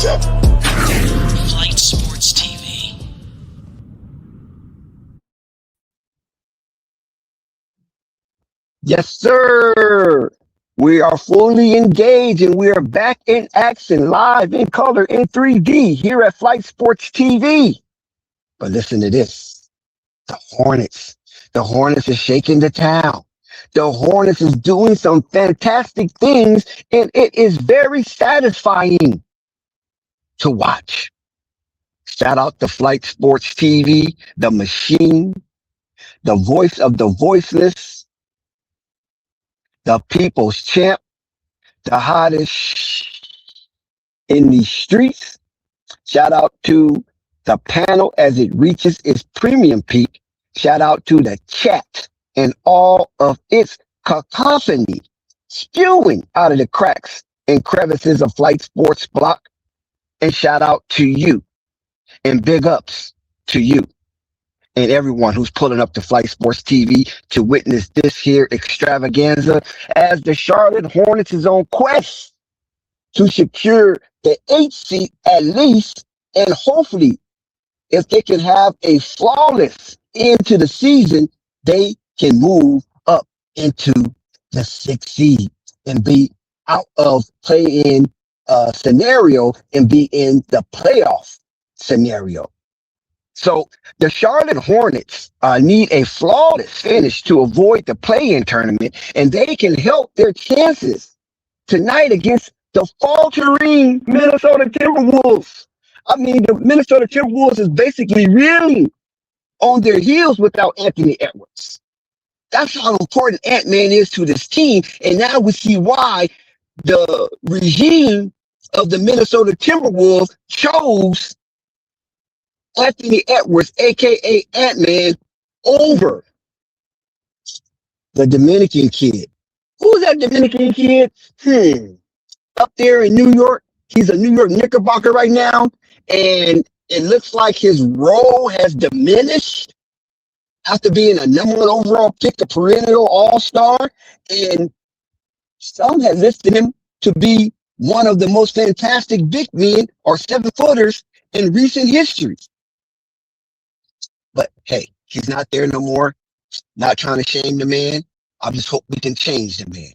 Flight Sports TV. Yes, sir. We are fully engaged and we are back in action, live in color in 3D here at Flight Sports TV. But listen to this. The Hornets. The Hornets is shaking the town. The Hornets is doing some fantastic things, and it is very satisfying to watch. Shout out to Flight Sports TV, the machine, the voice of the voiceless, the people's champ, the hottest in the streets. Shout out to the panel as it reaches its premium peak. Shout out to the chat and all of its cacophony spewing out of the cracks and crevices of Flight Sports Block. And shout out to you and big ups to you and everyone who's pulling up to Flight Sports TV to witness this here extravaganza as the Charlotte Hornets is on quest to secure the 8th seed at least, and hopefully if they can have a flawless end to the season, they can move up into the 6th seed and be out of play-in scenario and be in the playoff scenario. So the Charlotte Hornets need a flawless finish to avoid the play-in tournament, and they can help their chances tonight against the faltering Minnesota Timberwolves. I mean, the Minnesota Timberwolves is basically reeling on their heels without Anthony Edwards. That's how important Ant-Man is to this team, and now we see why the regime of the Minnesota Timberwolves chose Anthony Edwards, aka Ant-Man, over the Dominican kid. Who's that Dominican kid? Up there in New York. He's a New York Knickerbocker right now, and it looks like his role has diminished after being a #1 overall pick, a perennial all-star, and some have listed him to be one of the most fantastic big men or 7-footers in recent history. But hey, he's not there no more. Not trying to shame the man. I just hope we can change the man.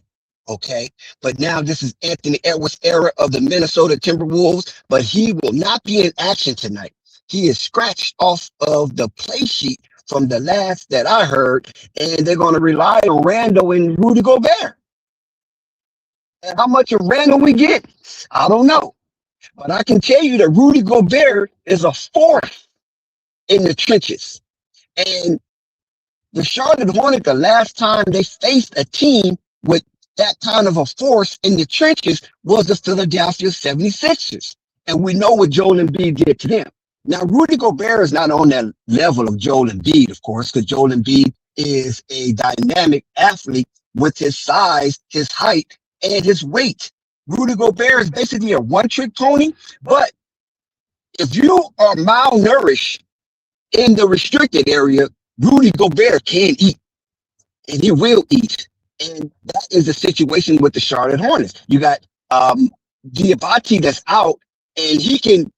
Okay. But now this is Anthony Edwards' era of the Minnesota Timberwolves, but he will not be in action tonight. He is scratched off of the play sheet from the last that I heard, and they're going to rely on Randall and Rudy Gobert. And how much of Randall we get, I don't know. But I can tell you that Rudy Gobert is a force in the trenches. And the Charlotte Hornets, the last time they faced a team with that kind of a force in the trenches was the Philadelphia 76ers. And we know what Joel Embiid did to them. Now, Rudy Gobert is not on that level of Joel Embiid, of course, because Joel Embiid is a dynamic athlete with his size, his height, and his weight. Rudy Gobert is basically a one-trick pony, but if you are malnourished in the restricted area, Rudy Gobert can eat, and he will eat. And that is the situation with the Charlotte Hornets. You got Diabate that's out, and he can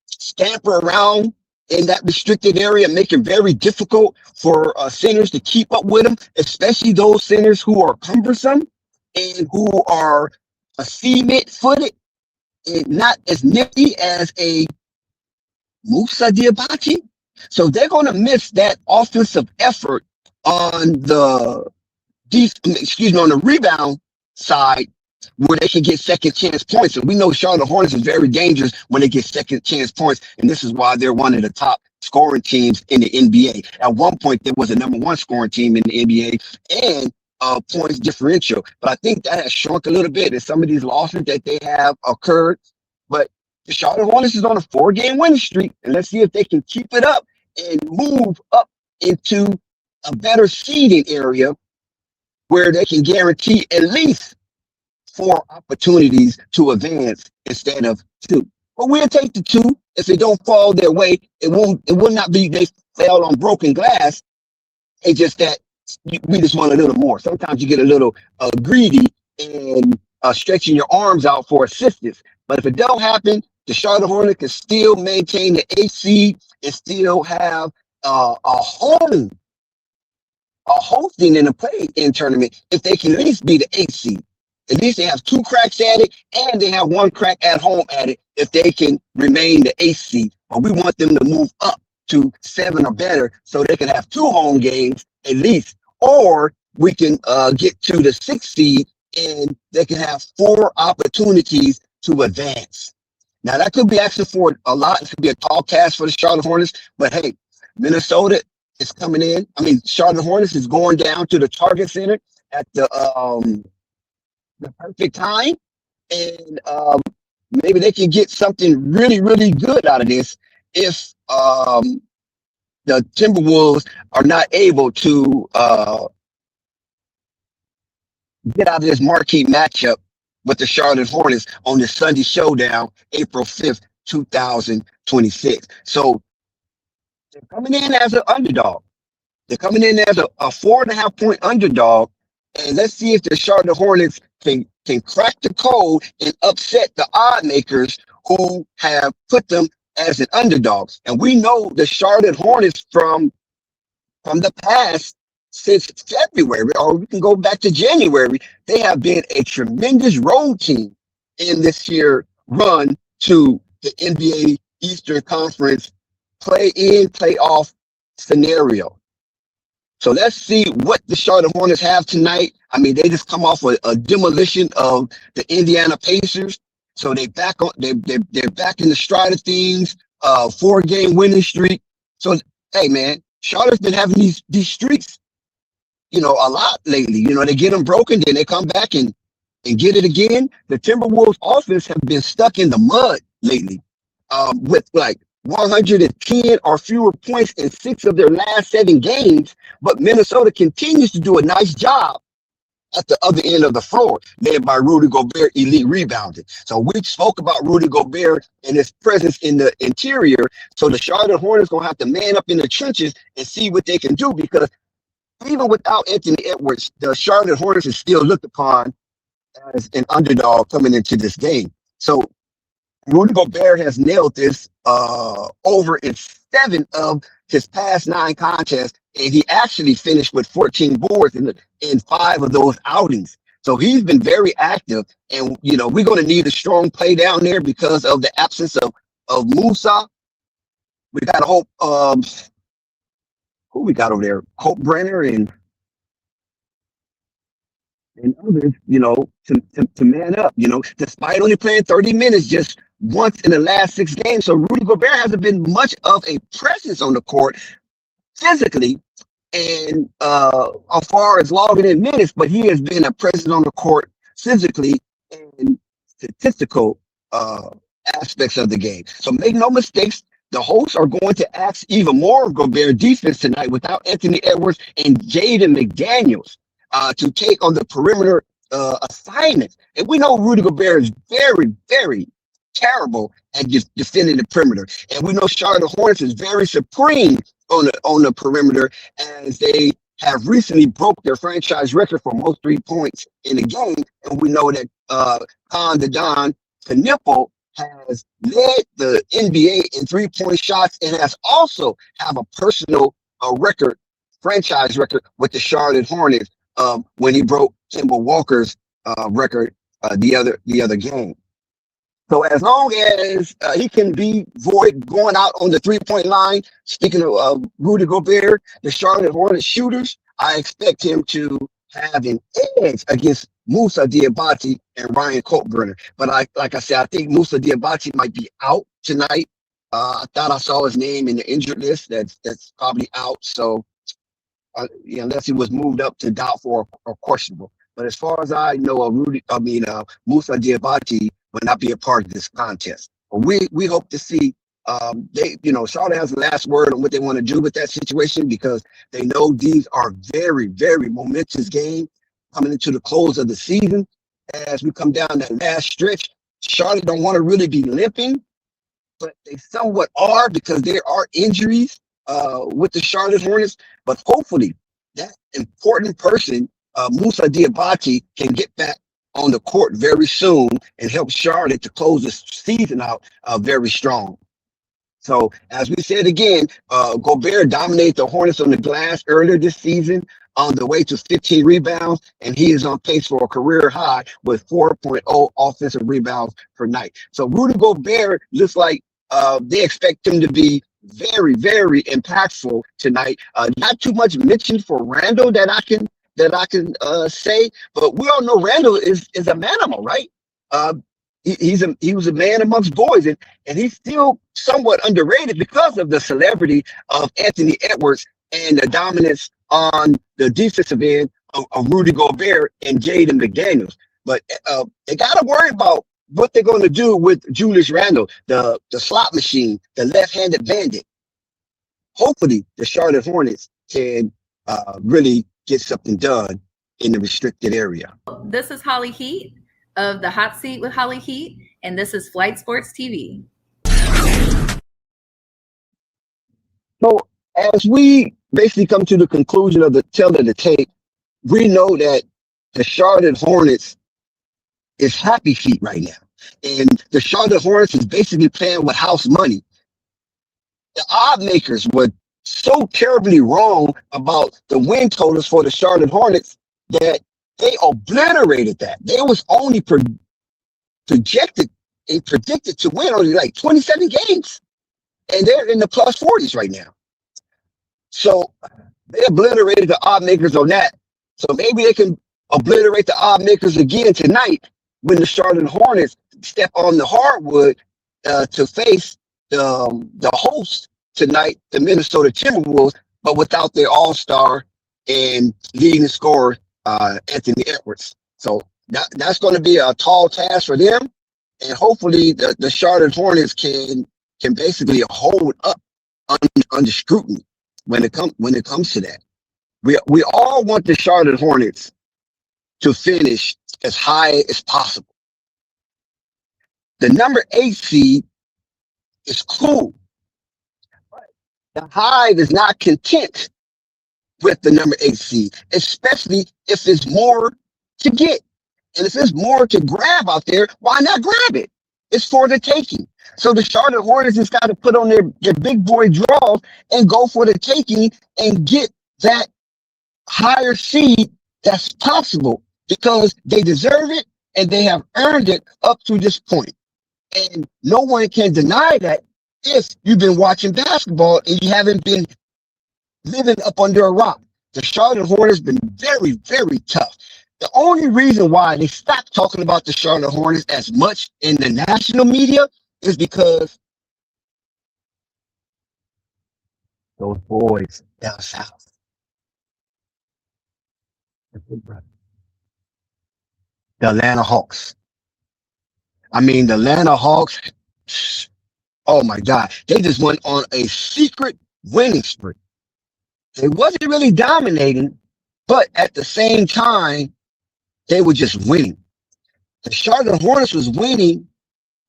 scamper around in that restricted area, make it very difficult for centers to keep up with him, especially those centers who are cumbersome and who are cement-footed and not as nifty as a Musa Diabate. So they're going to miss that offensive effort on the on the rebound side where they can get second chance points. And we know Charlotte Hornets is very dangerous when they get second chance points. And this is why they're one of the top scoring teams in the NBA. At one point, there was a #1 scoring team in the NBA and points differential. But I think that has shrunk a little bit in some of these losses that they have occurred. But the Charlotte Hornets is on a 4-game winning streak. And let's see if they can keep it up and move up into a better seeding area where they can guarantee at least 4 opportunities to advance instead of 2. But we'll take the 2. If it don't fall their way, it will not be they fell on broken glass. It's just that we just want a little more. Sometimes you get a little greedy and stretching your arms out for assistance. But if it don't happen, the Charlotte Hornets can still maintain the 8th seed and still have a hosting in a play-in tournament if they can at least be the 8th seed. At least they have 2 cracks at it, and they have 1 crack at home at it if they can remain the 8th seed. But we want them to move up to 7 or better so they can have 2 home games at least. Or we can get to the 6th seed and they can have 4 opportunities to advance. Now, that could be asking for a lot. It could be a tall task for the Charlotte Hornets. But, hey, Minnesota is coming in. I mean, Charlotte Hornets is going down to the Target Center at the perfect time. And maybe they can get something really, really good out of this if the Timberwolves are not able to get out of this marquee matchup with the Charlotte Hornets on the Sunday showdown, April 5th, 2026. So they're coming in as an underdog. They're coming in as a 4.5-point underdog. And let's see if the Charlotte Hornets can crack the code and upset the odd makers who have put them as an underdog. And we know the Charlotte Hornets from the past since February, or we can go back to January. They have been a tremendous road team in this here run to the NBA Eastern Conference play-in, playoff scenario. So let's see what the Charlotte Hornets have tonight. I mean, they just come off a demolition of the Indiana Pacers, so they're back in the stride of things. 4-game winning streak. So hey, man, Charlotte's been having these streaks, a lot lately. They get them broken, then they come back and get it again. The Timberwolves offense have been stuck in the mud lately, with like 110 or fewer points in 6 of their last 7 games. But Minnesota continues to do a nice job at the other end of the floor, led by Rudy Gobert, elite rebounding. So we spoke about Rudy Gobert and his presence in the interior. So the Charlotte Hornets going to have to man up in the trenches and see what they can do, because even without Anthony Edwards, the Charlotte Hornets is still looked upon as an underdog coming into this game. So Rudy Gobert has nailed this over in 7 of his past 9 contests, and he actually finished with 14 boards in 5 of those outings. So he's been very active, and we're going to need a strong play down there because of the absence of Musa. We got to hope. Who we got over there? Hope Brenner and others, to man up. Despite only playing 30 minutes just once in the last 6 games. So Rudy Gobert hasn't been much of a presence on the court physically and as far as logging in minutes, but he has been a presence on the court physically and statistical aspects of the game. So make no mistakes, the hosts are going to ask even more of Gobert defense tonight without Anthony Edwards and Jaden McDaniels to take on the perimeter assignments. And we know Rudy Gobert is very, very terrible at just defending the perimeter. And we know Charlotte Hornets is very supreme on the perimeter, as they have recently broke their franchise record for most 3 points in a game. And we know that Con the Don Knipple has led the NBA in 3-point shots and has also have a personal record, franchise record with the Charlotte Hornets when he broke Kemba Walker's record the other game. So as long as he can be void going out on the 3-point line, speaking of Rudy Gobert, the Charlotte Hornets shooters, I expect him to have an edge against Musa Diabate and Ryan Coltburner. But like I said, I think Musa Diabate might be out tonight. I thought I saw his name in the injured list. That's probably out. So unless he was moved up to doubtful or questionable. But as far as I know, Musa Diabate will not be a part of this contest. But we hope to see Charlotte has the last word on what they want to do with that situation, because they know these are very, very momentous games coming into the close of the season. As we come down that last stretch, Charlotte don't want to really be limping, but they somewhat are, because there are injuries with the Charlotte Hornets. But hopefully that important person, Musa Diabate, can get back on the court very soon and help Charlotte to close the season out very strong. So, as we said again, Gobert dominated the Hornets on the glass earlier this season on the way to 15 rebounds, and he is on pace for a career high with 4.0 offensive rebounds per night. So, Rudy Gobert looks like they expect him to be very, very impactful tonight. Not too much mentioned for Randall that I can say, but we all know Randall is a manimal, right? Uh, he was a man amongst boys, and he's still somewhat underrated because of the celebrity of Anthony Edwards and the dominance on the defensive end of Rudy Gobert and Jaden McDaniels. But they got to worry about what they're going to do with Julius Randle, the slot machine, the left-handed bandit. Hopefully, the Charlotte Hornets can really get something done in the restricted area. This is Holly Heat of the Hot Seat with Holly Heat, and this is Flight Sports TV. So as we basically come to the conclusion of the tale of the tape, we know that the Charlotte Hornets is happy feet right now. And the Charlotte Hornets is basically playing with house money. The odd makers were so terribly wrong about the win totals for the Charlotte Hornets that they obliterated that. They was only projected and predicted to win only like 27 games. And they're in the plus 40s right now. So they obliterated the odd makers on that. So maybe they can obliterate the odd makers again tonight when the Charlotte Hornets step on the hardwood to face the host tonight, the Minnesota Timberwolves, but without their all-star and leading scorer, Anthony Edwards. So that's going to be a tall task for them. And hopefully the Charlotte Hornets can basically hold up under scrutiny when it comes to that. We all want the Charlotte Hornets to finish as high as possible. The number 8 seed is cool. The Hive is not content with the number 8 seed, especially if there's more to get. And if there's more to grab out there, why not grab it? It's for the taking. So the Charlotte Hornets just got to put on their big boy draws and go for the taking and get that higher seed that's possible because they deserve it and they have earned it up to this point. And no one can deny that if you've been watching basketball and you haven't been living up under a rock. The Charlotte Hornets been very, very tough. The only reason why they stopped talking about the Charlotte Hornets as much in the national media is because those boys down south, the big brother, the Atlanta Hawks. I mean, the Atlanta Hawks, oh my God, they just went on a secret winning spree. They wasn't really dominating, but at the same time, they were just winning. The Charlotte Hornets was winning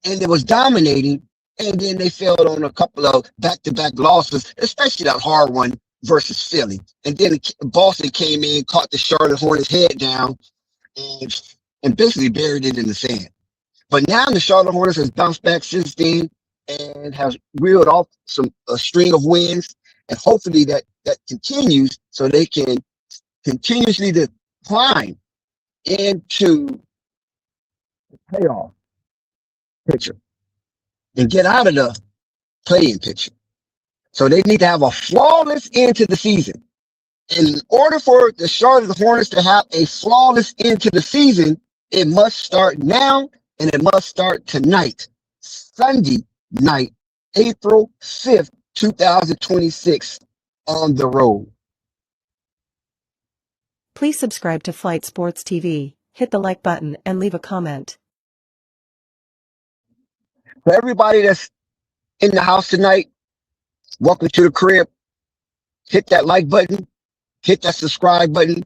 and it was dominating, and then they failed on a couple of back-to-back losses, especially that hard one versus Philly. And then Boston came in, caught the Charlotte Hornets head down, and basically buried it in the sand. But now the Charlotte Hornets has bounced back since then and has reeled off a string of wins, and hopefully that continues so they can continuously climb into the playoff picture and get out of the play-in picture. So they need to have a flawless end to the season. And in order for the Charlotte Hornets to have a flawless end to the season, it must start now and it must start tonight, Sunday night, April 5th, 2026, on the road. Please subscribe to Flight Sports TV, hit the like button, and leave a comment. For everybody that's in the house tonight, welcome to the crib. Hit that like button, hit that subscribe button,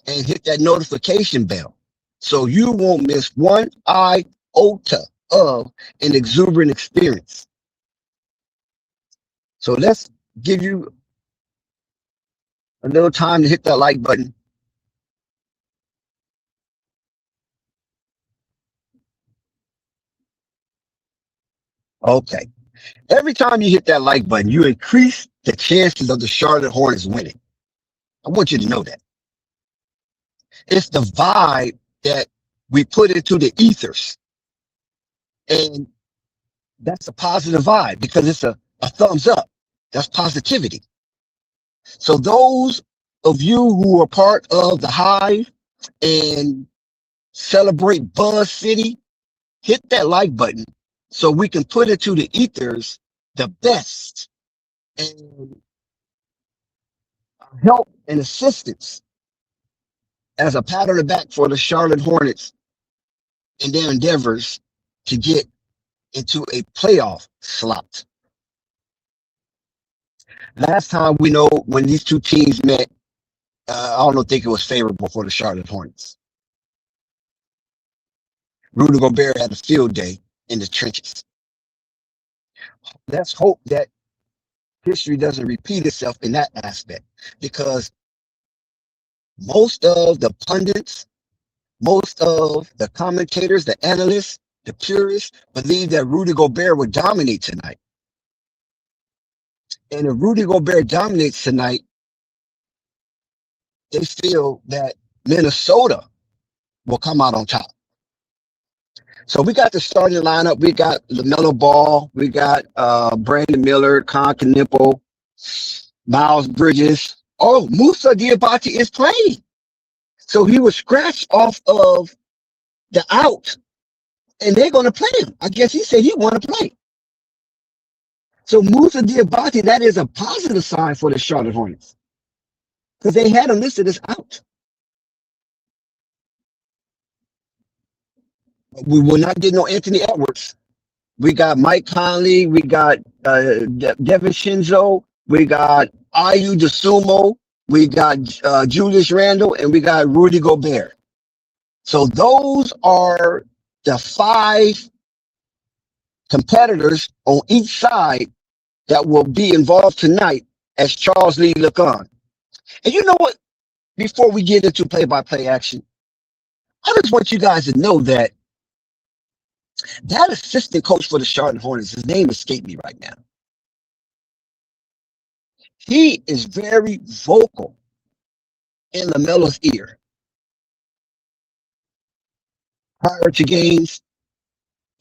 and hit that notification bell so you won't miss one iota of an exuberant experience. So let's give you a little time to hit that like button. Okay. Every time you hit that like button, you increase the chances of the Charlotte Hornets winning. I want you to know that. It's the vibe that we put into the ethers. And that's a positive vibe because it's a thumbs up. That's positivity. So those of you who are part of the Hive and celebrate Buzz City, hit that like button so we can put into the ethers the best and help and assistance as a pat on the back for the Charlotte Hornets in their endeavors to get into a playoff slot. Last time we know when these two teams met, I don't think it was favorable for the Charlotte Hornets. Rudy Gobert had a field day in the trenches. Let's hope that history doesn't repeat itself in that aspect because most of the pundits, most of the commentators, the analysts, the purists believe that Rudy Gobert would dominate tonight. And if Rudy Gobert dominates tonight, they feel that Minnesota will come out on top. So we got the starting lineup. We got Lamelo Ball. We got Brandon Miller, Con Knipple, Miles Bridges. Oh, Musa Diabate is playing. So he was scratched off of the out, and they're going to play him. I guess he said he want to play. So Musa Diabate, that is a positive sign for the Charlotte Hornets because they had him listed as out. We will not get no Anthony Edwards. We got Mike Conley. We got Devin Shinzo. We got Ayu DeSumo. We got Julius Randle. And we got Rudy Gobert. So those are the 5 competitors on each side that will be involved tonight as Charles Lee look on. And you know what? Before we get into play-by-play action, I just want you guys to know that assistant coach for the Charlotte Hornets, his name escaped me right now. He is very vocal in Lamelo's ear prior to games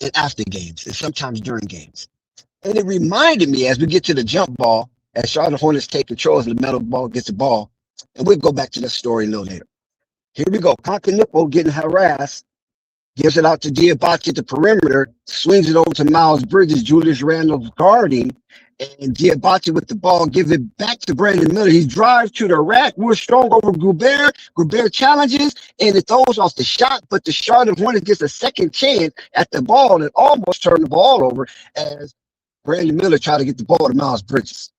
and after games, and sometimes during games. And it reminded me as we get to the jump ball, as Charlotte Hornets take control as Lamelo Ball gets the ball, and we'll go back to that story a little later. Here we go. Concanippo getting harassed. Gives it out to Diabate at the perimeter, swings it over to Miles Bridges, Julius Randle guarding, and Diabate with the ball, give it back to Brandon Miller. He drives to the rack. We're strong over Gobert. Gobert challenges, and it throws off the shot, but the Charlotte Hornets gets a second chance at the ball and almost turned the ball over as Brandon Miller tried to get the ball to Miles Bridges.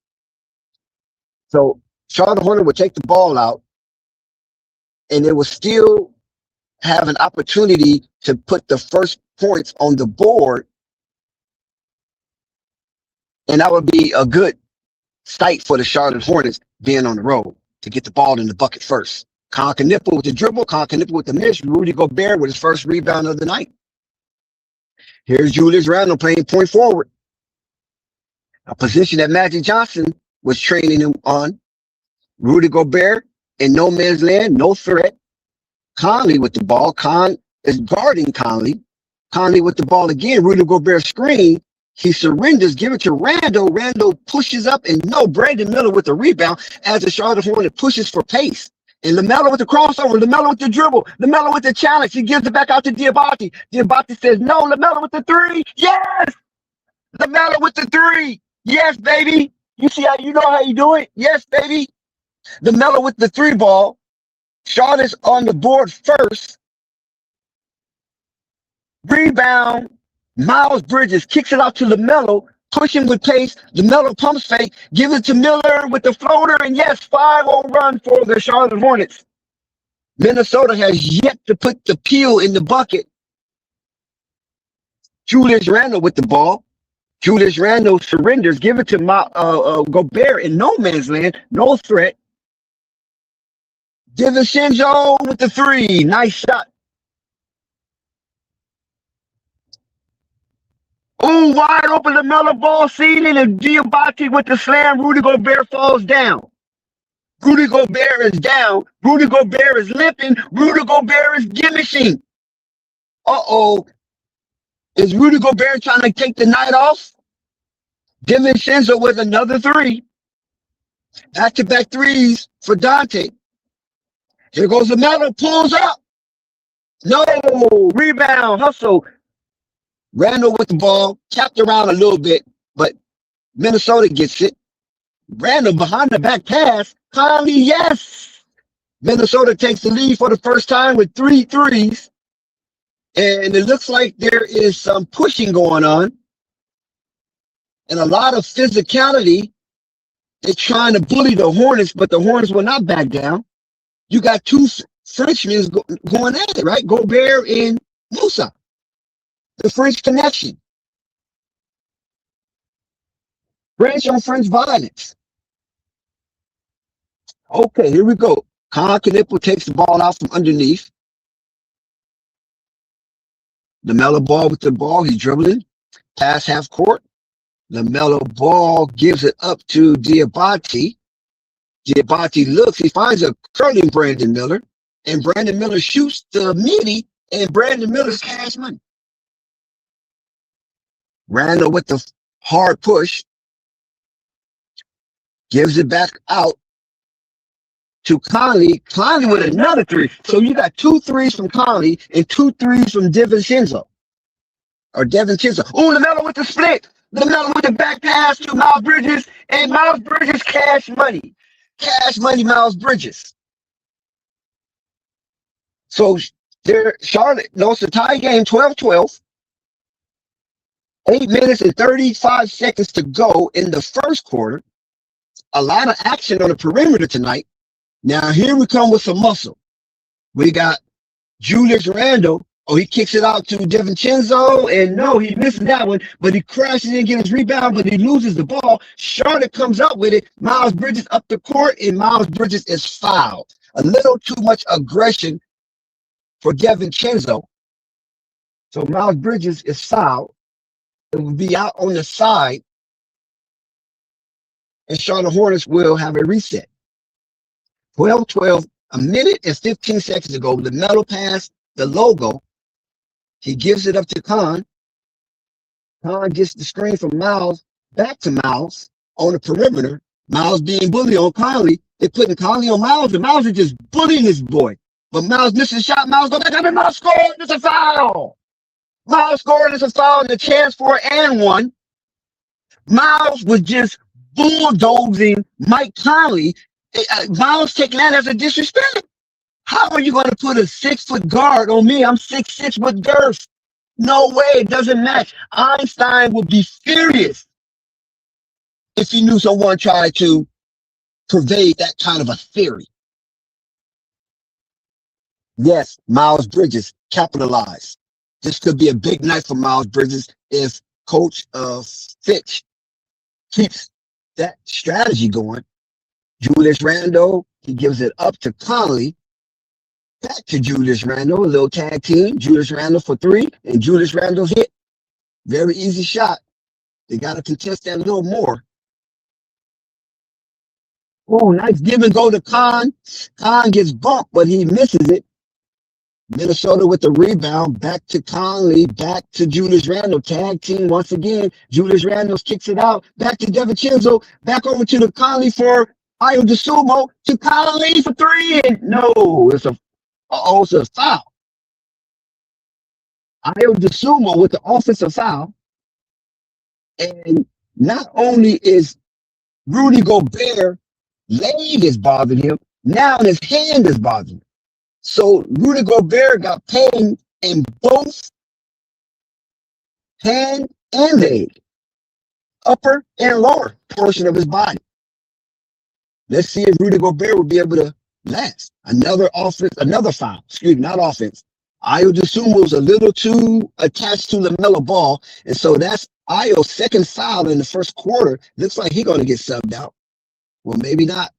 So Charlotte Hornets would take the ball out, and it was still have an opportunity to put the first points on the board, and that would be a good sight for the Charlotte Hornets being on the road to get the ball in the bucket first. Concanippo with the dribble, Concanippo with the miss, Rudy Gobert with his first rebound of the night. Here's Julius Randle playing point forward, a position that Magic Johnson was training him on. Rudy Gobert in no man's land, no threat. Conley with the ball. Con is guarding Conley. Conley with the ball again. Rudy Gobert screen. He surrenders, give it to Randle. Randle pushes up, and no, Brandon Miller with the rebound as the Charlotte Hornets pushes for pace. And Lamelo with the crossover. Lamelo with the dribble. Lamelo with the challenge. He gives it back out to Diabate. Diabate says, no, Lamelo with the 3. Yes! Lamelo with the 3. Yes, baby. You see how you know how you do it? Yes, baby. Lamelo with the 3 ball. Charlotte's on the board first. Rebound. Miles Bridges kicks it out to Lamelo, pushing with pace. Lamelo pumps fake, gives it to Miller with the floater, and yes, 5-0 run for the Charlotte Hornets. Minnesota has yet to put the peel in the bucket. Julius Randle with the ball. Julius Randle surrenders, give it to Gobert in no man's land, no threat. DiVincenzo with the 3. Nice shot. Boom, wide open Lamelo ball seating, and Diabate with the slam. Rudy Gobert falls down. Rudy Gobert is down. Rudy Gobert is limping. Rudy Gobert is gimmicking. Uh-oh. Is Rudy Gobert trying to take the night off? DiVincenzo with another three. Back-to-back threes for Dante. Here goes Lamelo, pulls up. No, rebound, hustle. Randall with the ball, tapped around a little bit, but Minnesota gets it. Randall behind the back pass. Conley, yes. Minnesota takes the lead for the first time with 3 threes. And it looks like there is some pushing going on and a lot of physicality. They're trying to bully the Hornets, but the Hornets will not back down. You got two Frenchmen going at it, right? Gobert and Musa. The French connection. French on French violence. Okay, here we go. Khan Knipple takes the ball out from underneath. LaMelo Ball with the ball. He's dribbling. Pass half court. LaMelo Ball gives it up to Diabate. Diabate looks. He finds a curling Brandon Miller. And Brandon Miller shoots the midi. And Brandon Miller's cash money. Randall with the hard push. Gives it back out to Conley. Conley with another three. So you got 2 threes from Conley and 2 threes from DiVincenzo. Or DiVincenzo. Oh, LaMelo with the split. LaMelo with the back pass to Miles Bridges. And Miles Bridges cash money. Cash money, Miles Bridges. So Charlotte lost the tie game 12-12. 8 minutes and 35 seconds to go in the first quarter. A lot of action on the perimeter tonight. Now here we come with some muscle. We got Julius Randle. Oh, he kicks it out to DiVincenzo, and no, he misses that one, but he crashes in, gets his rebound, but he loses the ball. Charlotte comes up with it. Miles Bridges up the court, and Miles Bridges is fouled. A little too much aggression for DiVincenzo. So Miles Bridges is fouled. It will be out on the side, and Charlotte Hornets will have a reset. 12-12, a minute and 15 seconds ago, the metal pass, the logo. He gives it up to Khan. Khan gets the screen from Miles back to Miles on the perimeter. Miles being bullied on Conley. They're putting Conley on Miles, and Miles is just bullying this boy. But Miles misses a shot. Miles goes back up, and Miles scores. It's a foul. Miles scored. It's a foul, and a chance for and one. Miles was just bulldozing Mike Conley. Miles taking that as a disrespect. How are you going to put a 6-foot guard on me? I'm 6'6" with girth. No way. It doesn't match. Einstein would be furious if he knew someone tried to pervade that kind of a theory. Yes, Miles Bridges capitalized. This could be a big night for Miles Bridges if Coach Fitch keeps that strategy going. Julius Randle, he gives it up to Conley. Back to Julius Randle, a little tag team. Julius Randle for 3, and Julius Randle's hit. Very easy shot. They got to contest that a little more. Oh, nice give and go to Khan. Khan gets bumped, but he misses it. Minnesota with the rebound. Back to Conley. Back to Julius Randle. Tag team once again. Julius Randle kicks it out. Back to DiVincenzo. Back over to the Conley for Ayo DeSumo. To Conley for 3. And no, it's a foul. Ayo DeSumo with the offensive foul. And not only is Rudy Gobert leg is bothering him, now his hand is bothering him. So Rudy Gobert got pain in both hand and leg, upper and lower portion of his body. Let's see if Rudy Gobert will be able to last. Another foul. Excuse me, not offense. Ayo DeSumo's a little too attached to LaMelo Ball, and so that's Ayo's second foul in the first quarter. Looks like he's going to get subbed out. Well, maybe not.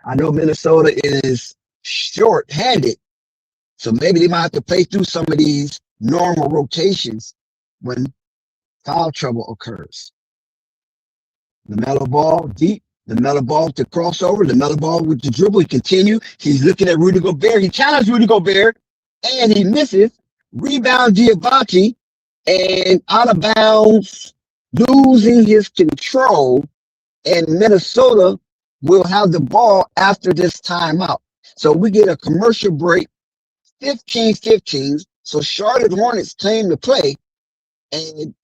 I know Minnesota is short-handed, so maybe they might have to play through some of these normal rotations when Foul trouble occurs. Lamelo ball deep. Lamelo ball to crossover. Lamelo ball with the dribble. He continue. He's looking at Rudy Gobert. He challenged Rudy Gobert, and he misses. Rebound Diabate, and out of bounds, losing his control. And Minnesota will have the ball after this timeout. So we get a commercial break, 15-15. So Charlotte Hornets claim to play, and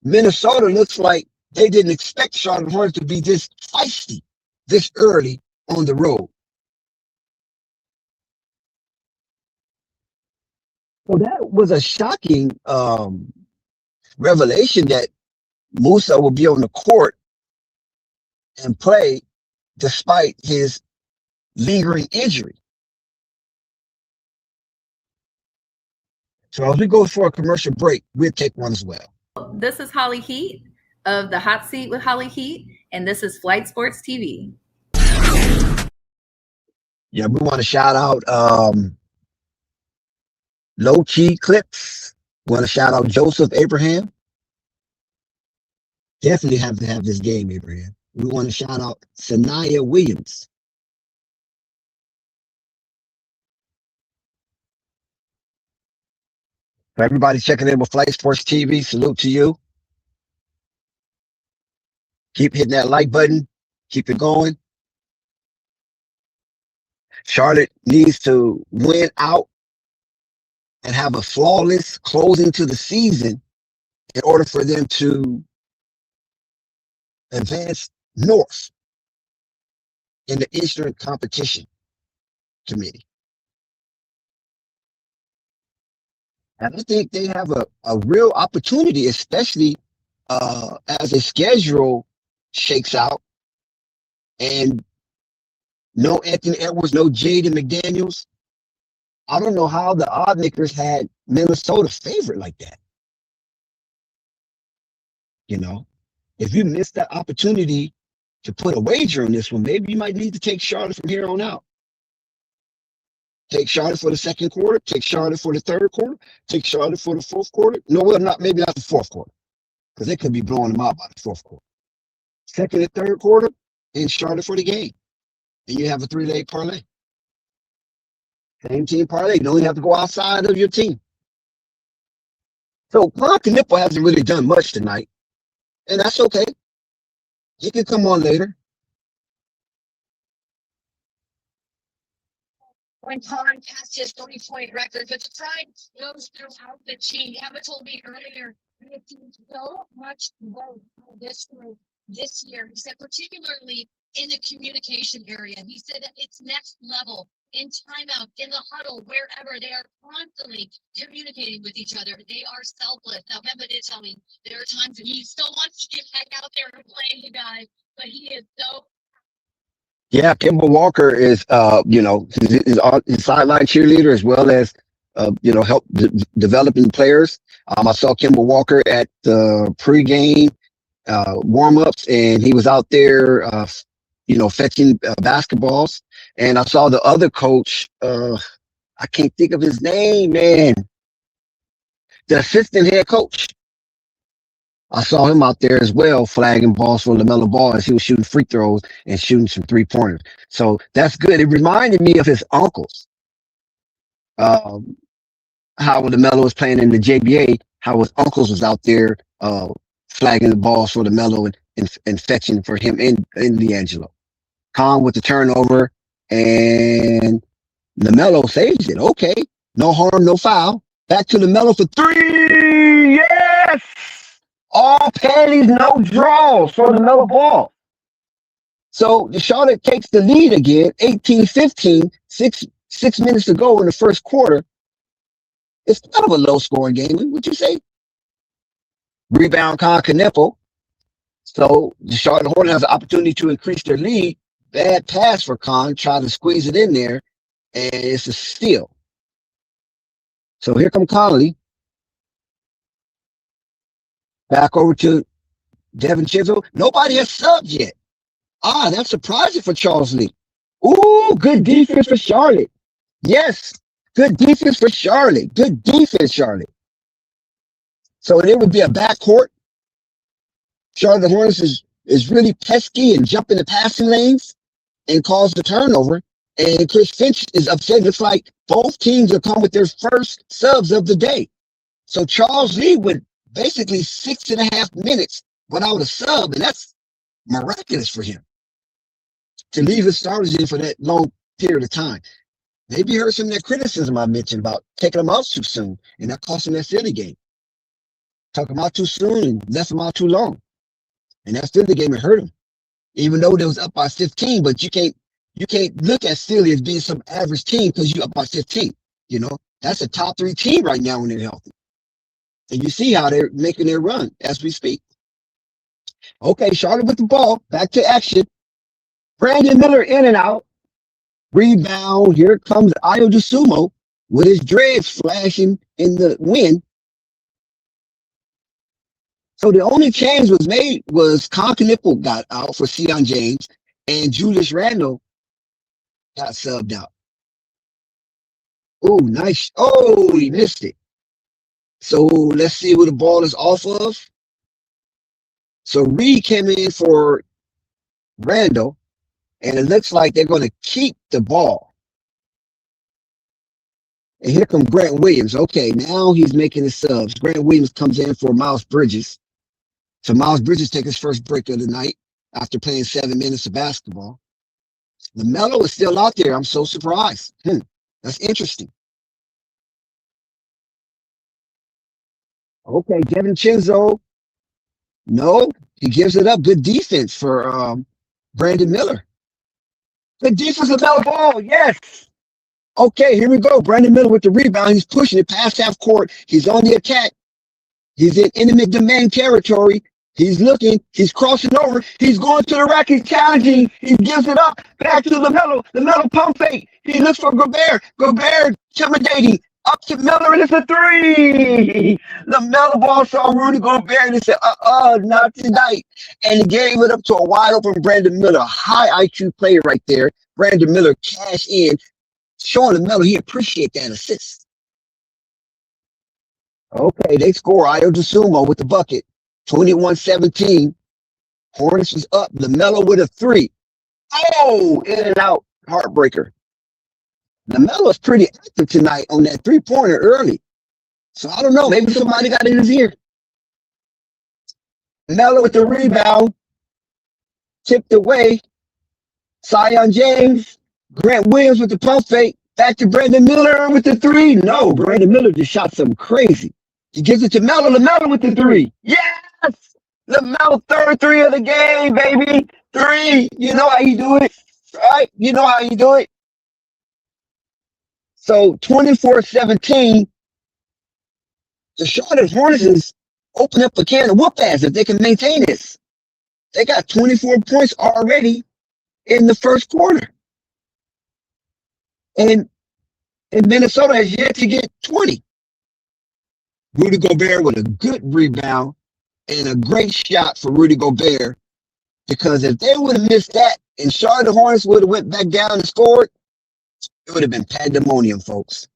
Minnesota looks like they didn't expect Charlotte Hornets to be this feisty this early on the road. So that was a shocking revelation that Musa will be on the court and play despite his lingering injury. So as we go for a commercial break, we'll take one as well. This is Holly Heat of the Hot Seat with Holly Heat, and this is Flight Sports TV. Yeah, we want to shout out Low Key Clips. We want to shout out Joseph Abraham. Definitely have to have this game, Abraham. We want to shout out Sanaya Williams. For everybody checking in with Flight Sports TV, salute to you. Keep hitting that like button. Keep it going. Charlotte needs to win out and have a flawless closing to the season in order for them to advance north in the Eastern Competition Committee. And I think they have a real opportunity, especially as the schedule shakes out and no Anthony Edwards, no Jaden McDaniels. I don't know how the odd makers had Minnesota favorite like that. You know, if you missed that opportunity to put a wager on this one, maybe you might need to take Charlotte from here on out. Take Charlotte for the second quarter, take Charlotte for the third quarter, take Charlotte for the fourth quarter. No, well, maybe not the fourth quarter, because they could be blowing them out by the fourth quarter. Second and third quarter, and Charlotte for the game. And you have a 3-leg parlay. Same team parlay. You don't even have to go outside of your team. So Knipple hasn't really done much tonight, and that's okay. He can come on later. When Colin passed his 30-point record, but the pride goes throughout the team. Emma told me earlier, we have seen so much growth this year. He said, particularly in the communication area. He said that it's next level in timeout, in the huddle, wherever. They are constantly communicating with each other. They are selfless. Now, Emma did tell me there are times that he still wants to get back out there and play, you guys, but he is so. Yeah, Kimball Walker is, his sideline cheerleader as well as, help developing players. I saw Kimball Walker at the pregame warm-ups, and he was out there, fetching basketballs. And I saw the other coach, I can't think of his name, man. The assistant head coach. I saw him out there as well, flagging balls for Lamelo Ball as he was shooting free throws and shooting some three-pointers. So that's good. It reminded me of his uncles. How when Lamelo was playing in the JBA, how his uncles was out there flagging the balls for Lamelo and fetching for him in D'Angelo. Khan with the turnover, and Lamelo saves it. Okay, no harm, no foul. Back to Lamelo for three. Yes! All panties, no draws for Lamelo Ball. So the Charlotte takes the lead again, 18-15, six minutes to go in the first quarter. It's kind of a low-scoring game, would you say? Rebound, Knipple. So the Charlotte Hornets has the opportunity to increase their lead. Bad pass for Khan, trying to squeeze it in there, and it's a steal. So here come Conley. Back over to Devin Chisel. Nobody has subbed yet. That's surprising for Charles Lee. Ooh, good defense for Charlotte. Yes, good defense for Charlotte. Good defense, Charlotte. So it would be a backcourt. Charlotte Hornets is really pesky and jump in the passing lanes and cause the turnover. And Chris Finch is upset. It's like both teams have come with their first subs of the day. So Charles Lee went basically 6.5 minutes without a sub, and that's miraculous for him to leave his starters in for that long period of time. Maybe you heard some of that criticism I mentioned about taking them out too soon, and that cost him that Philly game. Took him out too soon and left him out too long. And that Philly game, it hurt him. Even though they was up by 15, but you can't look at Philly as being some average team because you're up by 15. You know, that's a top 3 team right now when they're healthy. And you see how they're making their run as we speak. Okay, Charlotte with the ball. Back to action. Brandon Miller in and out. Rebound. Here comes Ayo DeSumo with his dreads flashing in the wind. So the only change was made was Conklin got out for Sion James, and Julius Randle got subbed out. Oh, nice. Oh, he missed it. So let's see where the ball is off of. So Reed came in for Randle, and it looks like they're going to keep the ball. And here comes Grant Williams. Okay, now he's making his subs. Grant Williams comes in for Miles Bridges. So Miles Bridges takes his first break of the night after playing 7 minutes of basketball. Lamelo is still out there. I'm so surprised. That's interesting. Okay, Devin Chinzo. No, he gives it up. Good defense for Brandon Miller. Good defense of Lamelo Ball. Yes. Okay, here we go. Brandon Miller with the rebound. He's pushing it past half court. He's on the attack. He's in enemy domain territory. He's looking. He's crossing over. He's going to the rack. He's challenging. He gives it up. Back to LaMelo. LaMelo pump fake. He looks for Gobert. Gobert intimidating. Up to Miller, and it's a 3. LaMelo Ball saw Rudy Gobert and he said, not tonight. And he gave it up to a wide open Brandon Miller. High IQ player right there. Brandon Miller cash in, showing LaMelo he appreciate that assist. Okay, they score. Ayo DeSumo with the bucket. 21-17. Hornets was up. LaMelo with a 3. Oh, in and out. Heartbreaker. LaMelo's pretty active tonight on that 3-pointer early. So I don't know. Maybe somebody got in his ear. LaMelo with the rebound. Tipped away. Sion James. Grant Williams with the pump fake. Back to Brandon Miller with the 3. No, Brandon Miller just shot something crazy. He gives it to Melo. LaMelo with the 3. Yes! LaMelo, third 3 of the game, baby. 3. You know how you do it, right? You know how you do it. So 24-17, the Charlotte Hornets open up a can of whoop ass if they can maintain this. They got 24 points already in the first quarter. And Minnesota has yet to get 20. Rudy Gobert with a good rebound and a great shot for Rudy Gobert, because if they would have missed that and Charlotte Hornets would have went back down and scored, it would have been pandemonium, folks.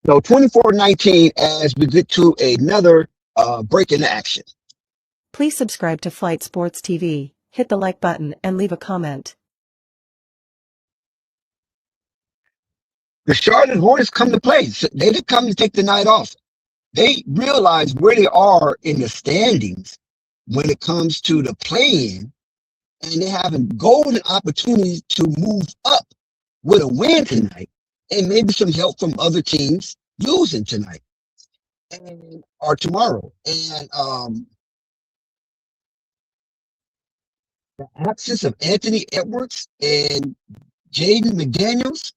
So 24-19 as we get to another break in action. Please subscribe to Flight Sports TV, hit the like button, and leave a comment. The Charlotte Hornets come to play. They didn't come to take the night off. They realize where they are in the standings when it comes to the play-in, and they have a golden opportunity to move up with a win tonight, and maybe some help from other teams losing tonight or tomorrow. And the absence of Anthony Edwards and Jaden McDaniels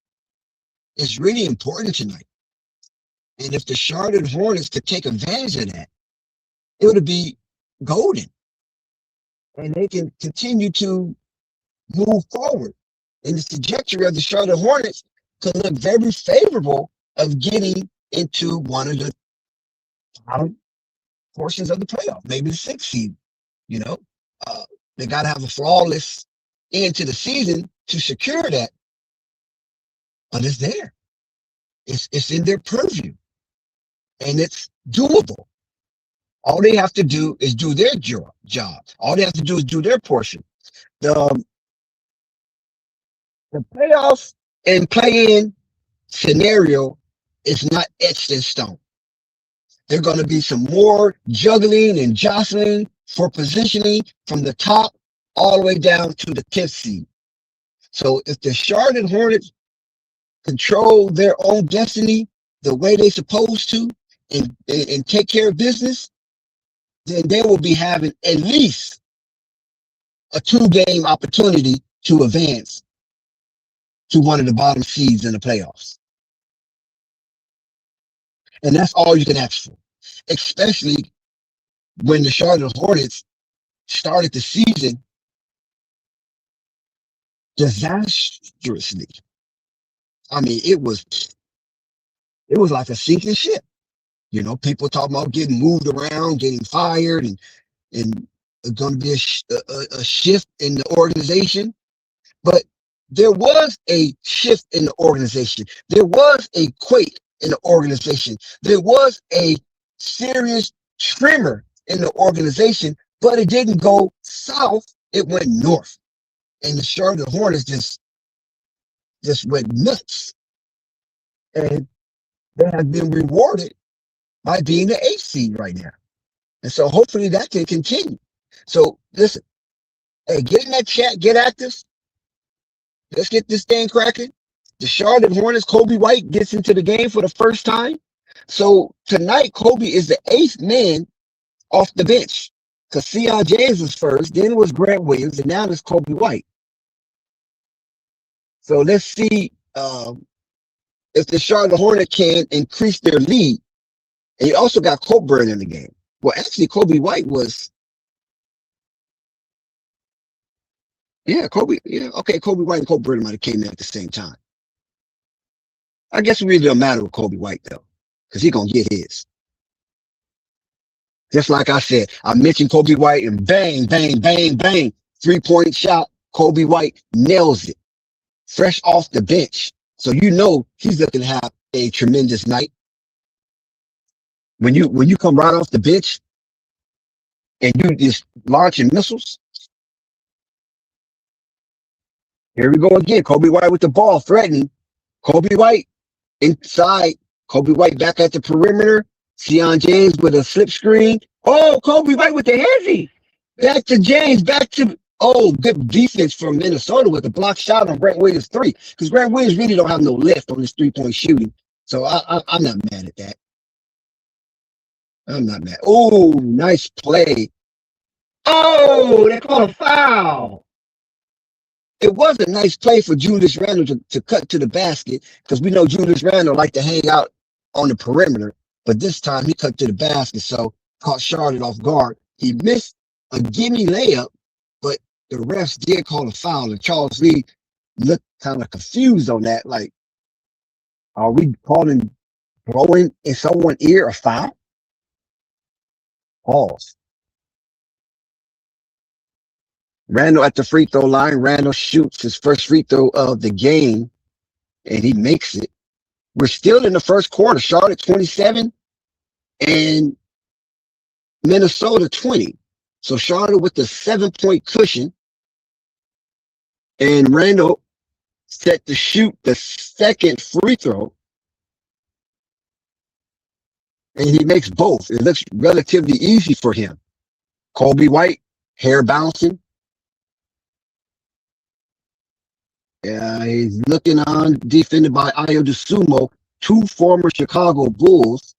is really important tonight. And if the Charlotte Hornets could take advantage of that, it would be golden. And they can continue to move forward. And the trajectory of the Charlotte Hornets could look very favorable of getting into one of the bottom portions of the playoff, maybe the 6th seed. You know, they got to have a flawless end to the season to secure that. But it's there. It's in their purview, and it's doable. All they have to do is do their job. All they have to do is do their portion. The the playoff and play-in scenario is not etched in stone. There's going to be some more juggling and jostling for positioning from the top all the way down to the 10th seed. So if the Charlotte Hornets control their own destiny the way they're supposed to and take care of business, then they will be having at least a 2-game opportunity to advance to one of the bottom seeds in the playoffs. And that's all you can ask for, especially when the Charlotte Hornets started the season disastrously. I mean, it was like a sinking ship. You know, people talking about getting moved around, getting fired, and going to be a shift in the organization. But there was a shift in the organization. There was a quake in the organization. There was a serious tremor in the organization, but it didn't go south. It went north. And the Charlotte Hornets just went nuts. And they have been rewarded by being the 8th seed right now. And so hopefully that can continue. So listen, hey, get in that chat, get active. Let's get this thing cracking. The Charlotte Hornets, Kobe White gets into the game for the first time. So tonight, Kobe is the 8th man off the bench. Because Sion James was first, then it was Grant Williams, and now it's Kobe White. So let's see if the Charlotte Hornets can increase their lead. And you also got Coburn in the game. Well, actually, Kobe White was, Kobe White and Coburn might have came in at the same time. I guess it really don't matter with Kobe White, though, because he's going to get his. Just like I said, I mentioned Kobe White, and bang, bang, bang, bang, 3-point shot. Kobe White nails it, fresh off the bench. So you know he's looking to have a tremendous night. When you come right off the bench and you just launching missiles. Here we go again. Kobe White with the ball, threatening. Kobe White inside. Kobe White back at the perimeter. Sion James with a slip screen. Oh, Kobe White with the heavy. Back to James. Good defense from Minnesota with a block shot on Grant Williams 3. Because Grant Williams really don't have no lift on his 3-point shooting. So I'm not mad at that. I'm not mad. Oh, nice play. Oh, they called a foul. It was a nice play for Julius Randle to cut to the basket, because we know Julius Randle like to hang out on the perimeter, but this time he cut to the basket, so caught Charlotte off guard. He missed a gimme layup, but the refs did call a foul, and Charles Lee looked kind of confused on that. Like, are we calling blowing in someone's ear a foul? Pause. Randle at the free throw line. Randle shoots his first free throw of the game, and he makes it. We're still in the first quarter. Charlotte 27 and Minnesota 20. So Charlotte with the 7-point cushion, and Randle set to shoot the second free throw, and he makes both. It looks relatively easy for him. Kobe White, hair bouncing. He's looking on, defended by Ayo DeSumo, 2 former Chicago Bulls.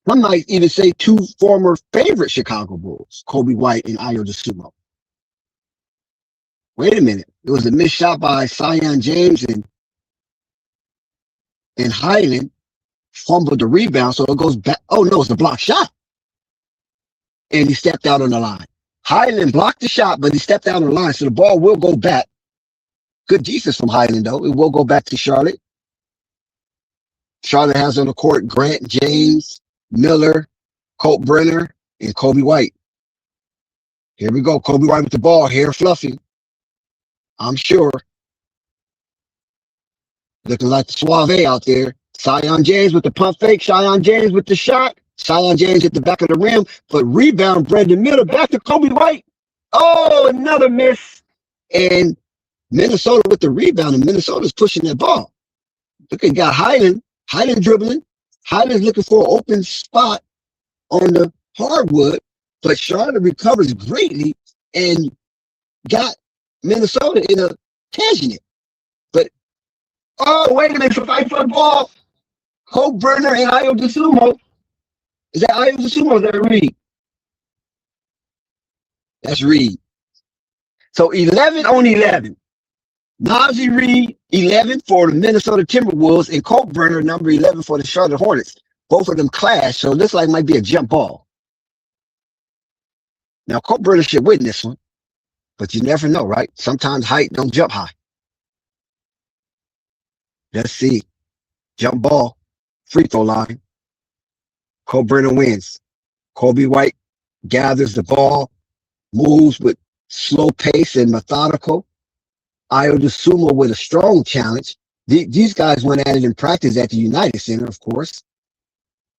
Some might even say 2 former favorite Chicago Bulls, Kobe White and Ayo DeSumo. Wait a minute. It was a missed shot by Sion James, and Highland fumbled the rebound, so it goes back. Oh, no, it's a block shot. And he stepped out on the line. Highland blocked the shot, but he stepped out on the line, so the ball will go back. Good defense from Highland, though. It will go back to Charlotte. Charlotte has on the court Grant, James, Miller, Colt Brenner, and Kobe White. Here we go. Kobe White with the ball, hair fluffy. I'm sure. looking like the Suave out there. Zion James with the pump fake. Zion James with the shot. Zion James at the back of the rim. But rebound, Brandon Miller back to Kobe White. Oh, another miss. And Minnesota with the rebound. And Minnesota's pushing that ball. Look at got Highland. Highland dribbling. Highland's looking for an open spot on the hardwood. But Charlotte recovers greatly and got Minnesota in a tangent. But, oh, wait a minute. For fight for the ball. Cole Burner and Ayo DeSumo. Is that Ayo DeSumo or is that Reed? That's Reed. So 11 on 11. Najee Reed, 11 for the Minnesota Timberwolves, and Cole Burner, number 11 for the Charlotte Hornets. Both of them clash, so it looks like it might be a jump ball. Now, Cole Burner should win this one, but you never know, right? Sometimes height don't jump high. Let's see. Jump ball. Free throw line. Cole Burner wins. Kobe White gathers the ball, moves with slow pace and methodical. Ayo DeSumo with a strong challenge. These guys went at it in practice at the United Center, of course.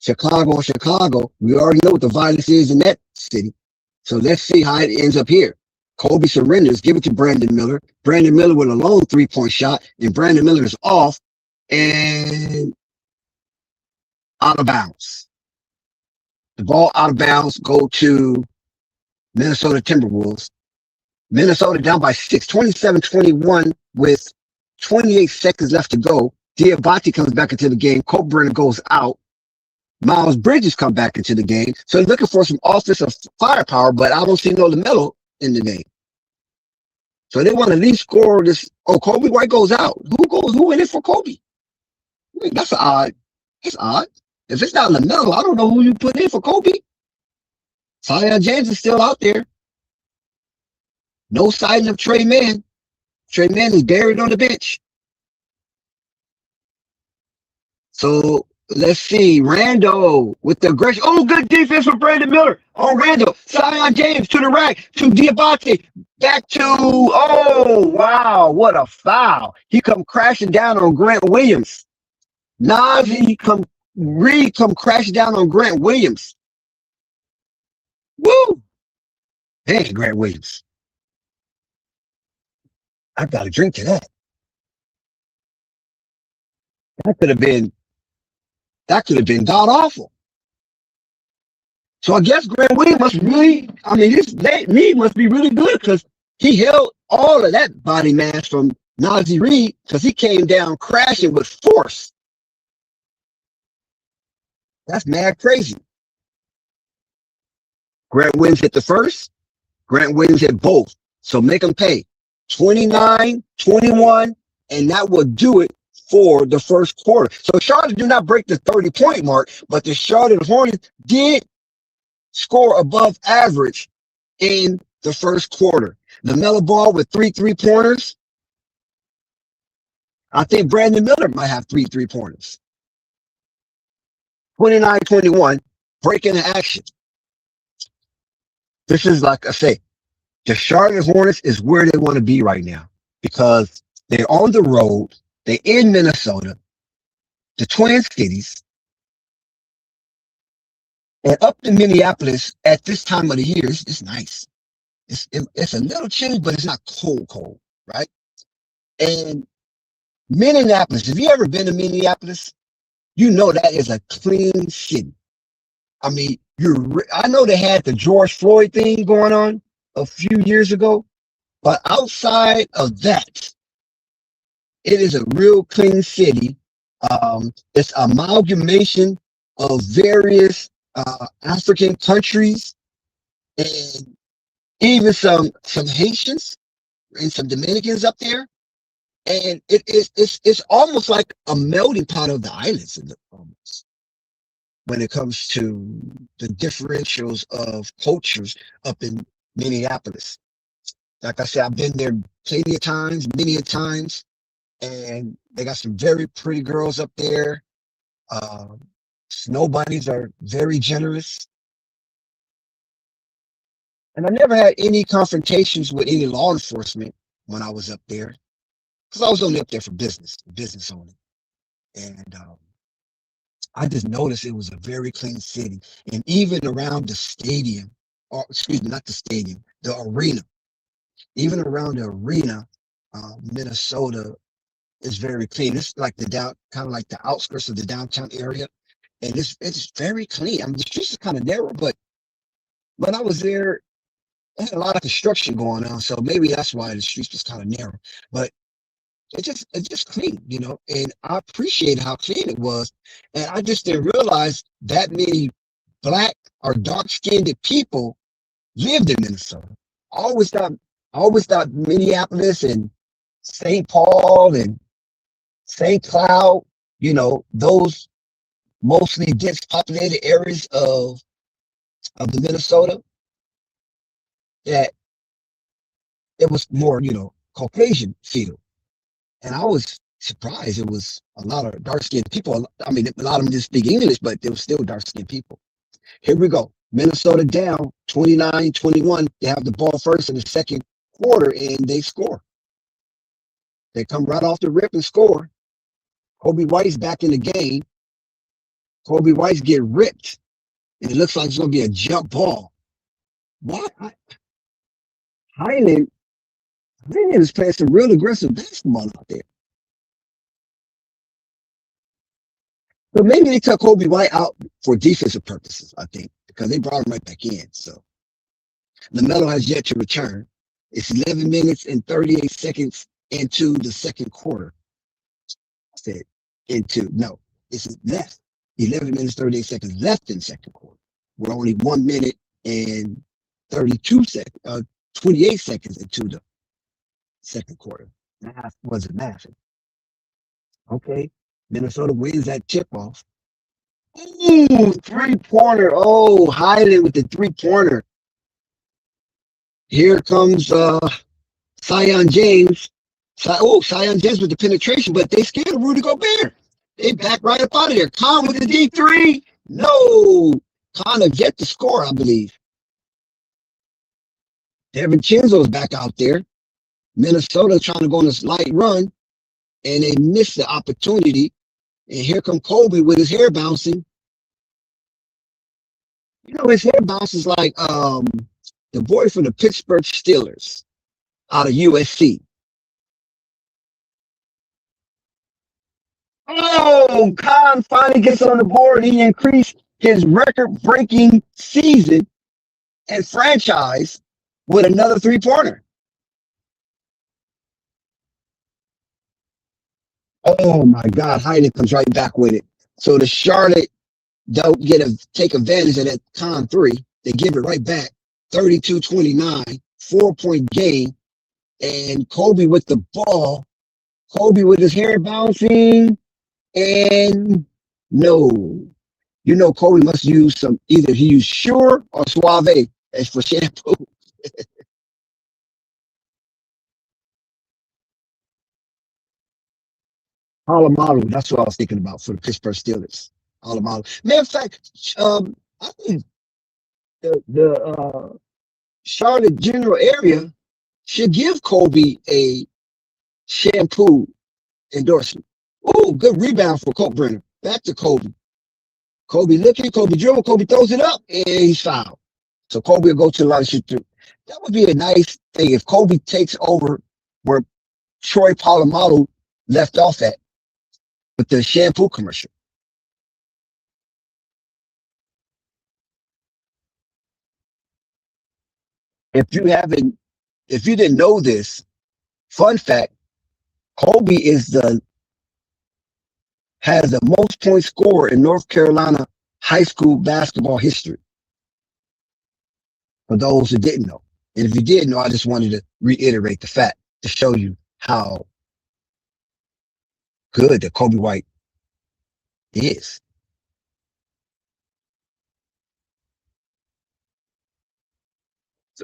Chicago. We already know what the violence is in that city. So let's see how it ends up here. Kobe surrenders, give it to Brandon Miller. Brandon Miller with a lone three-point shot, and Brandon Miller is off and out of bounds. The ball out of bounds go to Minnesota Timberwolves. Minnesota down by 6, 27-21 with 28 seconds left to go. Diabate comes back into the game. Cole Burner goes out. Miles Bridges come back into the game. So they're looking for some offensive firepower, but I don't see no Lamelo in the game. So they want to at least score this. Oh, Kobe White goes out. Who in it for Kobe? I mean, that's odd. That's odd. If it's not Lamelo, I don't know who you put in for Kobe. Zion James is still out there. No sign of Trey Mann. Trey Mann is buried on the bench. So let's see. Randall with the aggression. Oh, good defense from Brandon Miller. Oh, Randall. Zion James to the rack. To Diabate. Back to, oh, wow. What a foul. He come crashing down on Grant Williams. Reed come crashing down on Grant Williams. Woo. Hey, Grant Williams. I got to drink to that. That could have been god awful. So I guess Grant Williams must really, his knee must be really good because he held all of that body mass from Najee Reed because he came down crashing with force. That's mad crazy. Grant Williams hit the first. Grant Williams hit both. So make them pay. 29, 21, and that will do it for the first quarter. So Charlotte did not break the 30-point mark, but the Charlotte Hornets did score above average in the first quarter. Lamelo Ball with 3 3-pointers. I think Brandon Miller might have 3 3-pointers. 29-21, breaking the action. This is like I say, the Charlotte Hornets is where they want to be right now because they're on the road. They're in Minnesota, the Twin Cities, and up in Minneapolis at this time of the year. It's nice. It's a little chilly, but it's not cold, right? And Minneapolis, have you ever been to Minneapolis? You know that is a clean city. I mean, I know they had the George Floyd thing going on a few years ago, but outside of that, it is a real clean city. It's amalgamation of various African countries and even some Haitians and some Dominicans up there. And it's almost like a melting pot of the islands almost when it comes to the differentials of cultures up in Minneapolis. Like I said, I've been there many a times, and they got some very pretty girls up there. Snow bunnies are very generous. And I never had any confrontations with any law enforcement when I was up there. because I was only up there for business only. And I just noticed it was a very clean city. And even around the stadium, or excuse me, not the stadium, the arena, even around the arena, Minnesota is very clean. It's like kind of like the outskirts of the downtown area. And it's very clean. I mean, the streets are kind of narrow, but when I was there, I had a lot of construction going on. So maybe that's why the streets was kind of narrow. But it's just clean, and I appreciated how clean it was. And I just didn't realize that many black or dark skinned people lived in Minnesota. I always thought Minneapolis and St. Paul and St. Cloud, those mostly dense populated areas of the Minnesota, that it was more, Caucasian feel. And I was surprised it was a lot of dark skinned people. I mean, a lot of them didn't speak English, but there was still dark skinned people. Here we go. Minnesota down 29-21. They have the ball first in the second quarter and they score. They come right off the rip and score. Kobe White's back in the game. Kobe White's get ripped. And it looks like it's going to be a jump ball. What? Highland is playing some real aggressive basketball out there. But maybe they took Kobe White out for defensive purposes, I think, because they brought him right back in. So Lamelo has yet to return. It's 11 minutes and 38 seconds into the second quarter. I said it's left. 11 minutes, 38 seconds left in the second quarter. We're only 1 minute and 28 seconds into the second quarter. Math wasn't mathing. Okay. Minnesota wins that tip off. Ooh, 3-pointer. Oh, Highland with the 3-pointer. Here comes Zion James. Zion James with the penetration, but they scared of Rudy Gobert. They back right up out of there. Khan with the D3. No. Khan have yet to score, I believe. DiVincenzo's back out there. Minnesota trying to go on this light run, and they missed the opportunity. And here come Kobe with his hair bouncing. His hair bounces like the boy from the Pittsburgh Steelers out of USC. Oh, Khan finally gets on the board. He increased his record-breaking season and franchise with another 3-pointer. Oh my God, Heinen comes right back with it. So the Charlotte don't take advantage of that Con 3. They give it right back. 32-29, 4-point game. And Kobe with the ball. Kobe with his hair bouncing. And no. Kobe must use either he used Sure or Suave as for shampoo. Alamalu, that's what I was thinking about for the Pittsburgh Steelers. Alamalu. Matter of fact, I think the Charlotte general area should give Kobe a shampoo endorsement. Oh, good rebound for Colt Brenner. Back to Kobe. Kobe looking, Kobe dribble, Kobe throws it up, and he's fouled. So Kobe will go to the line and shoot through. That would be a nice thing if Kobe takes over where Troy Polamalu left off at with the shampoo commercial. If you didn't know this, fun fact, Kobe has the most points scored in North Carolina high school basketball history. For those who didn't know. And if you did know, I just wanted to reiterate the fact to show you how good that Kobe White is.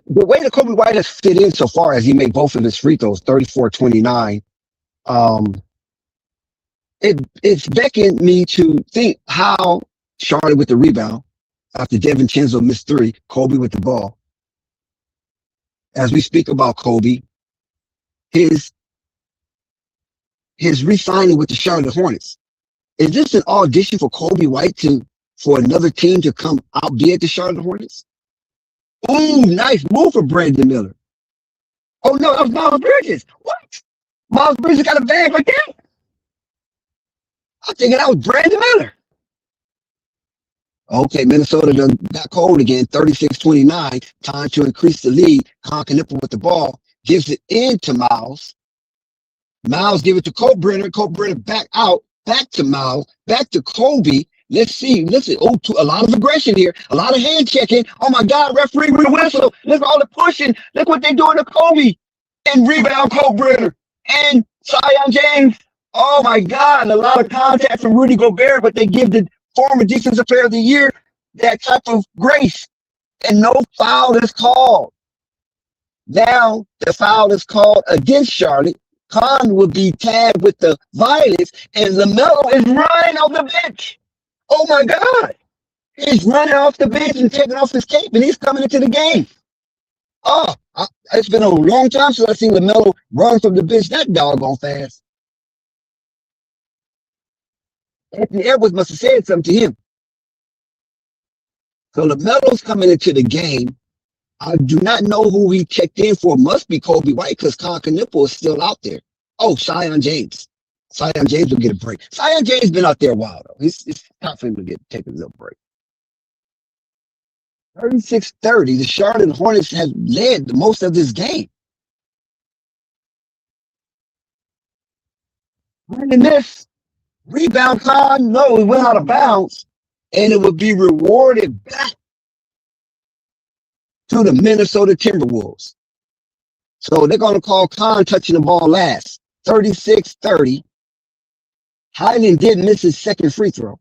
The way that Kobe White has fit in so far as he made both of his free throws, 34-29, it's beckoned me to think how Charlotte with the rebound after DiVincenzo missed 3, Kobe with the ball. As we speak about Kobe, his his re-signing with the Charlotte Hornets. Is this an audition for Kobe White for another team to come outbid the Charlotte Hornets? Ooh, nice move for Brandon Miller. Oh no, that was Miles Bridges. What? Miles Bridges got a bag like that? I'm thinking that was Brandon Miller. Okay, Minnesota done got cold again, 36-29. Time to increase the lead. Con Knipple with the ball. Gives it in to Miles. Miles give it to Cole Brenner. Cole Brenner back out. Back to Miles. Back to Kobe. Let's see. Listen. Oh, a lot of aggression here. A lot of hand checking. Oh my God, referee with a whistle. Look at all the pushing. Look what they're doing to Kobe. And rebound Cole Brenner. And Zion James. Oh my God. A lot of contact from Rudy Gobert, but they give the former Defensive Player of the Year that type of grace. And no foul is called. Now the foul is called against Charlotte. Khan will be tagged with the violence, and Lamelo is running off the bench. Oh my God. He's running off the bench and taking off his cape, and he's coming into the game. Oh, it's been a long time since I've seen Lamelo run from the bench that doggone fast. Anthony Edwards must have said something to him. So LaMelo's coming into the game. I do not know who he checked in for. Must be Kobe White because Con Knipple is still out there. Oh, Zion James. Zion James will get a break. Zion James been out there a while, though. It's time for him to take a little break. 36-30. The Charlotte Hornets have led most of this game. Winning this rebound, Con, no, it went out of bounds, and it would be rewarded back to the Minnesota Timberwolves. So they're going to call Khan touching the ball last. 36-30. Highland did miss his second free throw.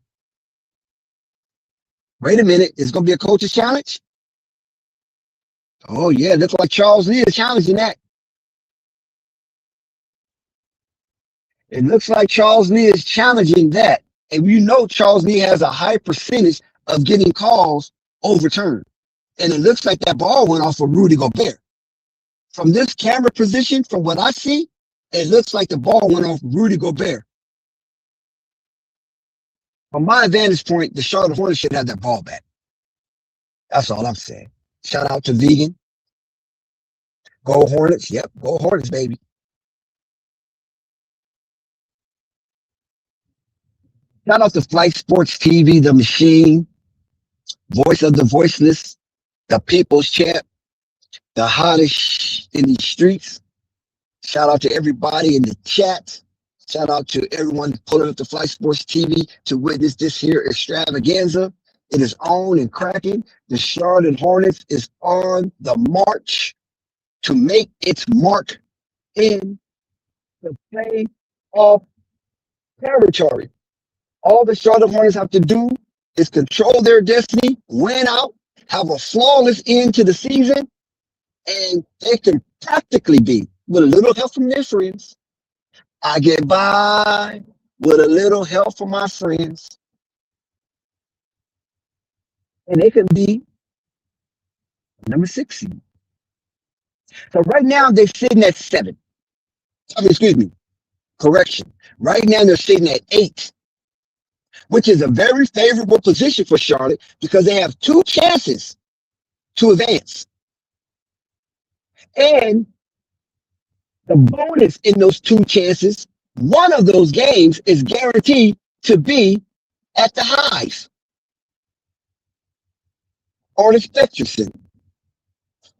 Wait a minute. It's going to be a coach's challenge? Oh, yeah. Looks like Charles Lee is challenging that. It looks like Charles Lee is challenging that. And you know Charles Lee has a high percentage of getting calls overturned. And it looks like that ball went off of Rudy Gobert. From this camera position, from what I see, it looks like the ball went off Rudy Gobert. From my vantage point, the Charlotte Hornets should have that ball back. That's all I'm saying. Shout out to Vegan. Go Hornets. Yep, go Hornets, baby. Shout out to Flight Sports TV, the machine, voice of the voiceless, the people's champ, the hottest in the streets. Shout out to everybody in the chat. Shout out to everyone pulling up to Flight Sports TV to witness this here extravaganza. It is on and cracking. The Charlotte Hornets is on the march to make its mark in the playoff territory. All the Charlotte Hornets have to do is control their destiny, win out, have a flawless end to the season, and they can practically be, with a little help from their friends. I get by with a little help from my friends. And they could be number 6 seed. So right now they're sitting at 7. Excuse me. Correction. Right now they're sitting at 8, which is a very favorable position for Charlotte because they have 2 chances to advance. And the bonus in those 2 chances, one of those games is guaranteed to be at the Hive or the Spectre Center.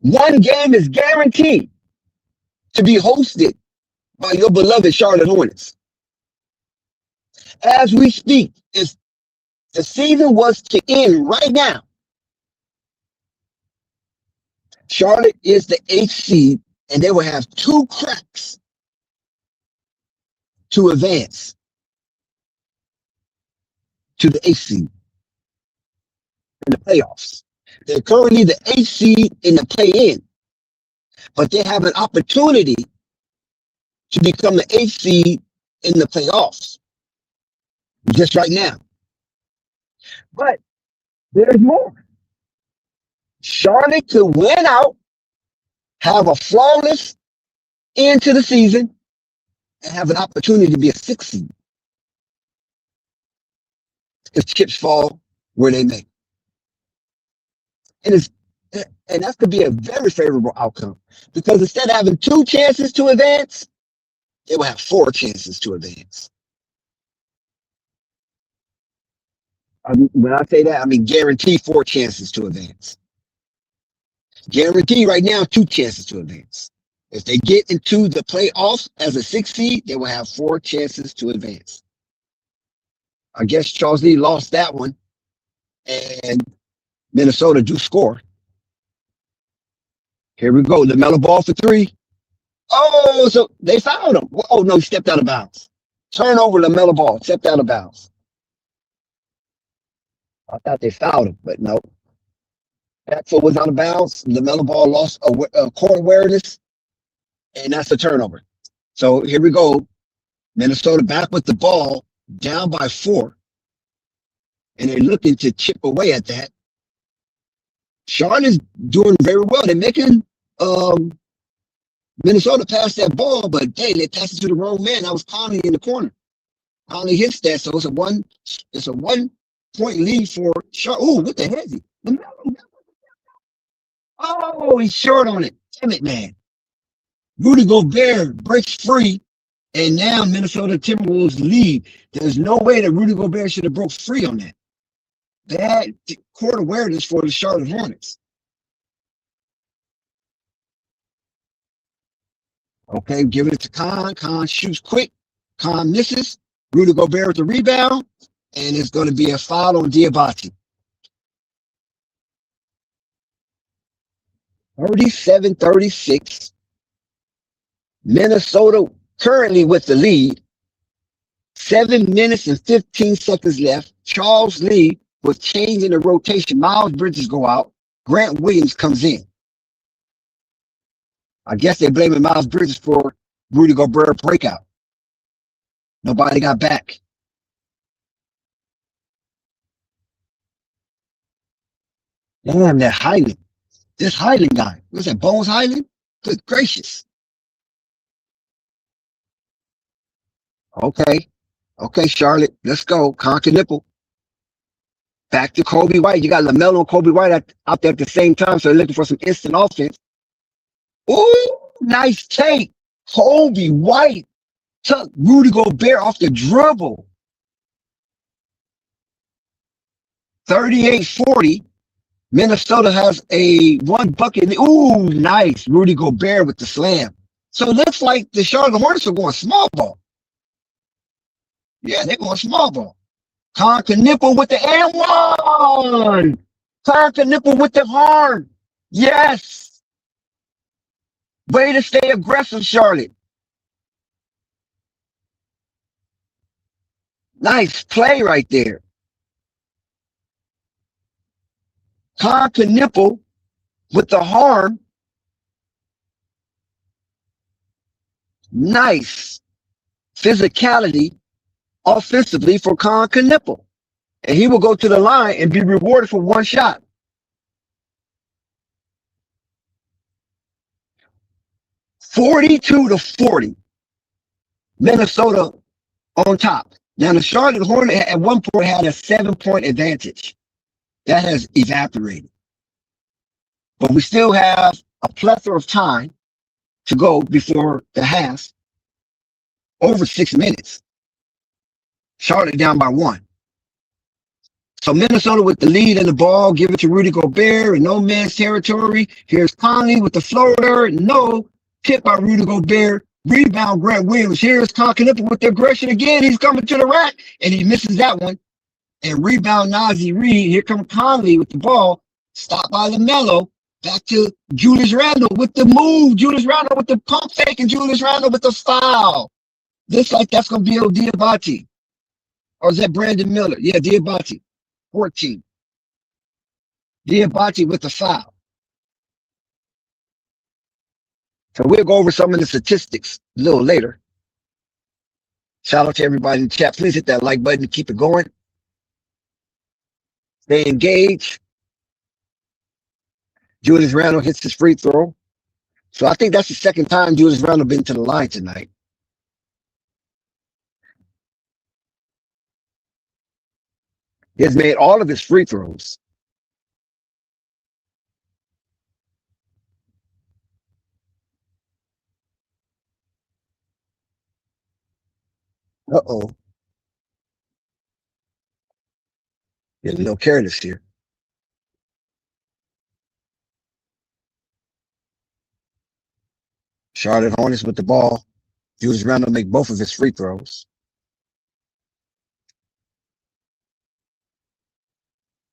One game is guaranteed to be hosted by your beloved Charlotte Hornets. As we speak, if the season was to end right now, Charlotte is the 8th seed, and they will have 2 cracks to advance to the 8th seed in the playoffs. They're currently the 8th seed in the play-in, but they have an opportunity to become the 8th seed in the playoffs just right now. But there's more. Charlotte could win out, have a flawless end to the season, and have an opportunity to be a 6 seed if chips fall where they may. And it's and that could be a very favorable outcome because instead of having 2 chances to advance, they will have 4 chances to advance. When I say that, I mean guarantee 4 chances to advance. Guarantee right now 2 chances to advance. If they get into the playoffs as a 6 seed, they will have 4 chances to advance. I guess Charles Lee lost that one, and Minnesota do score. Here we go. Lamelo ball for 3. Oh, so they fouled him. Oh, no, he stepped out of bounds. Turnover, Lamelo ball, stepped out of bounds. I thought they fouled him, but no. That foot was out of bounds. Lamelo ball lost a court awareness, and that's a turnover. So here we go. Minnesota back with the ball, down by 4. And they're looking to chip away at that. Charlotte's doing very well. They're making Minnesota pass that ball, but hey, they passed it to the wrong man. That was Conley in the corner. Conley hits that, so it's a 1 point lead for Charlotte. Oh, what the heck is he? Oh, he's short on it. Damn it, man. Rudy Gobert breaks free, and now Minnesota Timberwolves lead. There's no way that Rudy Gobert should have broke free on that. Bad court awareness for the Charlotte Hornets. Okay, give it to Khan. Khan shoots quick. Khan misses. Rudy Gobert with the rebound, and it's going to be a foul on Diabate. 37-36. Minnesota currently with the lead. 7 minutes and 15 seconds left. Charles Lee with change in the rotation. Miles Bridges go out. Grant Williams comes in. I guess they're blaming Miles Bridges for Rudy Gobert breakout. Nobody got back. Damn, that Highland. This Highland guy. What's that, Bones Highland? Good gracious. Okay. Okay, Charlotte. Let's go. Conquer nipple. Back to Kobe White. You got Lamelo and Kobe White out there at the same time, so they're looking for some instant offense. Ooh, nice take. Kobe White took Rudy Gobert off the dribble. 38-40. Minnesota has a 1 bucket. Ooh, nice. Rudy Gobert with the slam. So it looks like the Charlotte Hornets are going small ball. Yeah, they're going small ball. Conquer nipple with the and 1. Conquer nipple with the horn. Yes. Way to stay aggressive, Charlotte. Nice play right there. Conquer nipple with the horn. Nice physicality offensively for Conquer nipple. And he will go to the line and be rewarded for 1 shot. 42-40. Minnesota on top. Now the Charlotte Hornets at one point had a 7-point advantage. That has evaporated. But we still have a plethora of time to go before the half. Over 6 minutes. Charlotte down by 1. So Minnesota with the lead and the ball, give it to Rudy Gobert in no man's territory. Here's Conley with the floater. No. Tip by Rudy Gobert. Rebound Grant Williams. Here's Conquer with the aggression again. He's coming to the rack and he misses that one. And rebound Nazi Reed. Here comes Conley with the ball. Stopped by Lamelo. Back to Julius Randle with the move. Julius Randle with the pump fake and Julius Randle with the foul. Looks like that's going to be Diabate. Or is that Brandon Miller? Yeah, Diabate. 14. Diabate with the foul. So we'll go over some of the statistics a little later. Shout out to everybody in the chat. Please hit that like button to keep it going. Stay engaged. Julius Randle hits his free throw. So I think that's the second time Julius Randle been to the line tonight. He has made all of his free throws. Uh-oh. Getting a little careless here. Charlotte Hornets with the ball. Julius Randle make both of his free throws.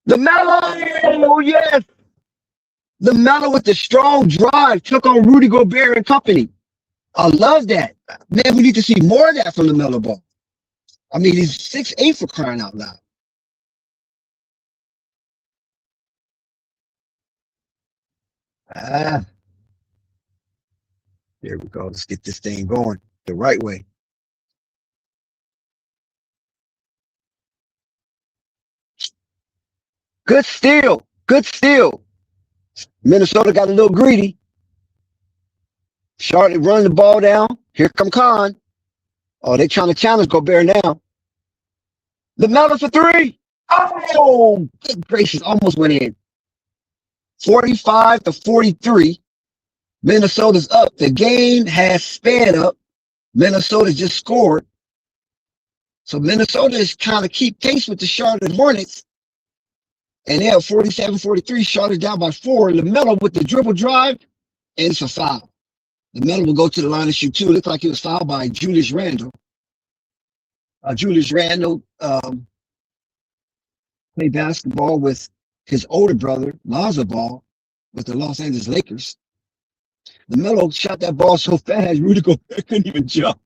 Lamelo, yes. Lamelo with the strong drive took on Rudy Gobert and company. I love that. Man, we need to see more of that from Lamelo Ball. I mean, he's 6'8" for crying out loud. Ah, there we go. Let's get this thing going the right way. Good steal. Good steal. Minnesota got a little greedy. Charlotte running the ball down. Here come Khan. Oh, they trying to challenge Gobert now. LaMelo for three. Oh, good gracious. Almost went in. 45-43. Minnesota's up. The game has sped up. Minnesota just scored. So Minnesota is kind of keep pace with the Charlotte Hornets. And they have 47-43. Charlotte down by 4. LaMelo with the dribble drive. And it's a foul. LaMelo will go to the line and shoot 2. It looked like he was fouled by Julius Randle. Julius Randle played basketball with his older brother, Lonzo Ball, with the Los Angeles Lakers. LaMelo shot that ball so fast, Rudy Gobert couldn't even jump.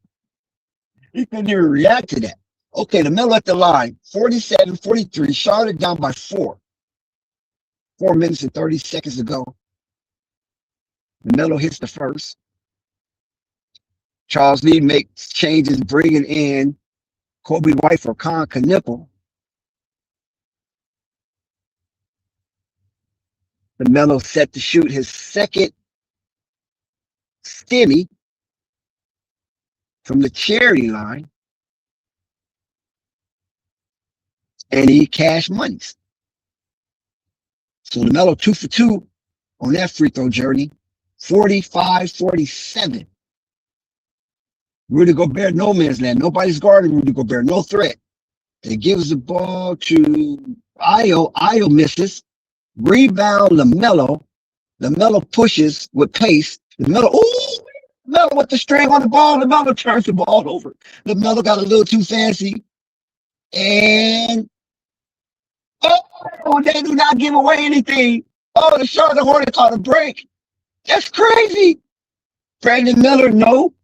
He couldn't even react to that. Okay, LaMelo at the line, 47-43. Charlotte down by 4. 4 minutes and 30 seconds to go. LaMelo hits the first. Charles Lee makes changes, bringing in Kobe White for Con Knipple. LaMelo set to shoot his second stimmy from the charity line. And he cashed monies. So LaMelo 2 for 2 on that free throw journey. 45-47. Rudy Gobert, no man's land. Nobody's guarding Rudy Gobert. No threat. They gives the ball to Io. Io misses. Rebound LaMelo. LaMelo pushes with pace. LaMelo, ooh, LaMelo with the string on the ball. LaMelo turns the ball over. LaMelo got a little too fancy. And oh, they do not give away anything. Oh, the Charlotte Hornets caught a break. That's crazy. Brandon Miller, no.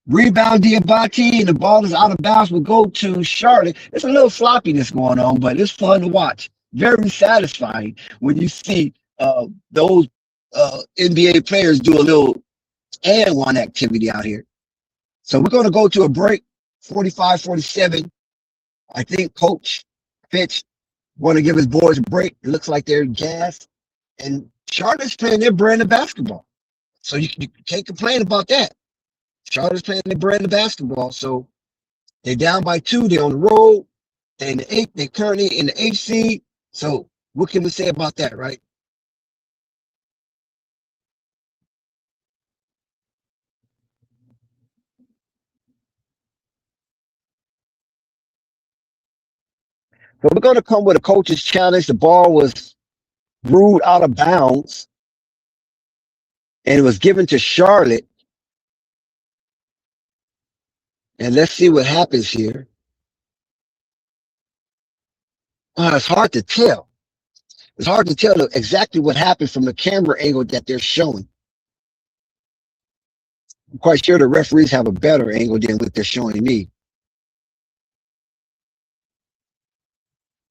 Rebound Diabate, and the ball is out of bounds. Will go to Charlotte. It's a little sloppiness going on, but it's fun to watch. Very satisfying when you see those NBA players do a little and one activity out here. So we're going to go to a break. 45-47. I think Coach Fitch want to give his boys a break. It looks like they're gassed. And Charlotte's playing their brand of basketball. So you can't complain about that. Charlotte's playing their brand of basketball. So they're down by 2. They're on the road. They're in the 8th. They're currently in the 8th seed. So what can we say about that, right? So we're going to come with a coach's challenge. The ball was ruled out of bounds. And it was given to Charlotte. And let's see what happens here. It's hard to tell. It's hard to tell exactly what happened from the camera angle that they're showing. I'm quite sure the referees have a better angle than what they're showing me.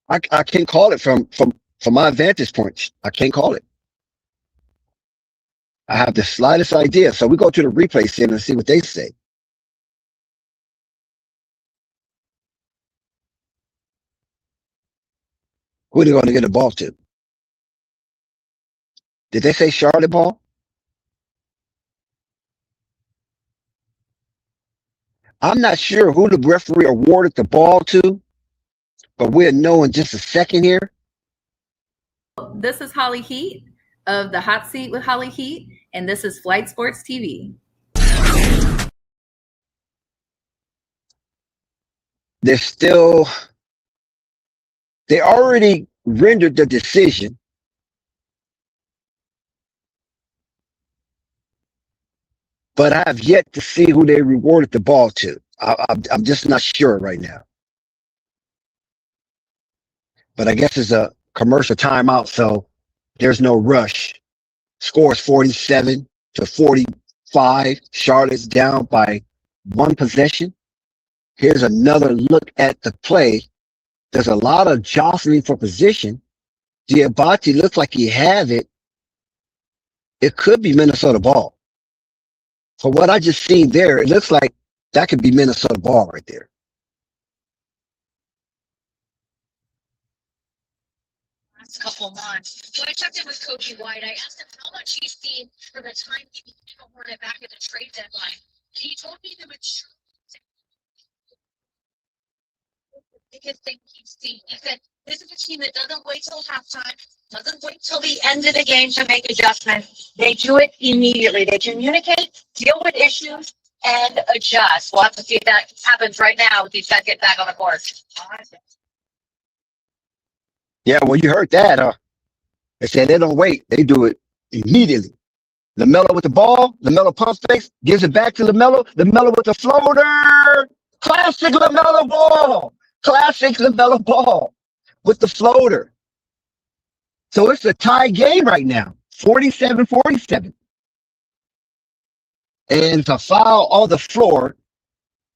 I can't call it from my vantage point. I can't call it. I have the slightest idea. So we go to the replay center and see what they say. Who are they going to get the ball to? Did they say Charlotte ball? I'm not sure who the referee awarded the ball to, but we'll know in just a second here. This is Holly Heat of the Hot Seat with Holly Heat, and this is Flight Sports TV. They already rendered the decision. But I have yet to see who they rewarded the ball to. I'm just not sure right now. But I guess it's a commercial timeout, so there's no rush. Score is 47-45. Charlotte's down by one possession. Here's another look at the play. There's a lot of jostling for position. Diabate looks like he has it. It could be Minnesota ball. For what I just seen there, it looks like that could be Minnesota ball right there. Last couple months. So I checked in with Coach White. I asked him how much he's seen from the time he became a Hornet back at the trade deadline. And he told me the maturity biggest thing he's seen. He said, this is a team that doesn't wait till halftime, doesn't wait till the end of the game to make adjustments. They do it immediately. They communicate, deal with issues, and adjust. We'll have to see if that happens right now with these guys get back on the court. Yeah, well, you heard that, huh? They said they don't wait. They do it immediately. Lamelo with the ball. Lamelo pump fakes, gives it back to Lamelo. Lamelo with the floater. Classic Lamelo ball. Classic Lamelo ball with the floater. So it's a tie game right now, 47-47. And to foul on the floor,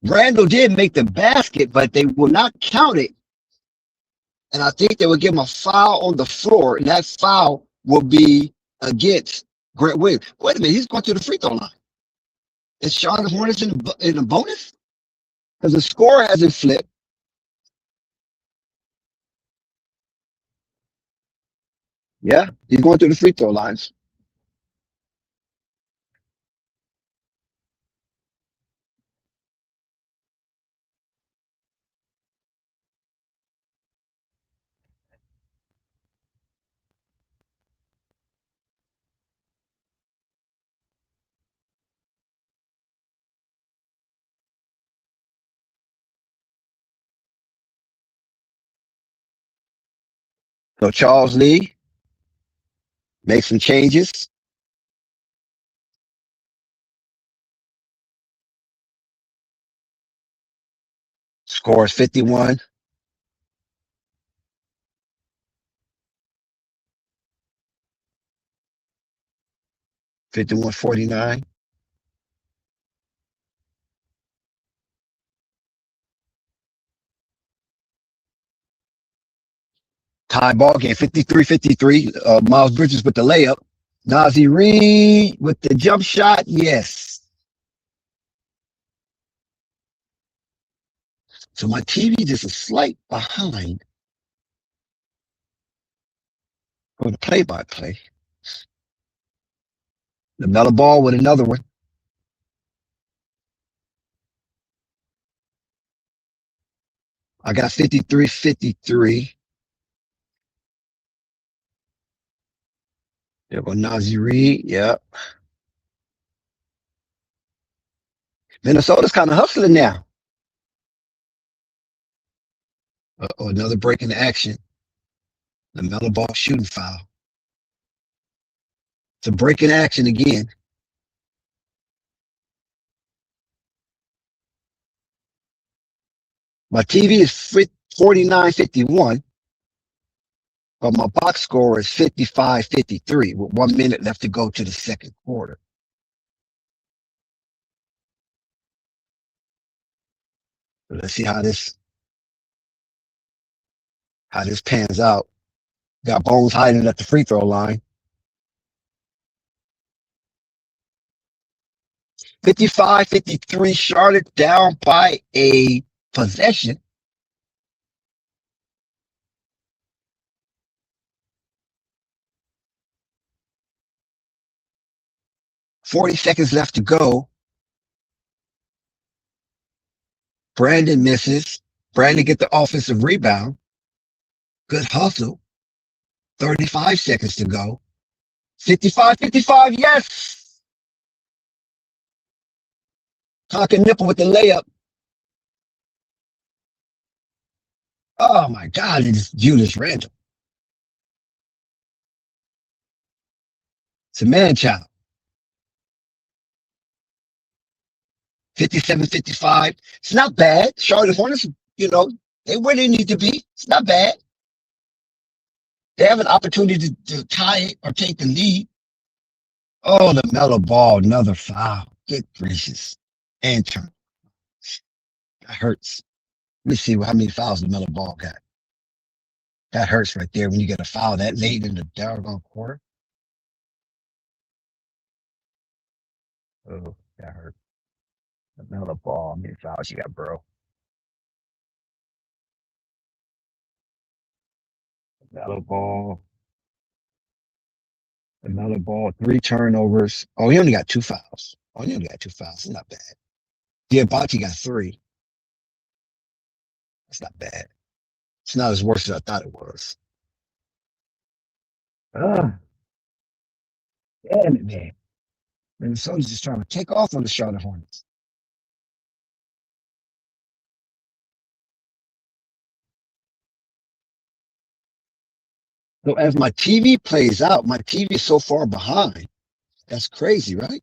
Randall did make the basket, but they will not count it. And I think they will give him a foul on the floor, and that foul will be against Grant Williams. Wait a minute, he's going to the free throw line. Is Charlotte Hornets in the bonus? Because the score hasn't flipped. Yeah, he's going through the free throw lines. So Charles Lee makes some changes. Scores 51. $51-49. Tie ball game, 53-53. Miles Bridges with the layup. Nazi Reed with the jump shot. Yes. So my TV is a slight behind for the play-by-play. The Lamelo ball with another one. I got 53-53. There go Nazi Reed. Yep. Minnesota's kind of hustling now. Another break in the action. The Lamelo ball shooting foul. It's a break in action again. My TV is 49-51. But my box score is 55-53 with 1 minute left to go to the second quarter. So let's see how this pans out. Got Bones hiding at the free throw line. 55-53, Charlotte down by a possession. $40 seconds left to go. Brandon misses. Brandon get the offensive rebound. Good hustle. 35 seconds to go. 55, 55, yes. Cock and nipple with the layup. Oh my God, it's Julius Randle. It's a man child. 57, 55. It's not bad. Charlotte Hornets, you know, they where they need to be. It's not bad. They have an opportunity to tie it or take the lead. Oh, the mellow ball, another foul. Good gracious. And turn. That hurts. Let me see how many fouls the mellow ball got. That hurts right there when you get a foul that late in the doggone quarter. Oh, that hurt. The mellow ball, how many fouls you got, bro? Mellow ball. The mellow ball, 3 turnovers. Oh, he only got 2 fouls. Oh, he only got 2 fouls. It's not bad. Diabate got 3. That's not bad. It's not as worse as I thought it was. Ah, damn it, man. Minnesota's just trying to take off on the Charlotte Hornets. So as my TV plays out, my TV is so far behind. That's crazy, right?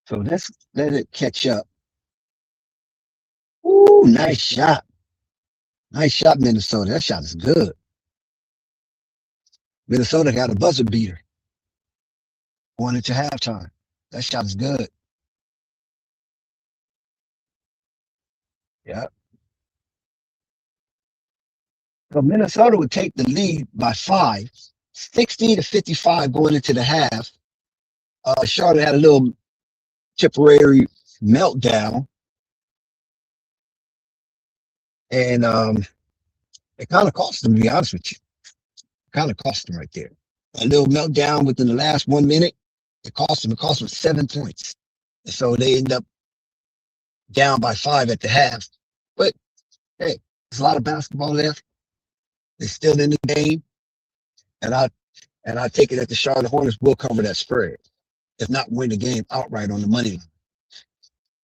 So let's let it catch up. Ooh, nice shot. Nice shot, Minnesota. That shot is good. Minnesota got a buzzer beater going into halftime. That shot is good. Yeah. So Minnesota would take the lead by 5, 60 to 55 going into the half. Charlotte had a little temporary meltdown, and it kind of cost them, to be honest with you. Kind of cost them right there. A little meltdown within the last 1 minute. It cost them. It cost them 7 points. And so they end up down by 5 at the half. But hey, there's a lot of basketball left. They're still in the game, and I take it that the Charlotte Hornets will cover that spread, if not win the game outright on the money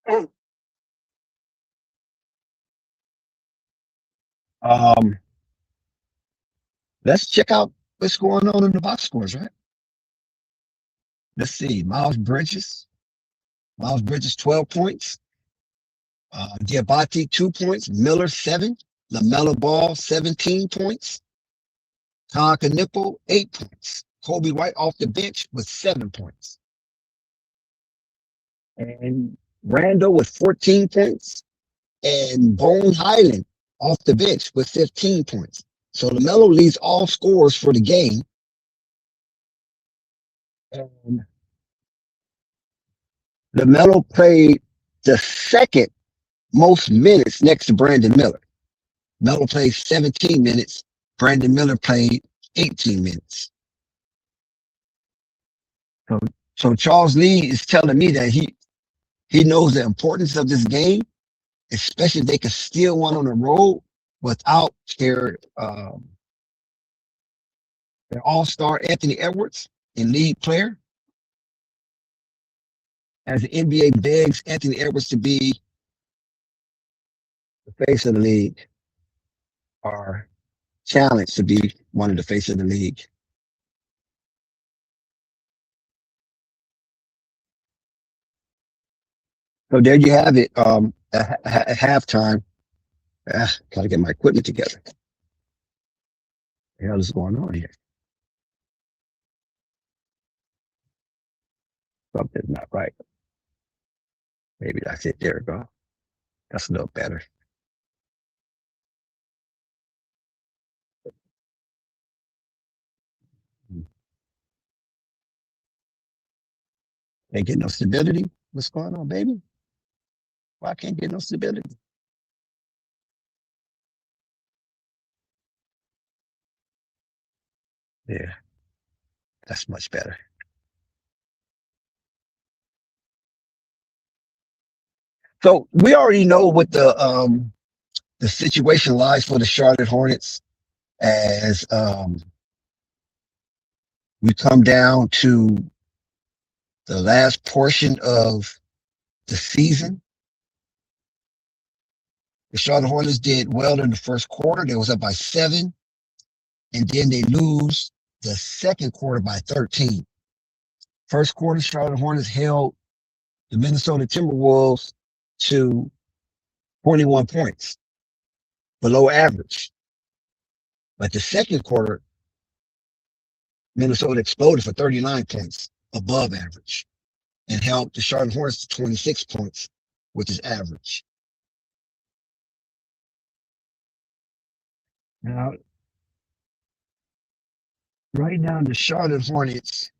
line. Um, let's check out what's going on in the box scores, right? Let's see. Miles Bridges, 12 points. Diabate, 2 points. Miller, 7. Lamelo Ball, 17 points. Nipple, 8 points. Kobe White off the bench with 7 points. And Randall with 14 points. And Bone Highland off the bench with 15 points. So LaMelo leads all scorers for the game. And LaMelo played the second most minutes next to Brandon Miller. Melo played 17 minutes. Brandon Miller played 18 minutes. So, so Charles Lee is telling me that he knows the importance of this game, especially if they can steal one on the road without their all-star Anthony Edwards and lead player. As the NBA begs Anthony Edwards to be the face of the league, or challenged to be one of the face of the league. So there you have it. At halftime, gotta get my equipment together. What the hell is going on here? Something's not right. Maybe that's it. There we go. That's a little better. Ain't getting no stability. What's going on, baby? Why I can't get no stability? Yeah, that's much better. So we already know what the situation lies for the Charlotte Hornets as we come down to the last portion of the season. The Charlotte Hornets did well in the first quarter. They was up by 7, and then they lose the second quarter by 13. First quarter, Charlotte Hornets held the Minnesota Timberwolves to 21 points, below average. But the second quarter, Minnesota exploded for 39 points, above average, and held the Charlotte Hornets to 26 points, which is average. Now, right now, the Charlotte Hornets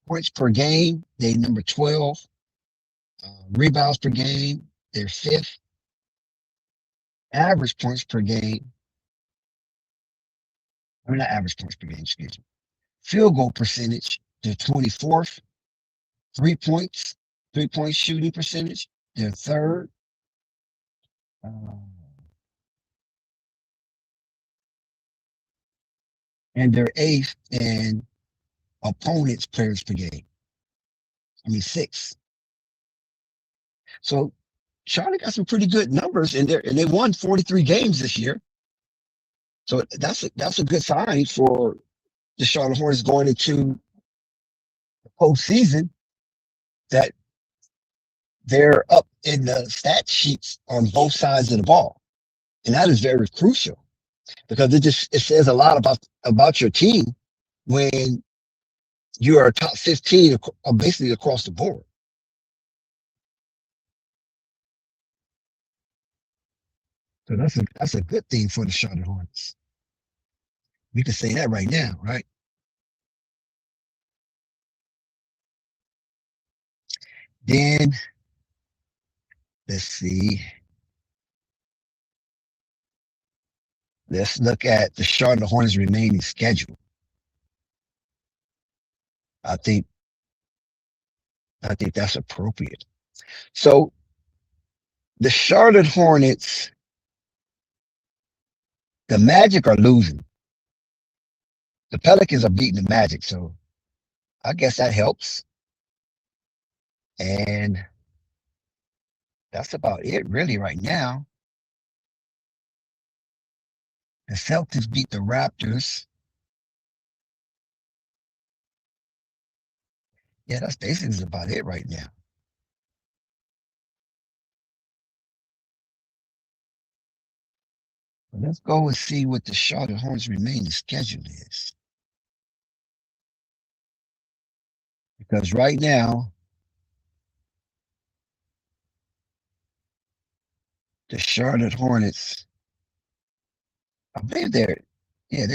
points per game, they number 12. Rebounds per game, they're 5th. Average points per game. I mean, not average points per game, excuse me. Field goal percentage, they're 24th. 3-point shooting percentage, they're 3rd. And they're 8th in opponents' players per game. 6th. So Charlotte got some pretty good numbers in there, and they won 43 games this year. So that's a good sign for the Charlotte Hornets going into the postseason, that they're up in the stat sheets on both sides of the ball. And that is very crucial, because it says a lot about your team when you are top 15 basically across the board. So that's a good thing for the Charlotte Hornets. We can say that right now, right? Then let's see. Let's look at the Charlotte Hornets' remaining schedule. I think that's appropriate. So the Charlotte Hornets, the Magic are losing. The Pelicans are beating the Magic, so I guess that helps. And that's about it really right now. The Celtics beat the Raptors. Yeah, that's basically about it right now. But let's go and see what the Charlotte Hornets' remaining schedule is. Because right now, the Charlotte Hornets, I believe they're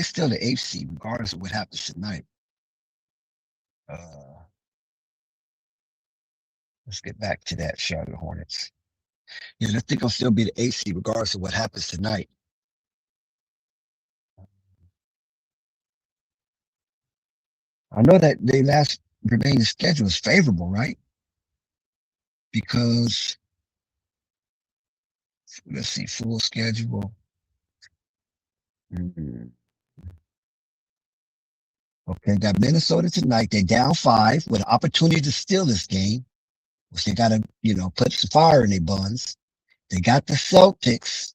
still the 8th seed, regardless of what happens tonight. Let's get back to that, Charlotte Hornets. Yeah, I think they'll still be the 8th seed, regardless of what happens tonight. I know that their last remaining schedule is favorable, right? Because, let's see, full schedule. Okay, got Minnesota tonight. They're down 5 with an opportunity to steal this game, which they got to, put some fire in their buns. They got the Celtics.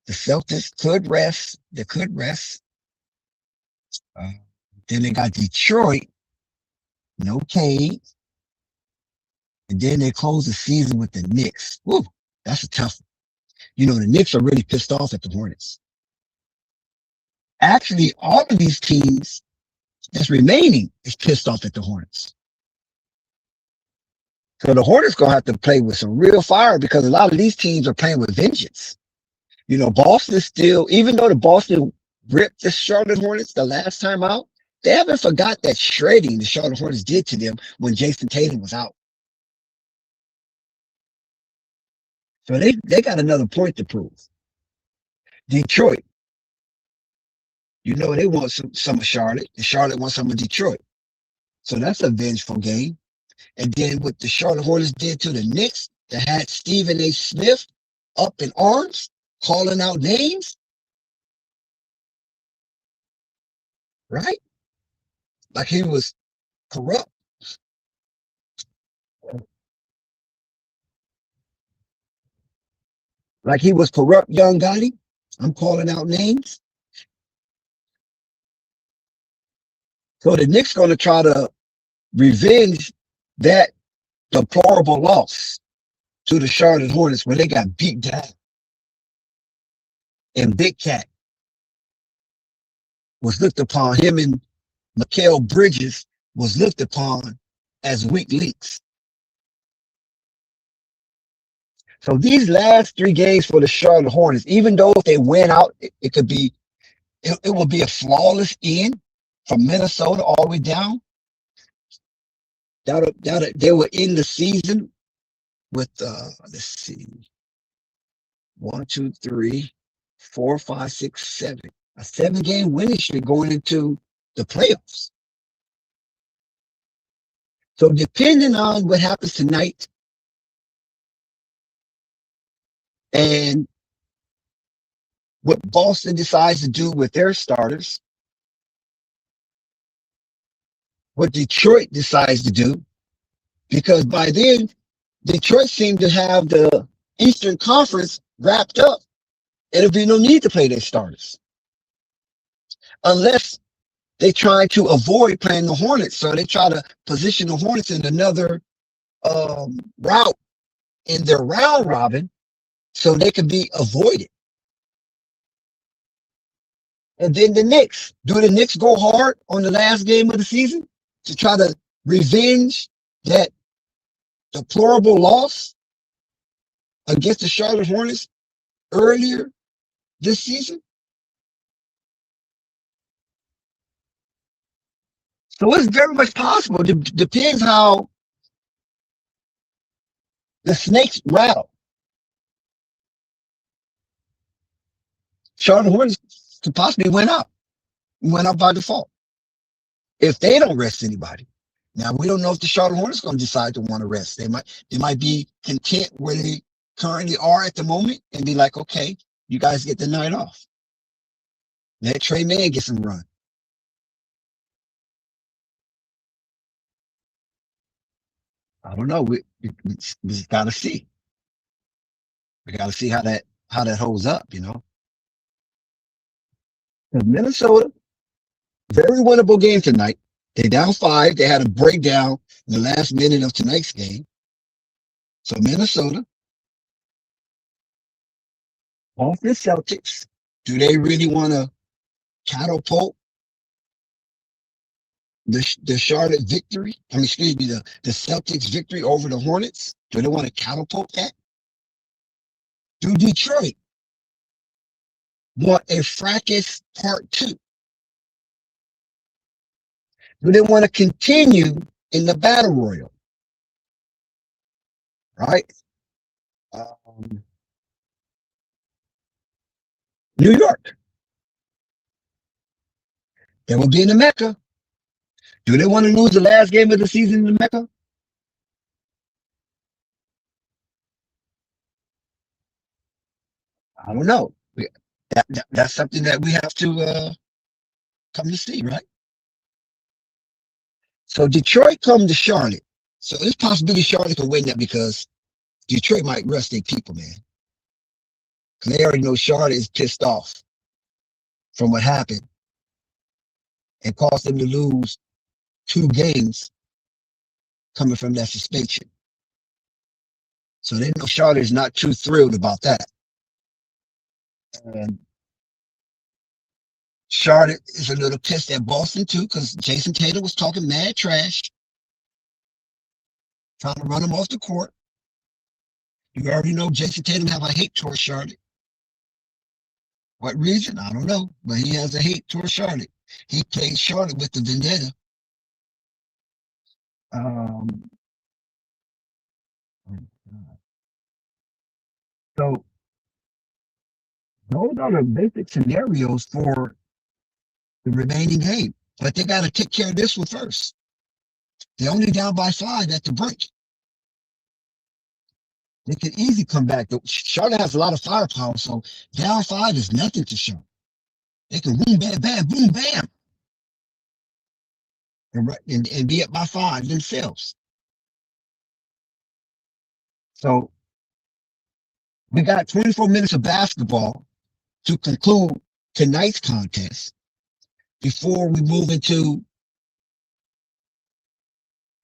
The Celtics could rest. They could rest. Then they got Detroit. No Cade. And then they close the season with the Knicks. Woo, that's a tough one. The Knicks are really pissed off at the Hornets. Actually, all of these teams that's remaining is pissed off at the Hornets. So the Hornets going to have to play with some real fire, because a lot of these teams are playing with vengeance. Boston still, even though the Boston ripped the Charlotte Hornets the last time out, they haven't forgot that shredding the Charlotte Hornets did to them when Jason Tatum was out. So they got another point to prove. Detroit, they want some of Charlotte, and Charlotte wants some of Detroit. So that's a vengeful game. And then what the Charlotte Hornets did to the Knicks, that had Stephen A. Smith up in arms, calling out names, right? Like he was corrupt. Like he was corrupt young Gotti. I'm calling out names. So the Knicks going to try to revenge that deplorable loss to the Charlotte Hornets when they got beat down. And Big Cat was looked upon, him and Mikal Bridges was looked upon as weak links. So these last 3 games for the Charlotte Hornets, even though if they win out, it could be, it will be a flawless end from Minnesota all the way down. They will end the season with let's see, 1, 2, 3, 4, 5, 6, 7. A 7-game winning streak going into the playoffs. So depending on what happens tonight and what Boston decides to do with their starters, what Detroit decides to do, because by then Detroit seemed to have the Eastern Conference wrapped up. There'll be no need to play their starters unless they try to avoid playing the Hornets. So they try to position the Hornets in another route in their round robin so they can be avoided. And then the Knicks. Do the Knicks go hard on the last game of the season to try to revenge that deplorable loss against the Charlotte Hornets earlier this season? So it's very much possible. It depends how the snakes rattle. Charlotte Hornets could possibly win out by default if they don't rest anybody. Now we don't know if the Charlotte Hornets are going to decide to want to rest. They might be content where they currently are at the moment and be like, okay, you guys get the night off. Let Trey Mann get some run. I don't know. We just got to see. We got to see how that holds up, you know. Minnesota, very winnable game tonight. They down 5. They had a breakdown in the last minute of tonight's game. So Minnesota, off the Celtics, do they really want to catapult the Charlotte victory? I mean, excuse me, the Celtics victory over the Hornets? Do they want to catapult that? Do Detroit want a fracas part 2? Do they want to continue in the battle royal? Right? New York. They will be in the Mecca. Do they want to lose the last game of the season in the Mecca? I don't know. That's something that we have to come to see, right? So Detroit come to Charlotte. So there's possibility Charlotte can win that because Detroit might rest their people, man. Because they already know Charlotte is pissed off from what happened and caused them to lose 2 games coming from that suspension. So they know Charlotte is not too thrilled about that. And Charlotte is a little pissed at Boston too because Jason Tatum was talking mad trash, trying to run him off the court. You already know Jason Tatum have a hate towards Charlotte. What reason? I don't know, but he has a hate towards Charlotte. He played Charlotte with the vendetta. So those are the basic scenarios for the remaining game. But they got to take care of this one first. They're only down by 5 at the break. They can easily come back. Charlotte has a lot of firepower, so down 5 is nothing to Charlotte. They can boom, bam, bam, boom, bam, and be up by 5 themselves. So we got 24 minutes of basketball to conclude tonight's contest before we move into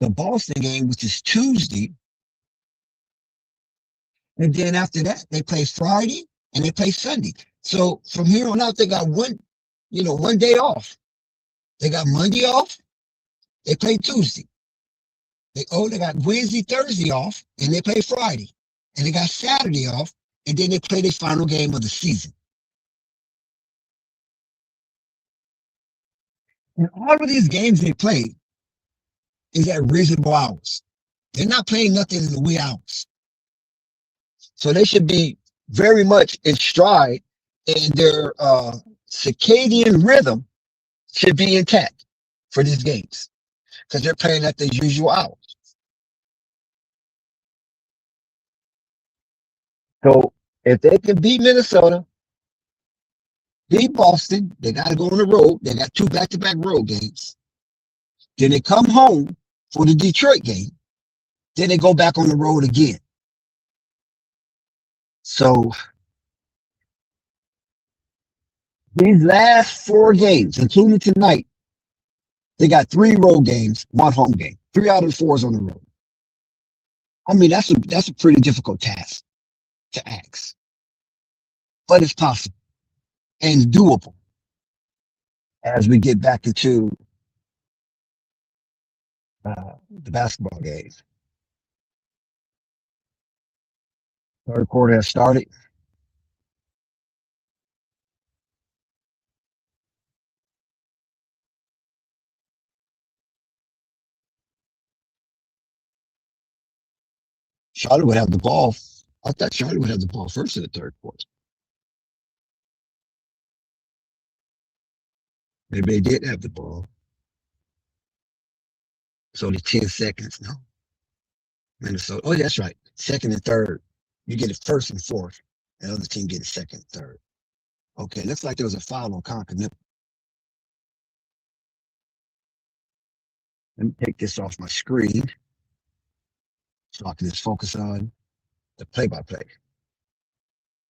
the Boston game, which is Tuesday. And then after that, they play Friday and they play Sunday. So from here on out, they got one day off. They got Monday off. They play Tuesday. They got Wednesday, Thursday off, and they play Friday. And they got Saturday off, and then they play their final game of the season. And all of these games they play is at reasonable hours. They're not playing nothing in the wee hours. So they should be very much in stride, and their circadian rhythm should be intact for these games because they're playing at the usual hours. So if they can beat Minnesota, beat Boston, they got to go on the road. They got 2 back-to-back road games. Then they come home for the Detroit game. Then they go back on the road again. So these last 4 games, including tonight, they got 3 road games, 1 home game. 3 out of the 4 is on the road. I mean, that's a pretty difficult task to ask, but it's possible and doable as we get back into the basketball games. Third quarter has started. Charlotte would have the ball. I thought Charlotte would have the ball first in the third quarter. Maybe they did have the ball. It's only 10 seconds. No. Minnesota. Oh, that's right. Second and third. You get it first and fourth. The other team gets second and third. Okay, looks like there was a foul on Conklin. Let me take this off my screen so I can just focus on the play-by-play.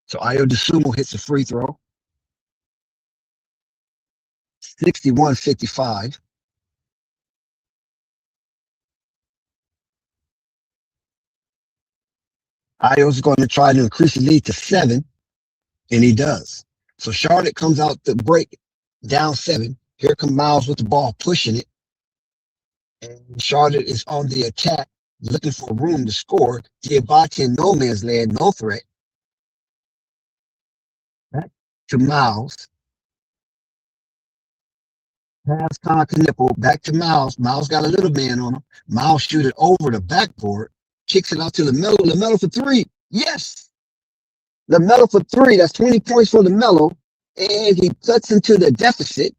So Ayo DeSumo hits a free throw. 61-55. Ayo's going to try to increase the lead to 7, and he does. So Charlotte comes out the break down 7. Here comes Miles with the ball, pushing it. And Charlotte is on the attack, looking for room to score. Diabate in no man's land, no threat. Back to Miles. Pass Knipple, back to Miles. Miles got a little man on him. Miles shoot it over the backboard. Kicks it out to Lamelo. Lamelo for 3. Yes! Lamelo for 3. That's 20 points for Lamelo. And he cuts into the deficit.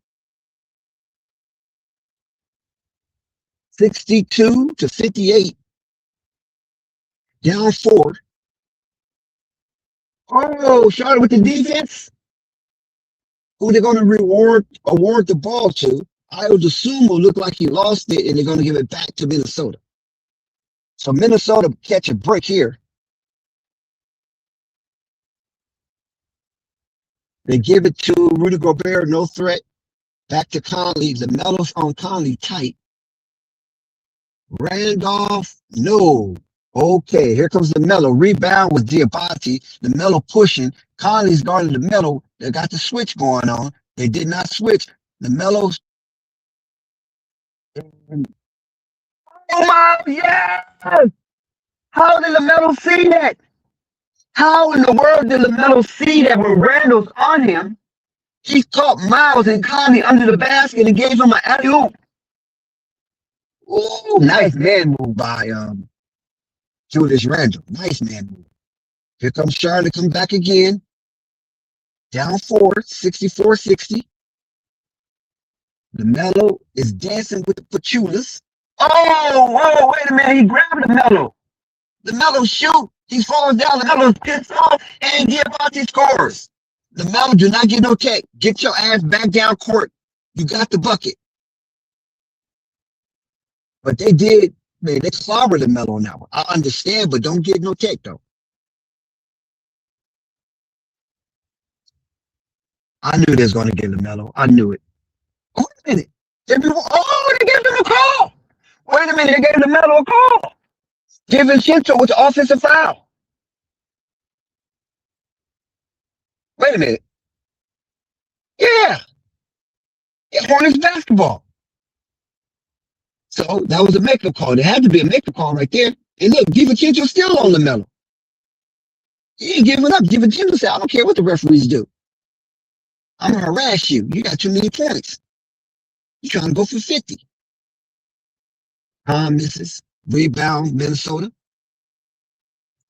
62-58. Down 4. Oh, Charlotte with the defense. Who they're going to award the ball to. Ayo DeSumo looked like he lost it, and they're going to give it back to Minnesota. So Minnesota catch a break here. They give it to Rudy Gobert, no threat. Back to Conley. Lamelo's on Conley tight. Randolph, no. Okay, here comes Lamelo. Rebound with Diabate. Lamelo pushing. Conley's guarding Lamelo. They got the switch going on. They did not switch. Lamelo's. Oh my, yes! How did Lamelo see that? How in the world did Lamelo see that when Randall's on him, he caught Miles and Conley under the basket and gave him an alley-oop? Ooh, nice man move by Julius Randle. Nice man move. Here comes Charlotte, come back again. Down 4, 64-60. Lamelo is dancing with the Pachulas. Oh, whoa, wait a minute. He grabbed Lamelo. Lamelo shoot. He falls down, LaMelo gets off, and Diabate scores. LaMelo, do not get no tech. Get your ass back down court. You got the bucket. But they did, man, they clobbered LaMelo on that one. I understand, but don't get no tech, though. I knew they was going to get LaMelo. I knew it. Wait a minute. They gave him a call. Wait a minute. They gave LaMelo a call. Give Vincenzo with the offensive foul. Wait a minute. Yeah. Hornets basketball. So that was a makeup call. There had to be a makeup call right there. And look, DiVincenzo's still on LaMelo. He ain't giving up. DiVincenzo said, I don't care what the referees do. I'm going to harass you. You got too many points. You're trying to go for 50. Misses. Rebound, Minnesota.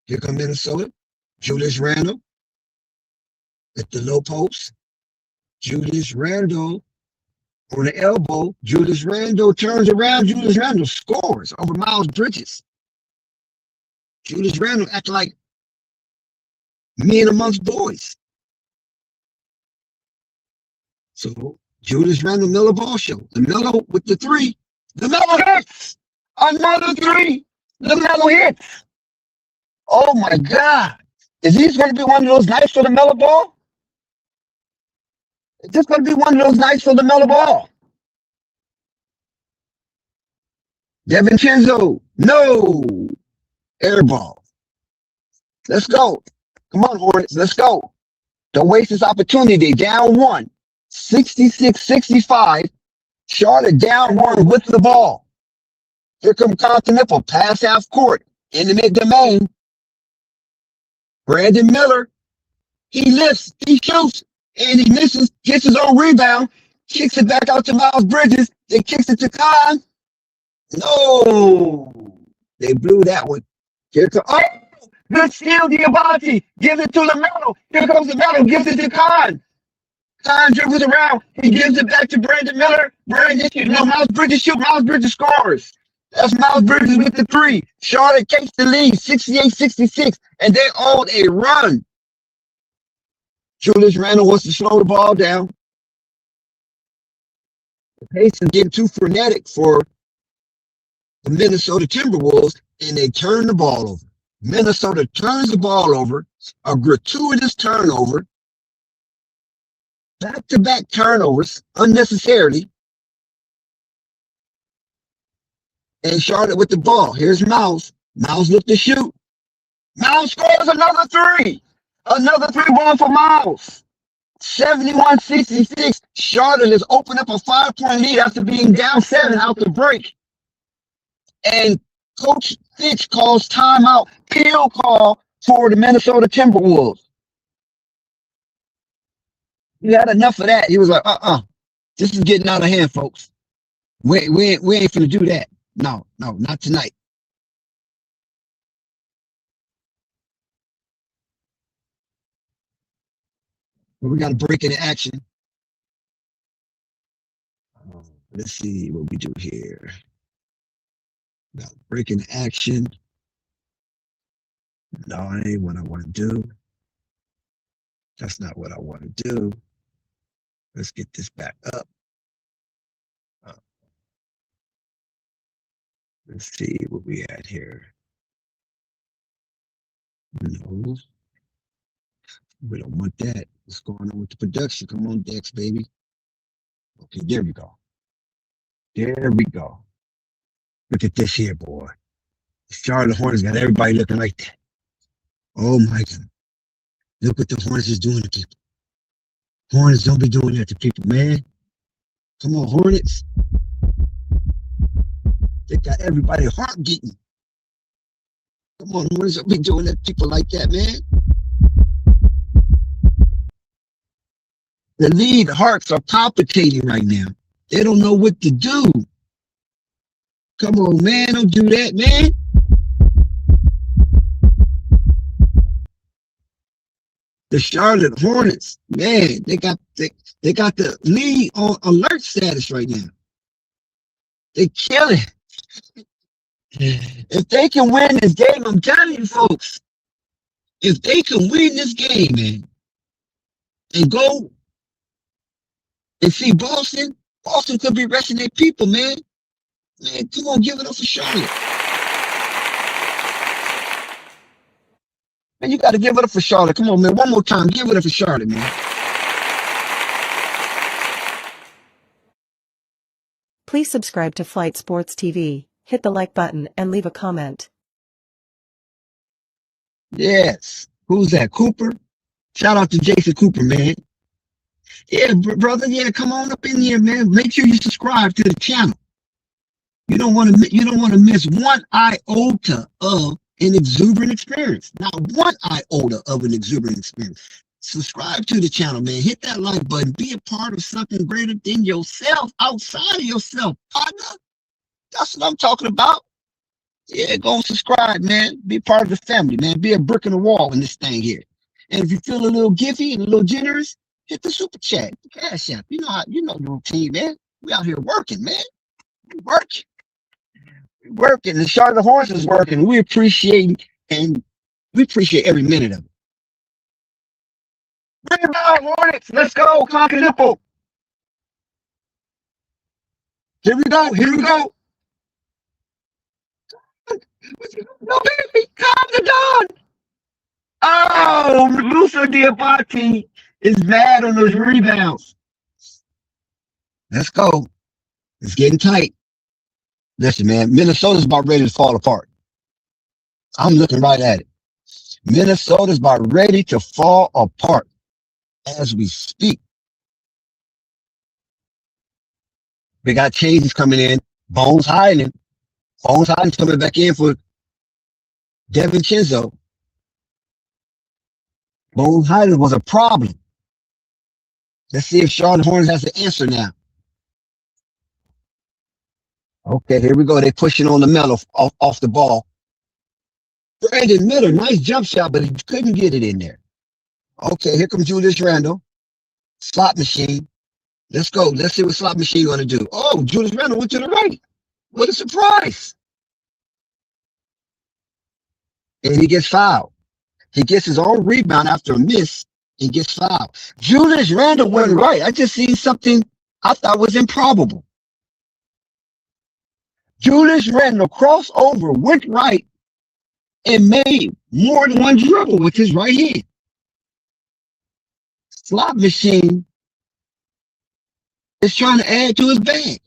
Here come Minnesota. Julius Randle at the low post. Julius Randle on the elbow. Julius Randle turns around. Julius Randle scores over Miles Bridges. Julius Randle acting like men amongst boys. So Julius Randle, Miller ball show. LaMelo with the three. LaMelo hits. Another three. LaMelo hits. Oh my God. Is this going to be one of those nights for the LaMelo ball? Is this going to be one of those nights for the LaMelo ball? DiVincenzo. No. Air ball. Let's go. Come on, Hornets. Let's go. Don't waste this opportunity. Down one. 66-65. Charlotte down one with the ball. Here comes Continental. Pass half court. In the mid-domain. Brandon Miller. He lifts. He shoots. And he misses. Gets his own rebound. Kicks it back out to Miles Bridges. Then kicks it to Khan. No. They blew that one. Here comes. Oh! Good steal, Diabate. Gives it to LaMelo. Here comes LaMelo. Gives it to Khan. Khan dribbles around. He gives it back to Brandon Miller. Brandon, Miles Bridges shoots. Miles Bridges scores. That's Miles Bridges with the three. Charlotte takes the lead, 68-66, and they on a run. Julius Randle wants to slow the ball down. The pace is getting too frenetic for the Minnesota Timberwolves, and they turn the ball over. Minnesota turns the ball over, a gratuitous turnover, back-to-back turnovers, unnecessarily. And Charlotte with the ball. Here's Miles. Miles looked to shoot. Miles scores another three. Another 3-1 for Miles. 71-66. Charlotte has opened up a 5-point lead after being down 7 out the break. And Coach Fitch calls timeout. Peel call for the Minnesota Timberwolves. He had enough of that. He was like, this is getting out of hand, folks. We ain't finna do that. No, not tonight. But we got to break into action. Let's see what we do here. Got to break into action. No, that ain't what I want to do. That's not what I want to do. Let's get this back up. Let's see what we had here. No. We don't want that. What's going on with the production? Come on, Dex, baby. Okay, there we go. There we go. Look at this here, boy. The Charlotte Hornets got everybody looking like that. Oh, my God. Look what the Hornets is doing to people. Hornets don't be doing that to people, man. Come on, Hornets. They got everybody heart beating. Come on, Hornets don't be doing that to people like that, man. The lead hearts are palpitating right now. They don't know what to do. Come on, man. Don't do that, man. The Charlotte Hornets, man, they got the lead on alert status right now. They killing. If they can win this game, I'm telling you, folks, If they can win this game, man, and go and see Boston, Boston could be resting their people, man. Man, come on, give it up for Charlotte. Man, you got to give it up for Charlotte. Come on, man. One more time. Give it up for Charlotte, man. Please subscribe to Flight Sports TV, hit the like button, and leave a comment. Yes. Who's that? Cooper? Shout out to Jason Cooper, man. Yeah, brother. Yeah, come on up in here, man. Make sure you subscribe to the channel. You don't want to miss one iota of an exuberant experience. Not one iota of an exuberant experience. Subscribe to the channel, man. Hit that like button. Be a part of something greater than yourself, outside of yourself, partner. That's what I'm talking about. Yeah, go and subscribe, man. Be part of the family, man. Be a brick in the wall in this thing here. And if you feel a little givey and a little generous, hit the super chat, the cash app. You know the routine, man. We out here working, man. We working. The Charlotte Hornets is working. We appreciate every minute of it. Bring it down, Hornets. Let's go. Conquer nipple. Here we go. No, baby. Calm the dawn. Oh, Musa Diabate is bad on those rebounds. Let's go. It's getting tight. Listen, man, Minnesota's about ready to fall apart. I'm looking right at it. Minnesota's about ready to fall apart as we speak. We got changes coming in. Bones Highland's coming back in for Devin Chinzo. Bones Highland was a problem. Let's see if Charlotte Hornets has the answer now. Okay, here we go. They're pushing on Lamelo off the ball. Brandon Miller, nice jump shot, but he couldn't get it in there. Okay, here comes Julius Randle. Slot machine. Let's go. Let's see what slot machine going to do. Oh, Julius Randle went to the right. What a surprise. And he gets fouled. He gets his own rebound after a miss and gets fouled. Julius Randle went right. I just seen something I thought was improbable. Julius Randle crossed over, went right, and made more than one dribble with his right hand. Slot machine is trying to add to his bag.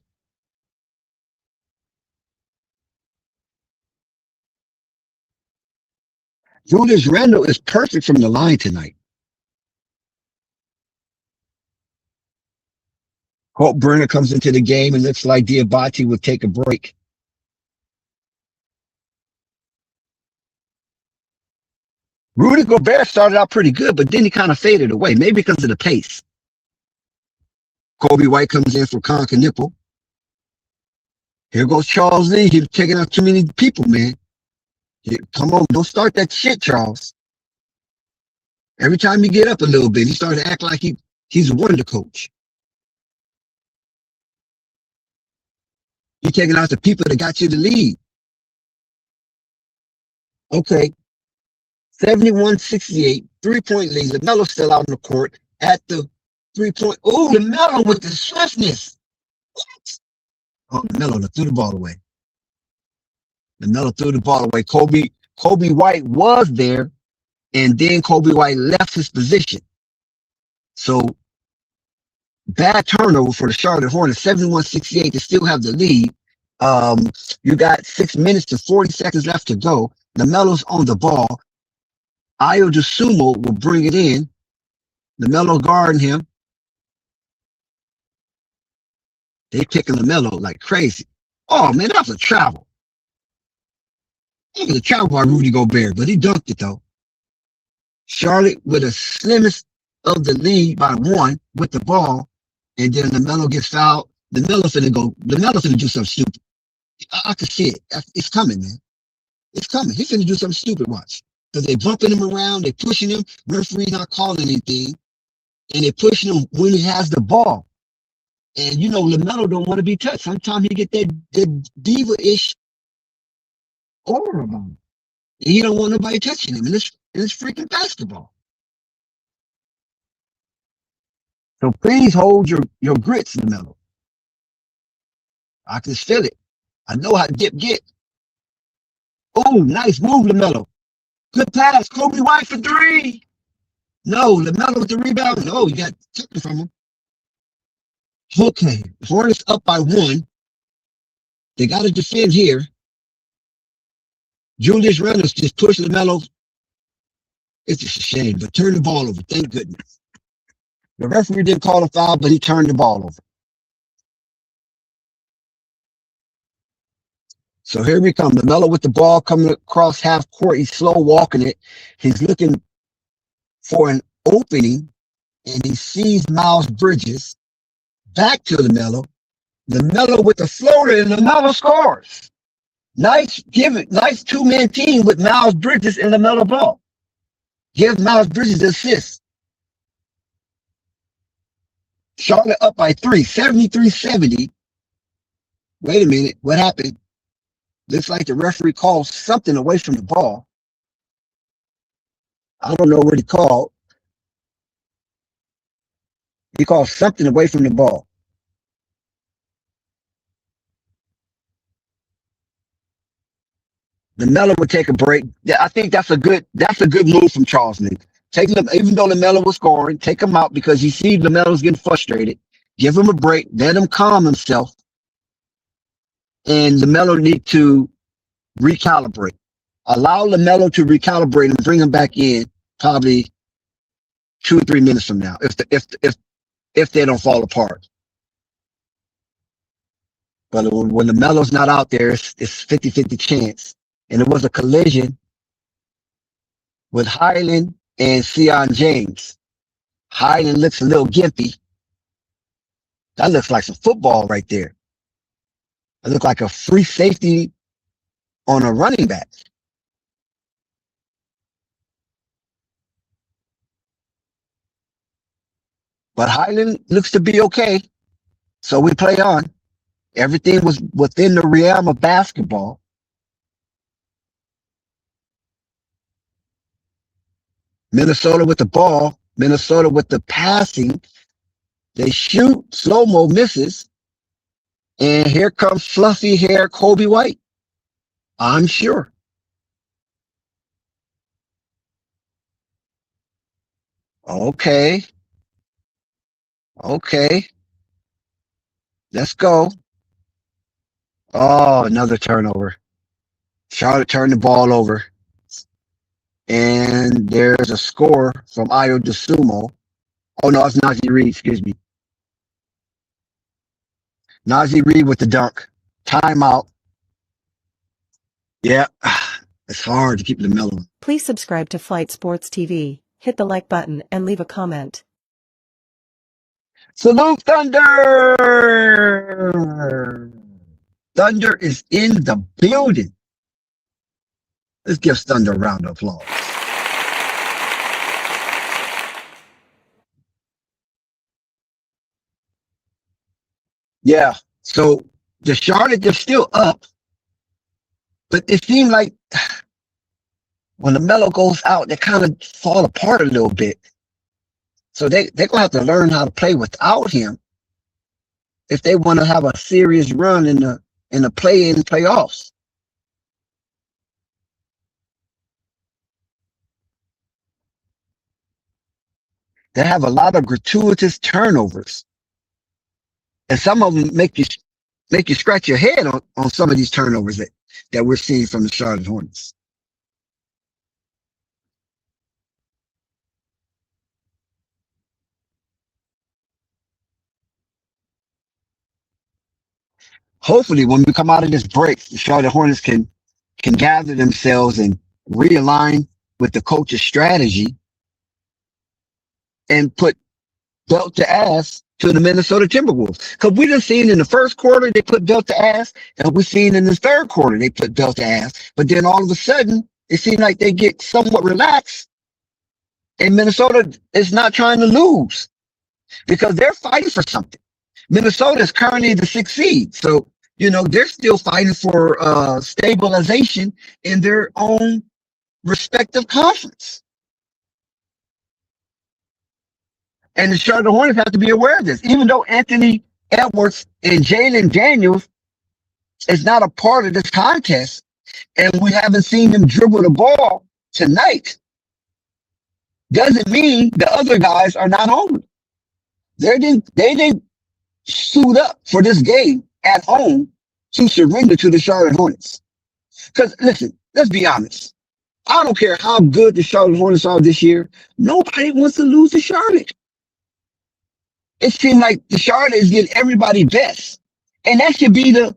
Julius Randle is perfect from the line tonight. Hope Burner comes into the game and looks like Diabate will take a break. Rudy Gobert started out pretty good, but then he kind of faded away, maybe because of the pace. Kobe White comes in for Conker Nipple. Here goes Charles Lee. He's taking out too many people, man. Come on, don't start that shit, Charles. Every time you get up a little bit, he starts to act like he's a wonder coach. You're taking out the people that got you the lead. Okay. 71-68, 3-point lead. LaMelo's still out on the court at the 3-point. Oh, LaMelo with the swiftness. What? Oh, LaMelo threw the ball away. LaMelo threw the ball away. Kobe White was there, and then Kobe White left his position. So, bad turnover for the Charlotte Hornets, 71-68 to still have the lead. You got 6 minutes and 40 seconds left to go. LaMelo's on the ball. Ayo DeSumo will bring it in. LaMelo guarding him. They picking LaMelo like crazy. Oh, man, that was a travel. That was a travel by Rudy Gobert, but he dunked it, though. Charlotte with the slimmest of the lead by 1 with the ball, and then LaMelo gets fouled. LaMelo finna do something stupid. I can see it. It's coming, man. It's coming. He's finna do something stupid, watch. Because they bumping him around, they pushing him, referee not calling anything, and they pushing him when he has the ball. And you know, LaMelo don't want to be touched. Sometimes he get that diva-ish aura about him. And he don't want nobody touching him. And and it's freaking basketball. So please hold your grits, LaMelo. I can feel it. I know how dip get. Oh, nice move, LaMelo. Good pass. Kobe White for three. No, LaMelo with the rebound. No, you got taken from him. Okay, Hornets up by 1. They got to defend here. Julius Randle just pushed LaMelo. It's just a shame, but turn the ball over. Thank goodness. The referee didn't call a foul, but he turned the ball over. So here we come. LaMelo with the ball coming across half court. He's slow walking it. He's looking for an opening, and he sees Miles Bridges. Back to LaMelo. LaMelo with the floater, and LaMelo scores. Nice two-man team with Miles Bridges and LaMelo Ball. Give Miles Bridges the assist. Charlotte up by 3, 73-70. Wait a minute, what happened? Looks like the referee called something away from the ball. I don't know what he called. He called something away from the ball. LaMelo would take a break. Yeah, I think that's a good move from Charles Lee. Take him, even though LaMelo was scoring, take him out because you see LaMelo's getting frustrated. Give him a break. Let him calm himself. And LaMelo need to recalibrate. Allow LaMelo to recalibrate and bring him back in probably 2 or 3 minutes from now if they don't fall apart. But when LaMelo's not out there, it's 50-50 chance. And it was a collision with Highland and Sion James. Highland looks a little gimpy. That looks like some football right there. It looked like a free safety on a running back. But Highland looks to be okay. So we play on. Everything was within the realm of basketball. Minnesota with the ball. Minnesota with the passing. They shoot. Slow-mo misses. And here comes fluffy hair Kobe White. I'm sure. Okay. Let's go. Oh, another turnover. Charlotte turned the ball over. And there's a score from Ayo DeSumo. Oh, no, it's Najee Reed. Excuse me. Najee Reed with the dunk. Timeout. Yeah, it's hard to keep LaMelo. Please subscribe to Flight Sports TV, hit the like button, and leave a comment. Salute Thunder! Thunder is in the building. Let's give Thunder a round of applause. Yeah, so the Charlotte, they're still up. But it seemed like when LaMelo goes out, they kind of fall apart a little bit. So they're going to have to learn how to play without him if they want to have a serious run in the play-in playoffs. They have a lot of gratuitous turnovers. And some of them make you scratch your head on some of these turnovers that we're seeing from the Charlotte Hornets. Hopefully, when we come out of this break, the Charlotte Hornets can gather themselves and realign with the coach's strategy and put belt to ass to the Minnesota Timberwolves. Because we done seen in the first quarter, they put belt to ass, and we've seen in the third quarter, they put belt to ass. But then all of a sudden, it seems like they get somewhat relaxed, and Minnesota is not trying to lose because they're fighting for something. Minnesota is currently the 6th seed. So, they're still fighting for stabilization in their own respective conference. And the Charlotte Hornets have to be aware of this. Even though Anthony Edwards and Jalen Daniels is not a part of this contest, and we haven't seen them dribble the ball tonight, doesn't mean the other guys are not hungry. They didn't suit up for this game at home to surrender to the Charlotte Hornets. Because listen, let's be honest. I don't care how good the Charlotte Hornets are this year. Nobody wants to lose to Charlotte. It seems like the Charlotte is getting everybody best, and that should be the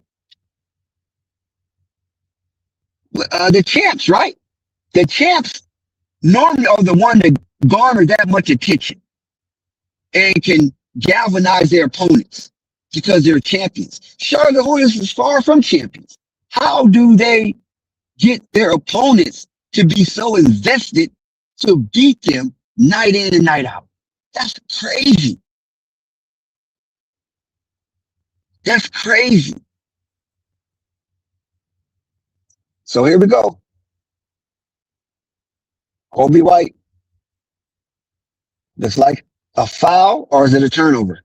champs, right? The champs normally are the one that garner that much attention and can galvanize their opponents because they're champions. Charlotte Hornets is far from champions. How do they get their opponents to be so invested to beat them night in and night out? That's crazy. That's crazy. So here we go. Kobe White. Looks like a foul, or is it a turnover?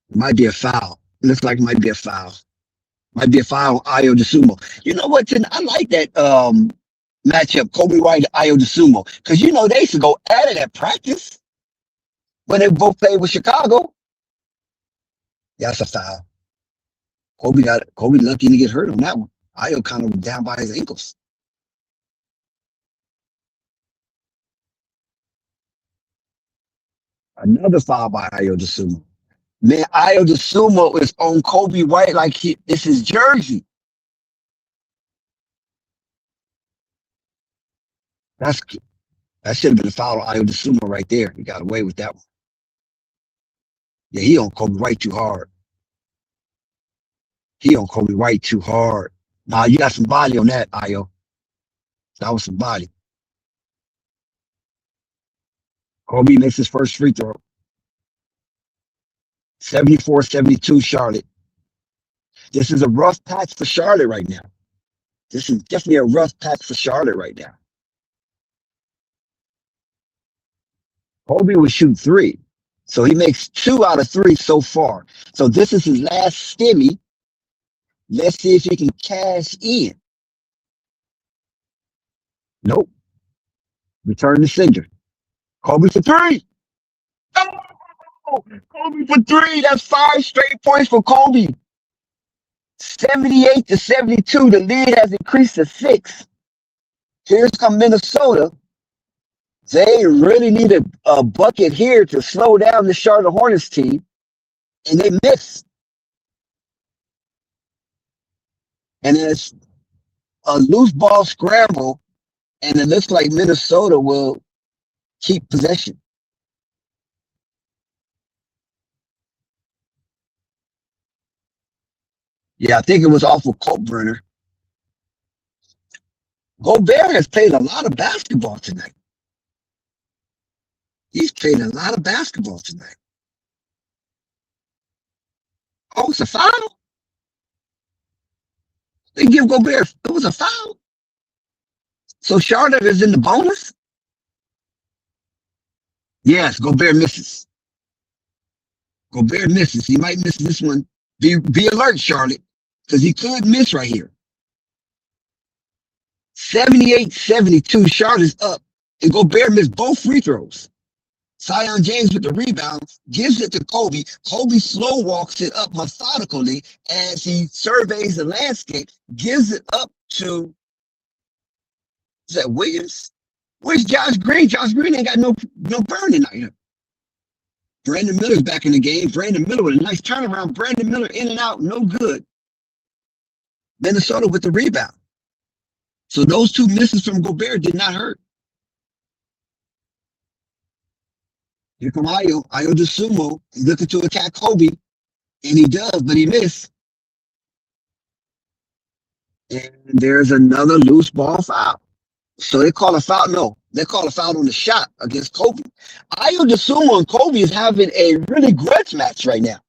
It might be a foul. It looks like it might be a foul. Might be a foul on Ayo DeSumo. You know what? I like that matchup, Kobe White and Ayo DeSumo. Because, you know, they used to go at it at practice when they both played with Chicago. Yeah, that's a foul. Kobe lucky to get hurt on that one. Ayo kind of down by his ankles. Another foul by Ayo DeSumo. Man, Ayo DeSumo is on Kobe White like it's his jersey. That should have been a foul on Ayo DeSumo right there. He got away with that one. Yeah, he on Kobe White too hard. He on Kobe White too hard. Nah, you got some body on that, Ayo. That was some body. Kobe makes his first free throw. 74-72 Charlotte. This is a rough patch for Charlotte right now. This is definitely a rough patch for Charlotte right now. Kobe will shoot 3. So he makes 2 out of 3 so far. So this is his last stimmy. Let's see if he can cash in. Nope. Return the sender. Kobe for 3. Oh, Kobe for 3. That's 5 straight points for Kobe. 78-72. The lead has increased to 6. Here's come Minnesota. They really need a bucket here to slow down the Charlotte Hornets team, and they miss. And it's a loose ball scramble, and it looks like Minnesota will keep possession. Yeah, I think it was off of Coburner. Gobert has played a lot of basketball tonight. He's played a lot of basketball tonight. Oh, it's a foul? They give Gobert, it was a foul? So Charlotte is in the bonus? Yes, Gobert misses. Gobert misses. He might miss this one. Be alert, Charlotte, because he could miss right here. 78-72, Charlotte's up. And Gobert missed both free throws. Zion James with the rebound, gives it to Kobe. Kobe slow walks it up methodically as he surveys the landscape, gives it up to, is that Williams? Where's Josh Green? Josh Green ain't got no burn tonight. Brandon Miller's back in the game. Brandon Miller with a nice turnaround. Brandon Miller in and out, no good. Minnesota with the rebound. So those 2 misses from Gobert did not hurt. Here come Ayo DeSumo. He's looking to attack Kobe, and he does, but he missed. And there's another loose ball foul. So they call a foul. No, they call a foul on the shot against Kobe. Ayo DeSumo and Kobe is having a really grudge match right now.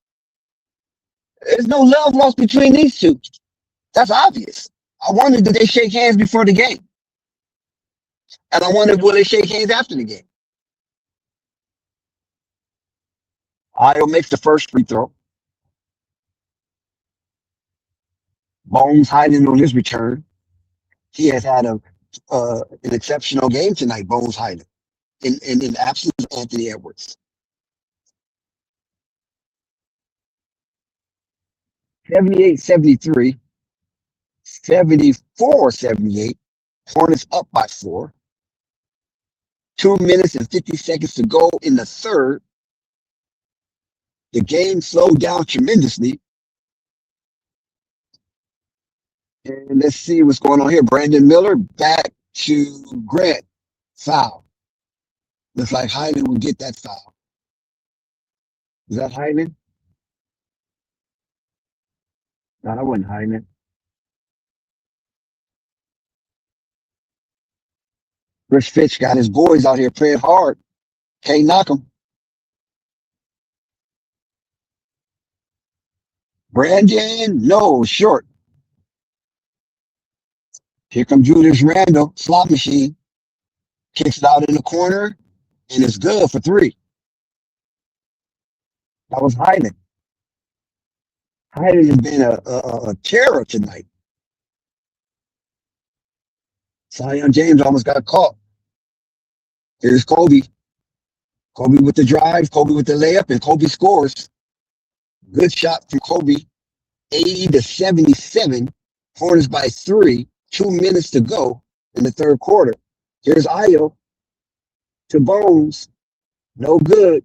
There's no love lost between these two. That's obvious. I wondered, did they shake hands before the game? And I wondered, will they shake hands after the game? Io makes the first free throw. Bones hiding on his return. He has had an exceptional game tonight, Bones hiding, in absence of Anthony Edwards. 78-73, 74-78. Hornets up by 4. 2 minutes and 50 seconds to go in the third. The game slowed down tremendously. And let's see what's going on here. Brandon Miller back to Grant. Foul. Looks like Hyman will get that foul. Is that Hyman? No, that wasn't Hyman. Chris Fitch got his boys out here playing hard. Can't knock them. Brandon, no, short. Here comes Julius Randle, slot machine. Kicks it out in the corner, and it's good for 3. That was Hyman. Hyman has been a terror tonight. Zion James almost got caught. Here's Kobe. Kobe with the drive, Kobe with the layup, and Kobe scores. Good shot from Kobe. 80-77. Hornets by 3. 2 minutes to go in the third quarter. Here's Io to Bones. No good.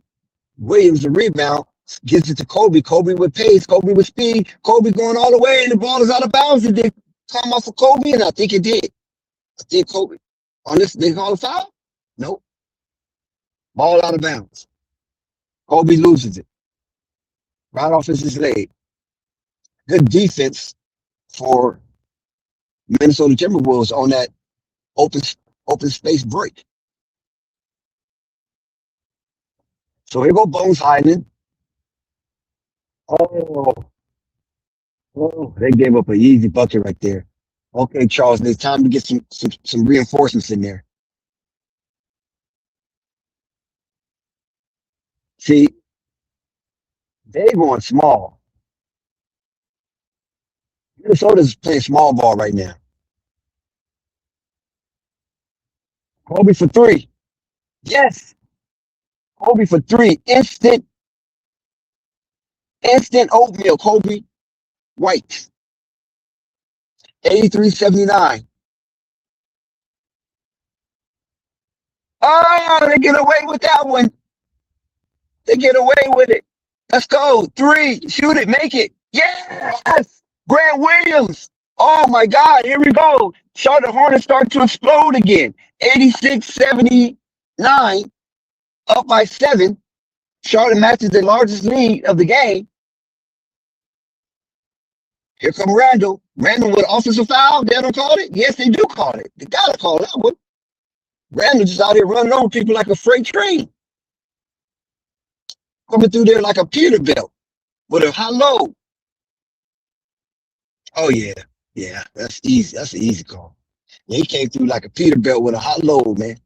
Williams, the rebound. Gives it to Kobe. Kobe with pace. Kobe with speed. Kobe going all the way, and the ball is out of bounds. It did come off of Kobe, and I think it did. I think Kobe. On this, they call a foul? Nope. Ball out of bounds. Kobe loses it. Right off his leg. Good defense for Minnesota Timberwolves on that open space break. So here go Bones hiding. Oh, they gave up an easy bucket right there. Okay, Charles, it's time to get some reinforcements in there. See, they going small. Minnesota's playing small ball right now. Kobe for 3. Yes. Kobe for 3. Instant oatmeal, Kobe White. 83-79. Oh, they get away with that one. They get away with it. Let's go. 3. Shoot it. Make it. Yes. Grant Williams. Oh, my God. Here we go. Charlotte Hornets start to explode again. 86-79. Up by 7. Charlotte matches the largest lead of the game. Here come Randle. Randle with offensive foul. They don't call it? Yes, they do call it. They got to call that one. Randle just out here running over people like a freight train. Coming through there like a Peterbilt with a high low. Oh, yeah. Yeah, that's easy. That's an easy call. Yeah, he came through like a Peterbilt with a hot load, man.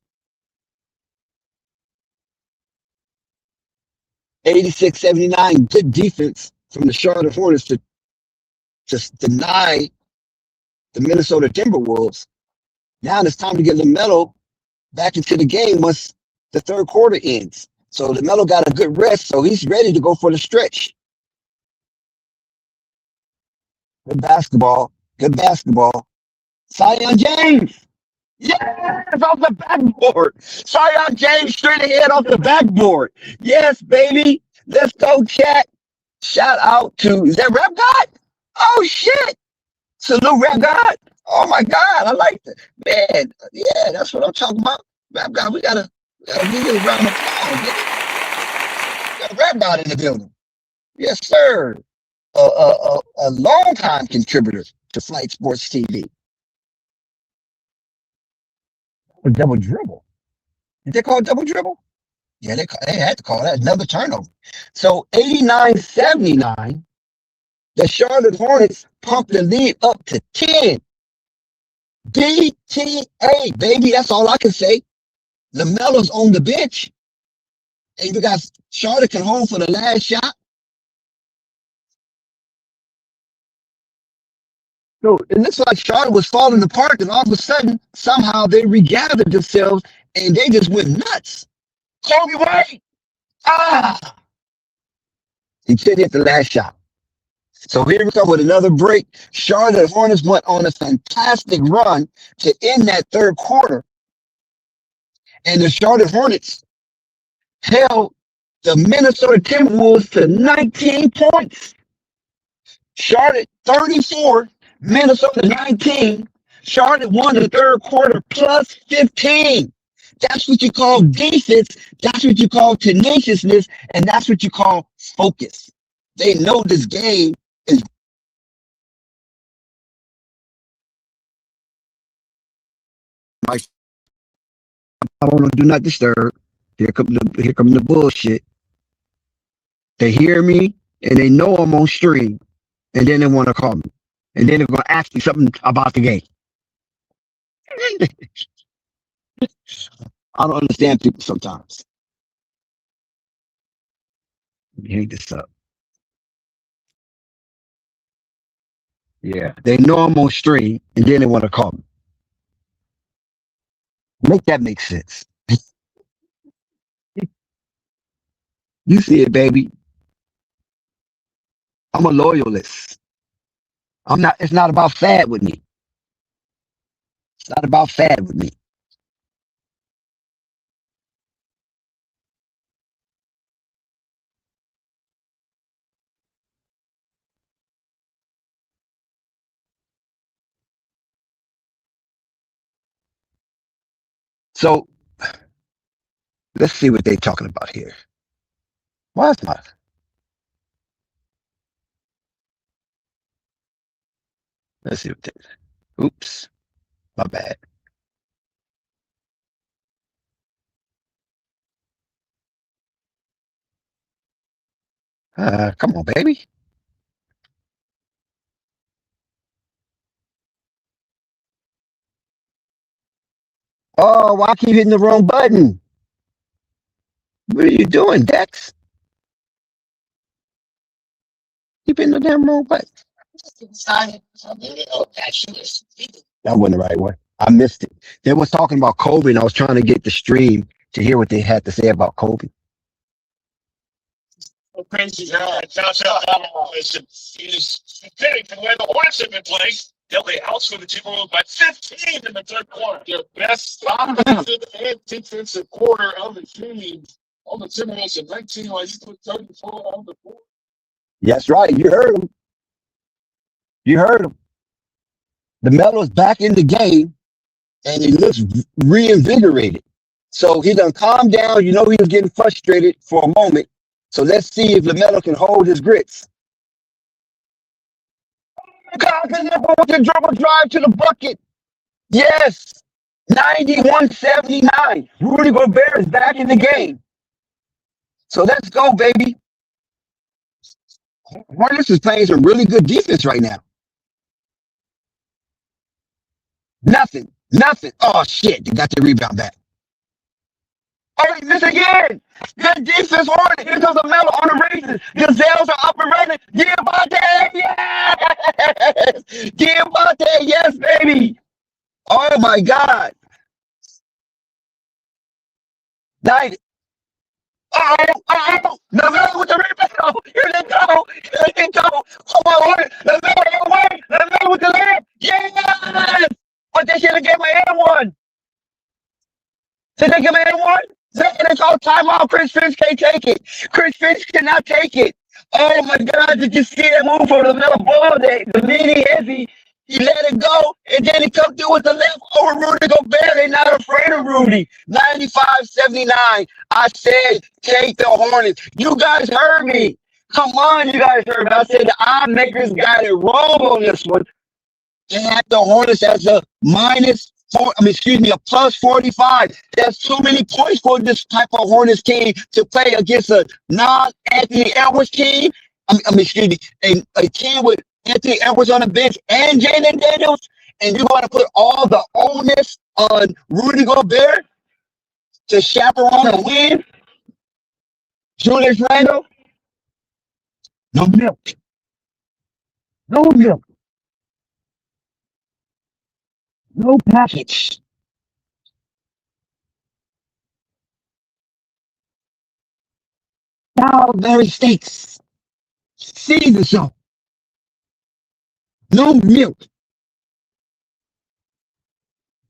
86-79. Good defense from the Charlotte Hornets to just deny the Minnesota Timberwolves. Now it's time to get Lamelo back into the game once the third quarter ends. So Lamelo got a good rest, so he's ready to go for the stretch. Good basketball. Good basketball. Zion James. Yes, off the backboard. Zion James straight ahead off the backboard. Yes, baby. Let's go, chat. Shout out to, is that Rap God? Oh, shit. Salute Rap God. Oh, my God. I like that. Man, yeah, that's what I'm talking about. Rap God, we gotta give you a round of applause. We got Rap God in the building. Yes, sir. A long-time contributor to Flight Sports TV. A double dribble. Did they call it double dribble? Yeah, they had to call that another turnover. So 89-79, the Charlotte Hornets pumped the lead up to 10. BTA, baby, that's all I can say. LaMelo's on the bench. And you got Charlotte can hold for the last shot. So it looks like Charlotte was falling apart, and all of a sudden, somehow they regathered themselves and they just went nuts. Kobe White! Ah! He couldn't hit the last shot. So here we come with another break. Charlotte Hornets went on a fantastic run to end that third quarter. And the Charlotte Hornets held the Minnesota Timberwolves to 19 points. Charlotte 34, Minnesota 19. Charlotte won the third quarter plus 15. That's what you call defense. That's what you call tenaciousness. And that's what you call focus. They know this game is my. I don't know, do not disturb. Here come the bullshit. They hear me and they know I'm on stream, and then they want to call me, and then they're gonna ask me something about the game. I don't understand people sometimes. Let me hang this up. Yeah, they know I'm on stream, and then they want to call me. Make that make sense. You see it, baby. I'm a loyalist. I'm not. It's not about fad with me. It's not about fad with me. So let's see what they're talking about here. Why is my? Let's see what they. Oops, my bad. Come on, baby. Oh, why I keep hitting the wrong button? What are you doing, Dex? Keep hitting the damn wrong button. That wasn't the right one. I missed it. They was talking about Kobe, and I was trying to get the stream to hear what they had to say about Kobe. Crazy. Josh Allen is fitting the way the Hornets have been playing. They'll be outscored the Timberwolves by 15 in the third quarter. Their best offensive and defensive quarter of the game on the Timberwolves at 19, while you put 34 on the board. That's right. You heard him. You heard him. Lamelo's back in the game, and he looks reinvigorated. So he done calmed down. You know he was getting frustrated for a moment. So let's see if Lamelo can hold his grits. God, with the dribble drive to the bucket. Yes. 91-79. Rudy Gobert is back in the game. So let's go, baby. Hornets is playing some really good defense right now. Nothing. Oh, shit. They got the rebound back. Oh, he missed again. Good defense, Hornet. Here comes Lamelo on the races. Gazelles are up and running. Diabate, yes. Diabate, yes, baby. Oh, my God. Night. Lamelo with the rebound. Here they go. Come on, Hornet. Lamelo away. Lamelo with the layup. Yes. But they should have gave my hand one. Did they give my hand one? They call timeout. Chris Finch can't take it. Chris Finch cannot take it. Oh my God! Did you see that move from the Lamelo ball? The mini heavy. He let it go, and then he come through with the left over Rudy Gobert. They're not afraid of Rudy. 95-79. I said, take the Hornets. You guys heard me. Come on, you guys heard me. I said the odd makers got it wrong on this one. They had the Hornets as a plus 45. That's too many points for this type of Hornets team to play against a non-Anthony Edwards team. A team with Anthony Edwards on the bench and Jalen Daniels, and you're going to put all the onus on Rudy Gobert to chaperone a win. Julius Randle, no milk. No milk. No package. Salisbury steaks. Caesar sauce. No milk.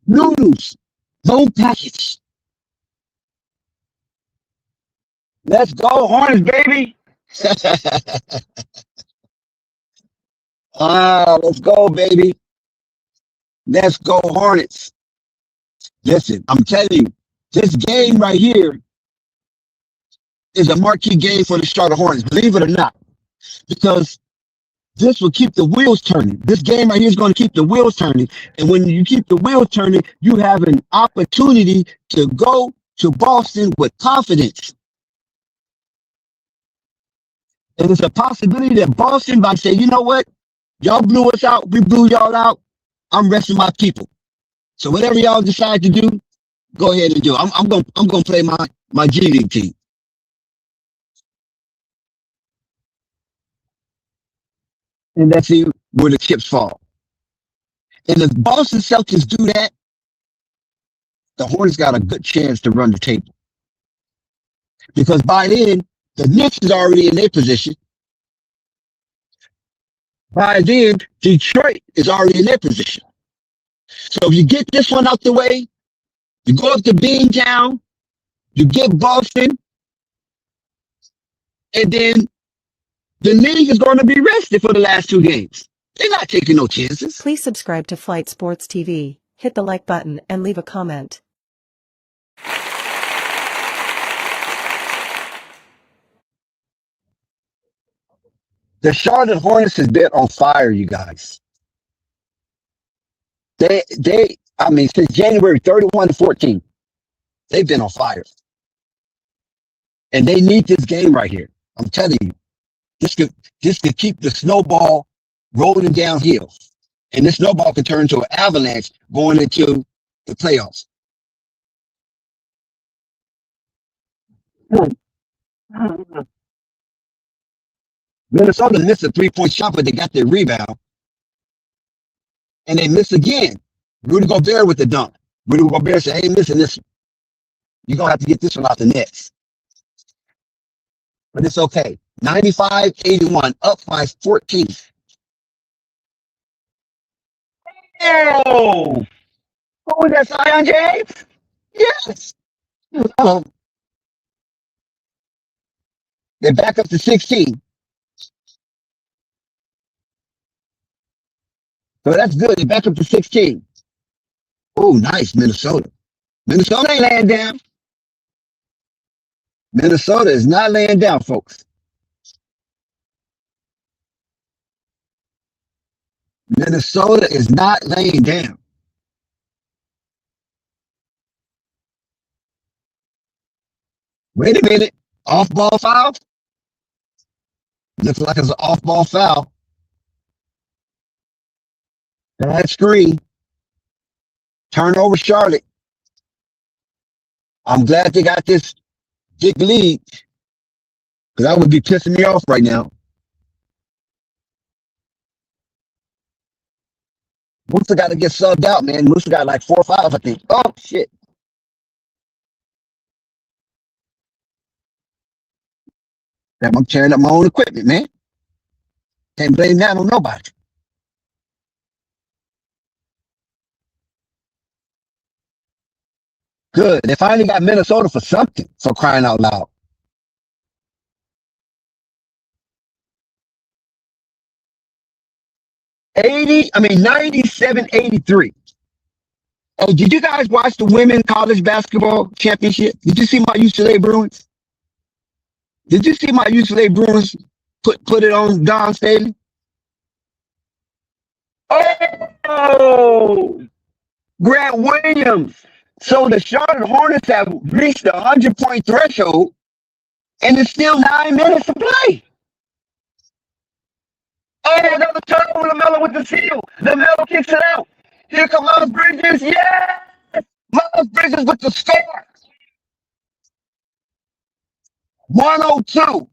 Noodles. No package. Let's go, Hornets, baby. Let's go, baby. Let's go, Hornets. Listen, I'm telling you, this game right here is a marquee game for the Charlotte Hornets, believe it or not, because this will keep the wheels turning. This game right here is going to keep the wheels turning. And when you keep the wheels turning, you have an opportunity to go to Boston with confidence. And it's a possibility that Boston might say, you know what? Y'all blew us out. We blew y'all out. I'm resting my people. So whatever y'all decide to do, go ahead and do it. I'm gonna play my G League team. And let's see where the chips fall. And if Boston Celtics do that, the Hornets got a good chance to run the table. Because by then, the Knicks is already in their position. By then, Detroit is already in their position. So if you get this one out the way, you go up to Beantown, you get Boston, and then the league is going to be rested for the last two games. They're not taking no chances. Please subscribe to Flight Sports TV, hit the like button, and leave a comment. The Charlotte Hornets has been on fire, you guys. Since January 31 to 14, they've been on fire. And they need this game right here. I'm telling you, this could keep the snowball rolling downhill. And this snowball could turn into an avalanche going into the playoffs. Minnesota missed a three-point shot, but they got their rebound. And they missed again. Rudy Gobert with the dunk. Rudy Gobert said, hey, missing this one. You're going to have to get this one out the nets. But it's okay. 95-81, up by 14. Oh! What was that, Zion James? Yes! They're back up to 16. So that's good. They're back up to 16. Oh, nice, Minnesota. Minnesota ain't laying down. Minnesota is not laying down, folks. Minnesota is not laying down. Wait a minute. Off-ball foul? Looks like it's an off-ball foul. Bad screen. Turnover Charlotte. I'm glad they got this big lead, because that would be pissing me off right now. Musa got to get subbed out, man. Musa got like 4 or 5, I think. Oh, shit. I'm tearing up my own equipment, man. Can't blame that on nobody. Good. They finally got Minnesota for something, for crying out loud. I 97-83. Oh, did you guys watch the women's college basketball championship? Did you see my UCLA Bruins? Did you see my UCLA Bruins put it on Don Staley? Oh, Grant Williams. So the Charlotte Hornets have reached the 100-point threshold, and it's still 9 minutes to play. Oh, another turnover, Lamelo with the steal. Lamelo kicks it out. Here comes Miles Bridges. Yeah! Miles Bridges with the score. 102.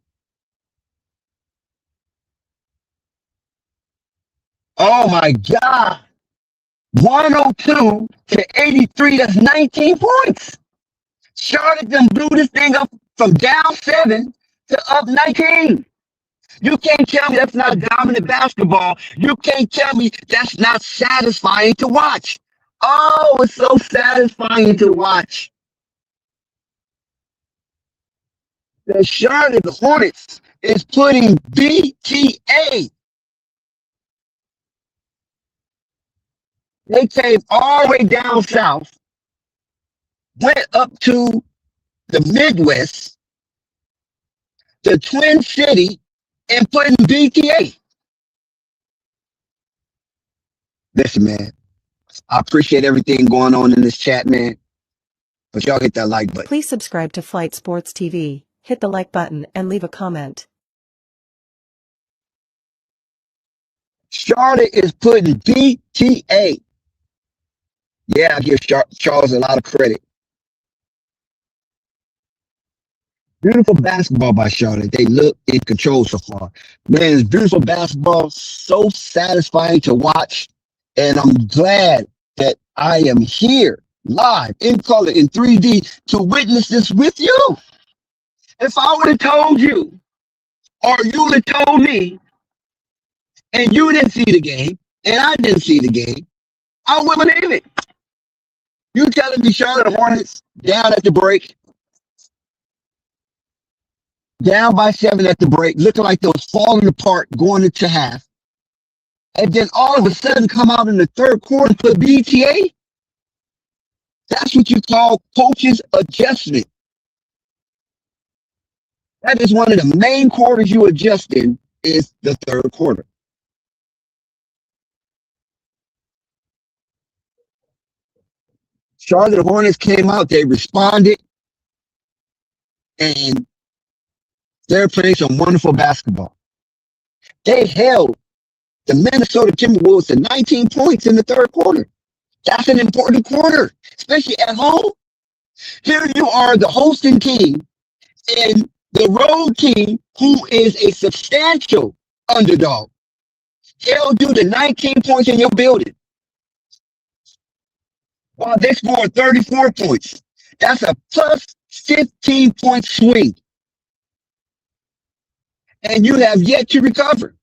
Oh my God. 102 to 83. That's 19 points. Charlotte then blew this thing up from down 7 to up 19. You can't tell me that's not dominant basketball. You can't tell me that's not satisfying to watch. Oh, it's so satisfying to watch. The Charlotte Hornets is putting BTA. They came all the way down south, went up to the Midwest, the Twin City, and put in BTA. Listen, man, I appreciate everything going on in this chat, man. But y'all hit that like button. Please subscribe to Flight Sports TV, hit the like button, and leave a comment. Charlotte is putting BTA. Yeah, I give Charles a lot of credit. Beautiful basketball by Charlotte. They look in control so far. Man, it's beautiful basketball. So satisfying to watch. And I'm glad that I am here live in color in 3D to witness this with you. If I would have told you, or you would have told me, and you didn't see the game, and I didn't see the game, I wouldn't believe it. You telling me Charlotte Hornets down at the break, down by 7 at the break, looking like they was falling apart going into half, and then all of a sudden come out in the third quarter and put BTA? That's what you call coach's adjustment. That is one of the main quarters you adjust in is the third quarter. Charlotte Hornets came out, they responded, and they're playing some wonderful basketball. They held the Minnesota Timberwolves to 19 points in the third quarter. That's an important quarter, especially at home. Here you are, the hosting team, and the road team, who is a substantial underdog, held you to 19 points in your building. While they scored 34 points. That's a plus 15-point swing. And you have yet to recover.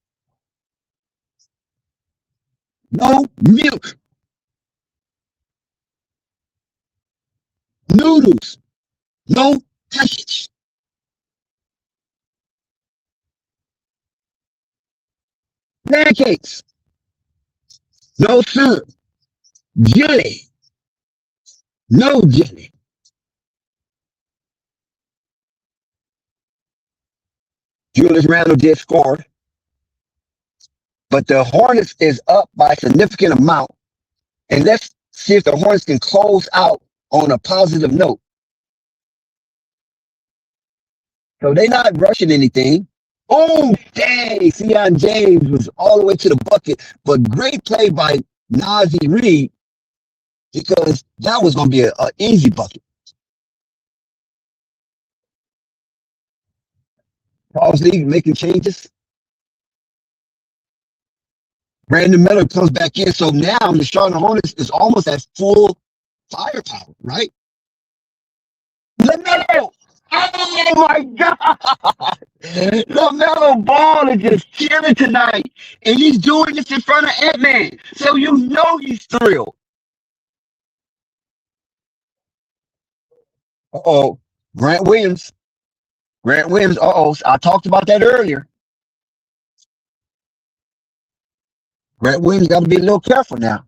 No milk. Noodles. No package. Pancakes. No syrup. Jelly. No jelly. Julius Randle did score, but the Hornets is up by a significant amount. And let's see if the Hornets can close out on a positive note. So they're not rushing anything. Oh, dang. Sean James was all the way to the bucket, but great play by Nazi Reed, because that was going to be an easy bucket. Paul's League making changes. Brandon Miller comes back in. So now the Charlotte Hornets is almost at full firepower, right? Lamelo! Oh my God! Lamelo Ball is just chilling tonight. And he's doing this in front of Ant-Man. So you know he's thrilled. Uh-oh. Grant Williams. Uh-oh. I talked about that earlier. Grant Williams got to be a little careful now.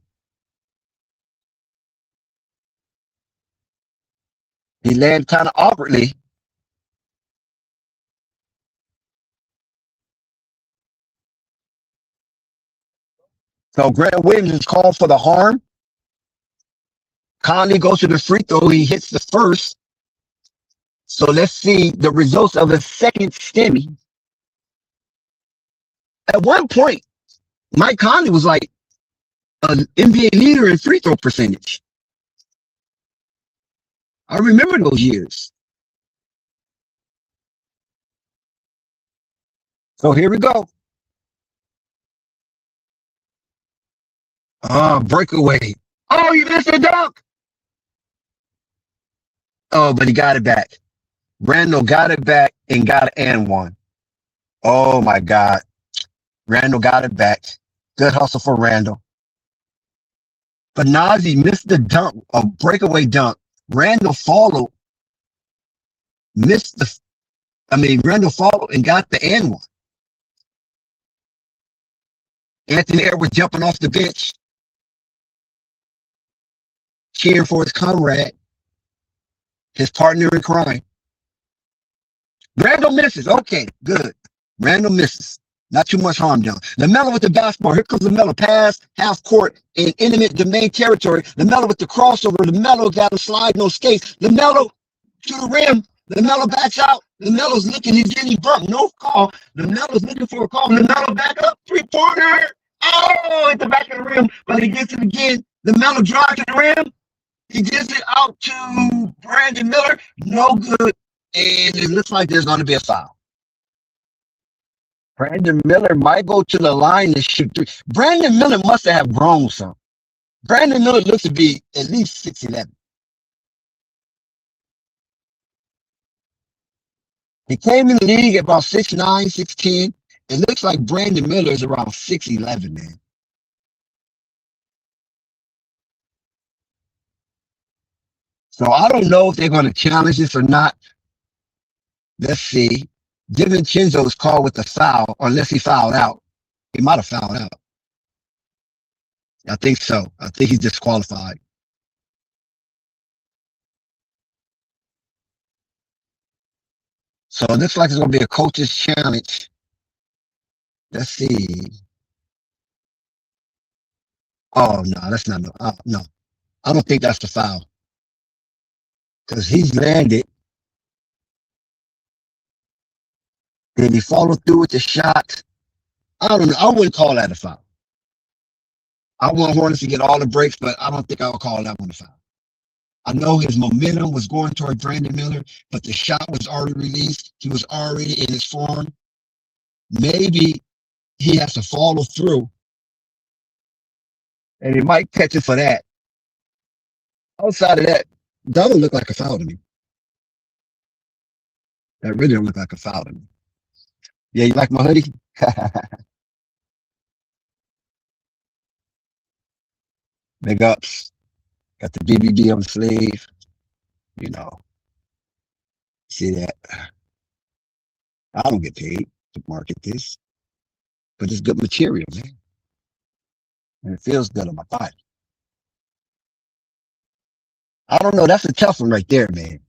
He landed kind of awkwardly. So Grant Williams is called for the harm. Conley goes to the free throw. He hits the first. So let's see the results of the second stimmy. At one point, Mike Conley was like an NBA leader in free throw percentage. I remember those years. So here we go. Breakaway. Oh, you missed a dunk. Oh, but he got it back. Randall got it back and got it and one. Oh my God. Randall got it back. Good hustle for Randall. But Nazi missed the dunk, a breakaway dunk. Randall followed, Randall followed and got the and one. Anthony Edwards jumping off the bench, cheering for his comrade, his partner in crime. Randall misses. Okay, good. Randall misses. Not too much harm done. Lamelo with the basketball. Here comes Lamelo. Pass, half court, in intimate domain territory. Lamelo with the crossover. Lamelo got a slide, no skates. Lamelo to the rim. Lamelo backs out. Lamelo's looking. He's getting bumped. No call. Lamelo's looking for a call. Lamelo back up. Three-pointer. Oh, at the back of the rim. But he gets it again. Lamelo drives to the rim. He gets it out to Brandon Miller. No good. And it looks like there's going to be a foul. Brandon Miller might go to the line and shoot three. Brandon Miller must have grown some. Brandon Miller looks to be at least 6'11". He came in the league at about 6'9", 6'10". It looks like Brandon Miller is around 6'11", man. So I don't know if they're going to challenge this or not. Let's see. DiVincenzo is called with a foul, unless he fouled out. He might have fouled out. I think so. I think he's disqualified. So it looks like it's going to be a coach's challenge. Let's see. Oh, no, that's not. No, I don't think that's the foul. Because he's landed. Did he follow through with the shot? I don't know. I wouldn't call that a foul. I want Hornets to get all the breaks, but I don't think I would call that one a foul. I know his momentum was going toward Brandon Miller, but the shot was already released. He was already in his form. Maybe he has to follow through, and he might catch it for that. Outside of that, that doesn't look like a foul to me. That really don't look like a foul to me. Yeah, you like my hoodie? Big ups. Got the BBB on the sleeve. You know. See that? I don't get paid to market this. But it's good material, man. And it feels good on my body. I don't know. That's a tough one right there, man.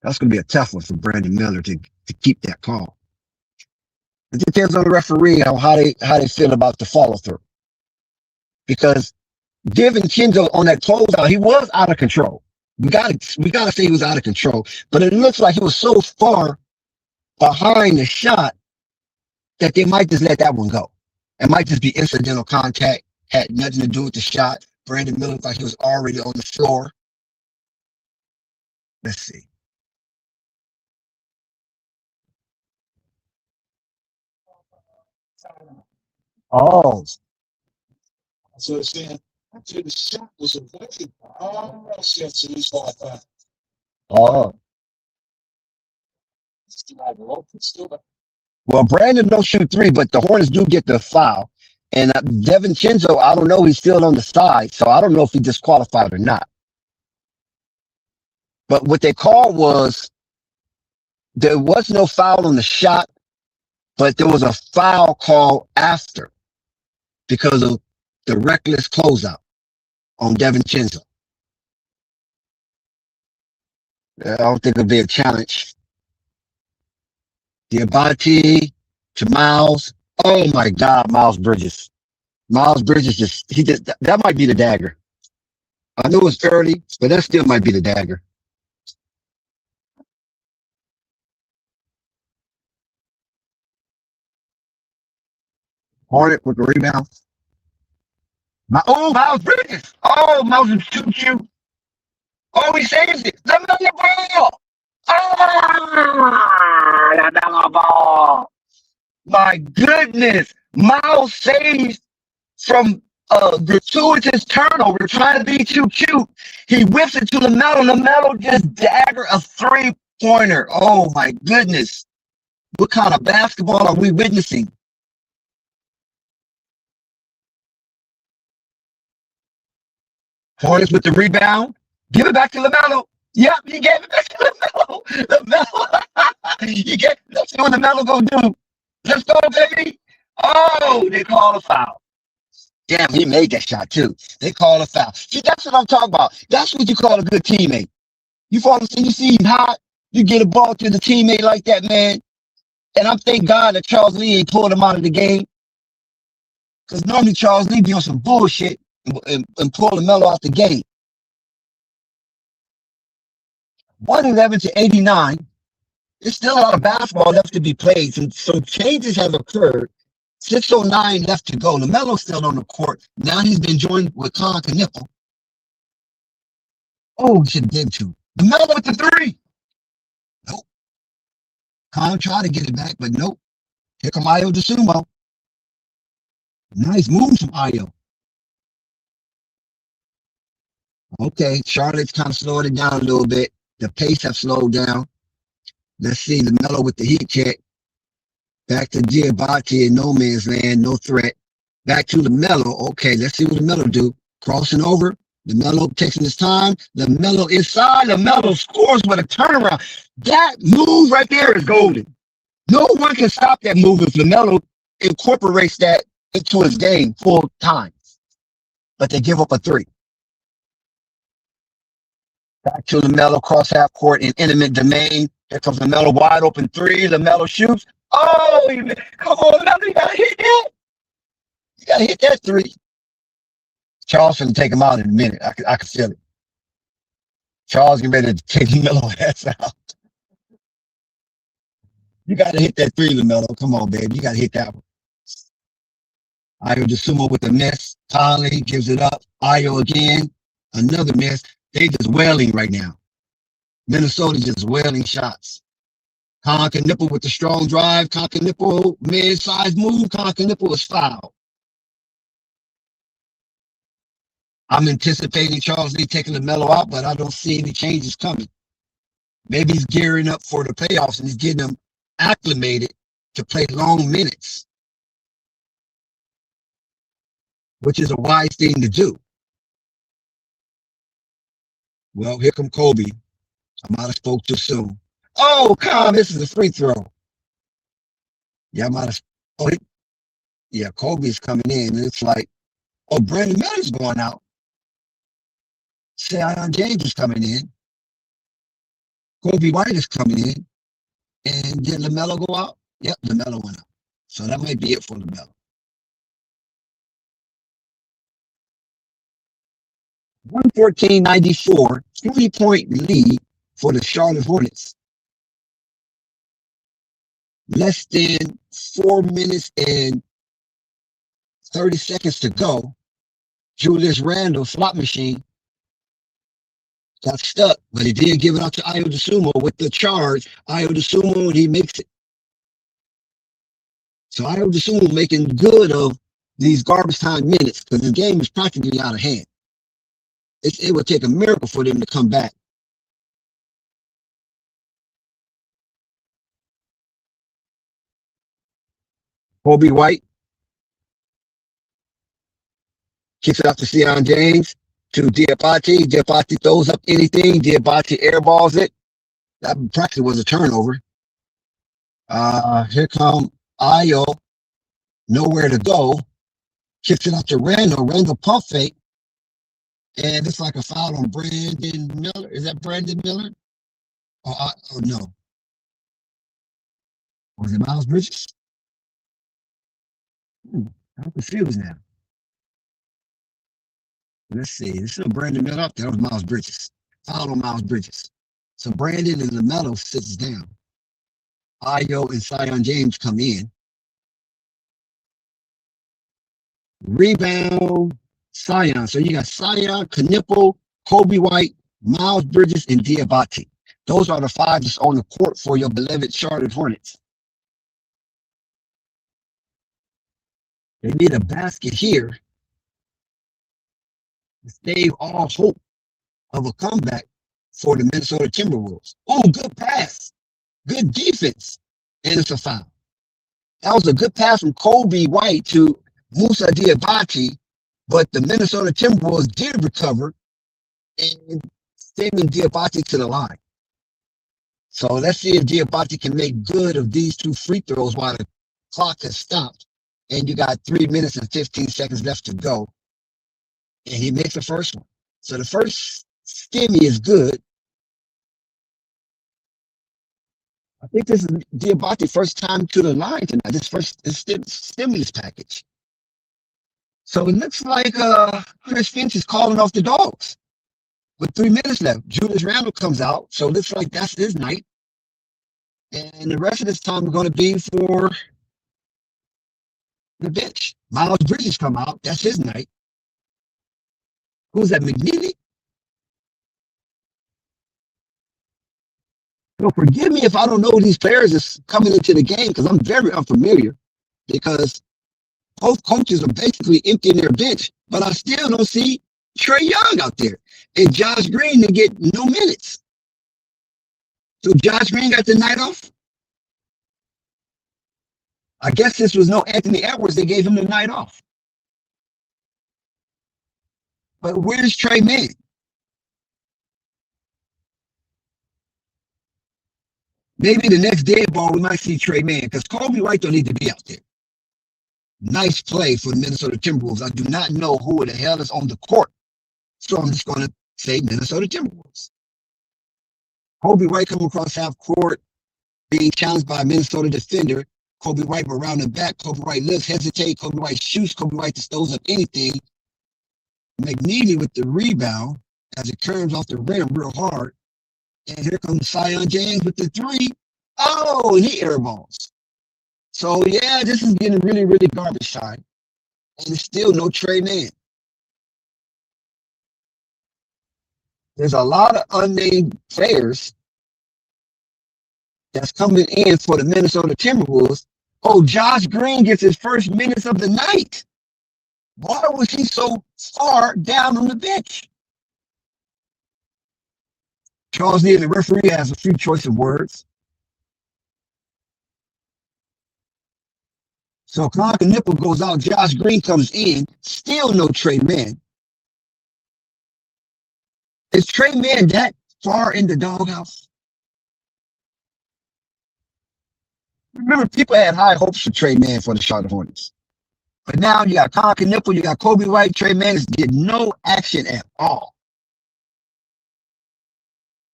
That's going to be a tough one for Brandon Miller to keep that call. It depends on the referee on how they feel about the follow through. Because DiVincenzo on that closeout, he was out of control. We gotta say he was out of control. But it looks like he was so far behind the shot that they might just let that one go. It might just be incidental contact, had nothing to do with the shot. Brandon Miller looked like he was already on the floor. Let's see. Oh. So it's saying after the shot was avoided. Oh, shit, so he's like that. Oh. Well, Brandon don't shoot three, but the Hornets do get the foul. And DiVincenzo, I don't know, he's still on the side, so I don't know if he disqualified or not. But what they called was there was no foul on the shot, but there was a foul call after because of the reckless closeout on DiVincenzo. I don't think it'll be a challenge. Diabate to Miles. Oh my God, Miles Bridges. Miles Bridges that might be the dagger. I know it's early, but that still might be the dagger. Hornet with the rebound. Miles Bridges. Oh, Miles is too cute. Oh, he saves it. The ball. Ah, LaMelo Ball. My goodness. Miles saves from a gratuitous turnover, trying to be too cute. He whips it to LaMelo. LaMelo just dagger a three-pointer. Oh, my goodness. What kind of basketball are we witnessing? Hornets with the rebound. Give it back to LaMelo. Yep, you gave it back to LaMelo. LaMelo. Let's see what LaMelo gonna do. Let's go, baby. Oh, they call a foul. Damn, he made that shot too. They call a foul. See, that's what I'm talking about. That's what you call a good teammate. You fall asleep, you see him hot, you get a ball to the teammate like that, man. And I'm thank God that Charles Lee ain't pulled him out of the game. Because normally Charles Lee be on some bullshit and pull LaMelo out the game. 111 to 89. There's still a lot of basketball left to be played. So changes have occurred. 6:09 left to go. LaMelo's still on the court. Now he's been joined with Con Knipple. Oh, he should have given to. LaMelo with the three. Nope. Con tried to get it back, but nope. Here come Ayo DeSumo. Nice move from Ayo. Okay, Charlotte's kind of slowed it down a little bit. The pace have slowed down. Let's see LaMelo with the heat check. Back to Diabate in no man's land, no threat. Back to LaMelo. Okay, let's see what LaMelo do. Crossing over. LaMelo taking his time. LaMelo inside. LaMelo scores with a turnaround. That move right there is golden. No one can stop that move if LaMelo incorporates that into his game full time. But they give up a three. Back to LaMelo, cross half court in intimate domain. Here comes LaMelo, wide open three. LaMelo shoots. Oh, come on, LaMelo, you gotta hit that. You gotta hit that three. Charles gonna take him out in a minute. I can feel it. Charles getting ready to take LaMelo ass out. You gotta hit that three, LaMelo. Come on, baby. You gotta hit that one. Ayo DeSumo with the miss. Conley gives it up. Ayo again. Another miss. They just wailing right now. Minnesota just wailing shots. Con Knipple with the strong drive. Con Knipple, mid-size move. Con Knipple is fouled. I'm anticipating Charles Lee taking LaMelo out, but I don't see any changes coming. Maybe he's gearing up for the playoffs and he's getting them acclimated to play long minutes, which is a wise thing to do. Well, here come Kobe. I might have spoke too soon. Oh, Con, this is a free throw. Yeah, I might have. Oh, yeah, Kobe's coming in. And it's like, oh, Brandon Miller's going out. Zion James is coming in. Kobe White is coming in. And did LaMelo go out? Yep, LaMelo went out. So that might be it for LaMelo. 114-94, 3-point lead for the Charlotte Hornets. Less than 4 minutes and 30 seconds to go. Julius Randle, slot machine, got stuck, but he did give it out to Ayo DeSumo with the charge. Ayo DeSumo, and he makes it. So Ayo DeSumo making good of these garbage time minutes because the game is practically out of hand. It would take a miracle for them to come back. Kobe White kicks it out to Zion James to Diabate. Diabate throws up anything. Diabate airballs it. That practically was a turnover. Here come Ayo. Nowhere to go. Kicks it out to Randall. Randall pump fake. And it's like a foul on Brandon Miller. Is that Brandon Miller? Oh no. Was it Miles Bridges? I'm confused now. Let's see. There's still Brandon Miller up there. That was Miles Bridges. Foul on Miles Bridges. So Brandon and LaMelo sits down. Ayo and Zion James come in. Rebound. Zion. So you got Zion, Knipple, Kobe White, Miles Bridges, and Diabate. Those are the five that's on the court for your beloved Charlotte Hornets. They need a basket here to save all hope of a comeback for the Minnesota Timberwolves. Oh, good pass. Good defense. And it's a foul. That was a good pass from Kobe White to Musa Diabate, but the Minnesota Timberwolves did recover and sending Diabate to the line. So let's see if Diabate can make good of these two free throws while the clock has stopped. And you got 3 minutes and 15 seconds left to go. And he makes the first one. So the first stimmy is good. I think this is Diabate's first time to the line tonight. This first stimulus package. So it looks like Chris Finch is calling off the dogs with 3 minutes left. Julius Randle comes out, so it looks like that's his night. And the rest of this time is going to be for the bench. Miles Bridges come out. That's his night. Who's that, McNeely? So forgive me if I don't know who these players is coming into the game because I'm very unfamiliar because both coaches are basically emptying their bench, but I still don't see Trae Young out there. And Josh Green didn't get no minutes. So Josh Green got the night off. I guess this was no Anthony Edwards. They gave him the night off. But where's Trey Mann? Maybe the next dead ball we might see Trey Mann because Kobe White don't need to be out there. Nice play for the Minnesota Timberwolves. I do not know who the hell is on the court. So I'm just going to say Minnesota Timberwolves. Kobe White coming across half court, being challenged by a Minnesota defender. Kobe White around the back. Kobe White lifts, hesitate. Kobe White shoots. Kobe White just throws up anything. McNeely with the rebound as it curves off the rim real hard. And here comes Zion James with the three. Oh, and he airballs. So, yeah, this is getting really, really garbage time. And it's still no Trey Mann. There's a lot of unnamed players that's coming in for the Minnesota Timberwolves. Oh, Josh Green gets his first minutes of the night. Why was he so far down on the bench? Charles Neal, the referee, has a few choice of words. So Clark and Nipple goes out. Josh Green comes in. Still no Trey Mann. Is Trey Mann that far in the doghouse? Remember, people had high hopes for Trey Mann for the Charlotte Hornets. But now you got Clark and Nipple, you got Kobe White. Trey Mann is getting no action at all.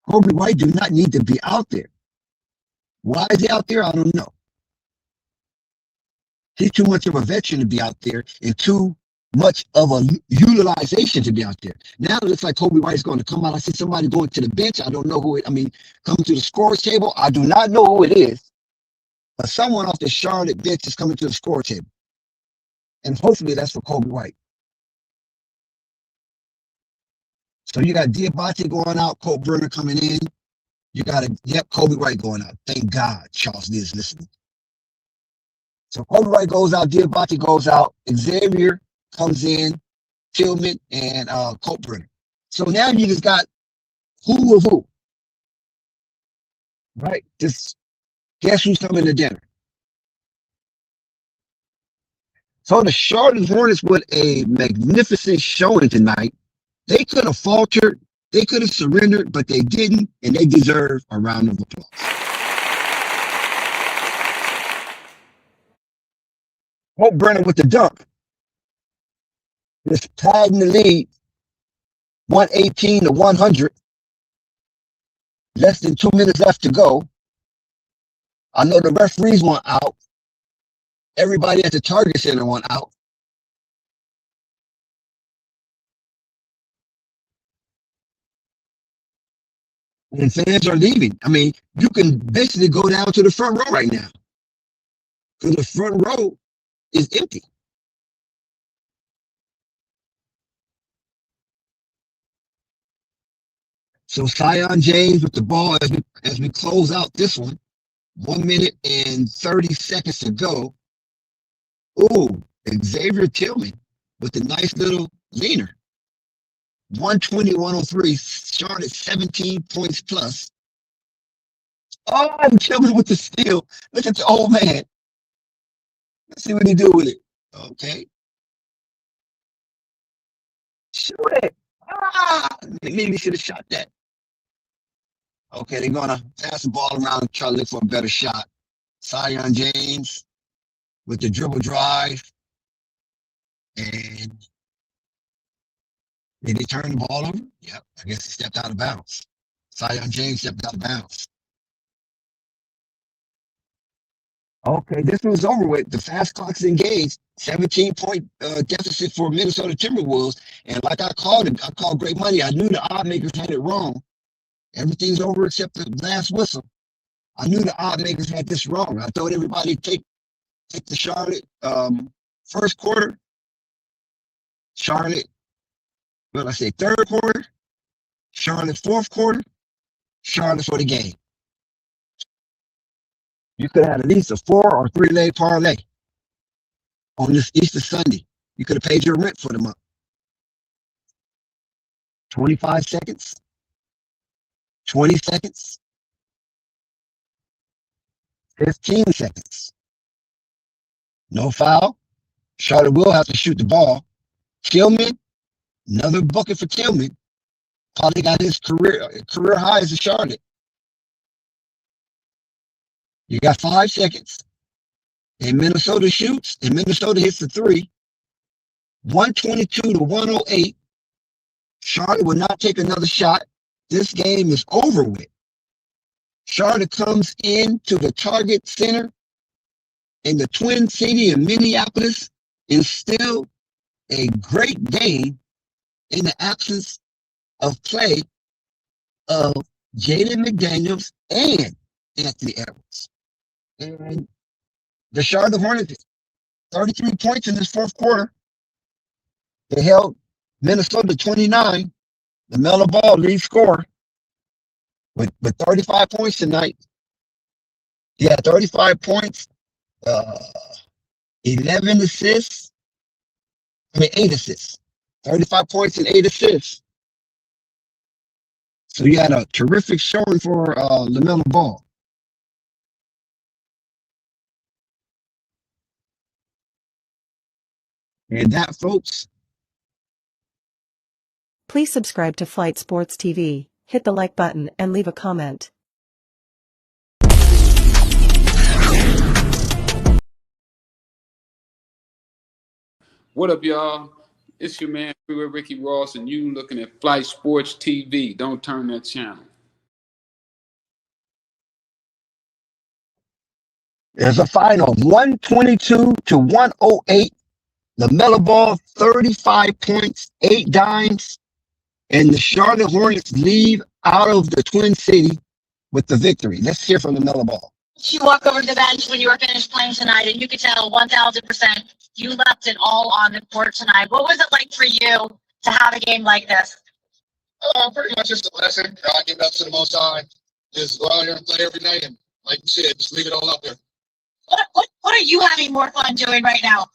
Kobe White do not need to be out there. Why is he out there? I don't know. He's too much of a veteran to be out there and too much of a utilization to be out there. Now it looks like Kobe White is going to come out. I see somebody going to the bench. I don't know who coming to the scorer's table. I do not know who it is. But someone off the Charlotte bench is coming to the score table. And hopefully that's for Kobe White. So you got Diabate going out, Colt Burner coming in. You got Kobe White going out. Thank God Charles Lee is listening. So Kobe White goes out, Diabate goes out, Xavier comes in, Tillman, and Colt Burner. So now you just got who of who. Right? Just guess who's coming to dinner. So the Charlotte Hornets with a magnificent showing tonight. They could have faltered, they could have surrendered, but they didn't, and they deserve a round of applause. Hope Brenner with the dunk. Just padding the lead, 118 to 100. Less than 2 minutes left to go. I know the referees want out. Everybody at the Target Center want out. And fans are leaving. I mean, you can basically go down to the front row right now. Because the front row is empty. So Zion James with the ball as we close out this one. 1 minute and 30 seconds to go. Ooh, Xavier Tillman with a nice little leaner. 120-103, Charlotte 17 points plus. Oh, Tillman with the steal. Look at the old man. Let's see what he do with it. Okay. Shoot it. Maybe he should have shot that. Okay, they're going to pass the ball around and try to look for a better shot. Zion James with the dribble drive. And did he turn the ball over? Yep, I guess he stepped out of bounds. Zion James stepped out of bounds. Okay, this one's over with. The fast clock's engaged. 17-point deficit for Minnesota Timberwolves. And like I called it, I called great money. I knew the odd makers had it wrong. Everything's over except the last whistle. I knew the odd makers had this wrong. I told everybody take the Charlotte first quarter. Charlotte, what did I say, third quarter? Charlotte fourth quarter? Charlotte for the game. You could have at least a 4 or 3 leg parlay on this Easter Sunday. You could have paid your rent for the month. 25 seconds, 20 seconds, 15 seconds. No foul. Charlotte will have to shoot the ball. Tillman, another bucket for Tillman. Probably got his career high as a Charlotte. You got 5 seconds. And Minnesota shoots, and Minnesota hits the 3. 122-108. Charlotte will not take another shot. This game is over with. Charlotte comes into the Target Center in the Twin City in Minneapolis and still a great game in the absence of play of Jaden McDaniels and Anthony Edwards. And the Charlotte Hornets, 33 points in this fourth quarter. They held Minnesota 29. Lamelo Ball lead scorer with 35 points tonight. Yeah, 35 points, 11 assists. 8 assists. 35 points and 8 assists. So you had a terrific showing for Lamelo Ball. And that, folks. Please subscribe to Flight Sports TV, hit the like button, and leave a comment. What up, y'all? It's your man, Freeway Ricky Ross, and you looking at Flight Sports TV. Don't turn that channel. There's a final 122-108. LaMelo Ball, 35 points, 8 dimes, and the Charlotte Hornets leave out of the Twin City with the victory. Let's hear from LaMelo Ball. You walk over to the bench when you were finished playing tonight, and you could tell 1,000% you left it all on the court tonight. What was it like for you to have a game like this? Pretty much just a lesson. I give it up to the Most High. Just go out here and play every night, and like you said, just leave it all up there. What are you having more fun doing right now?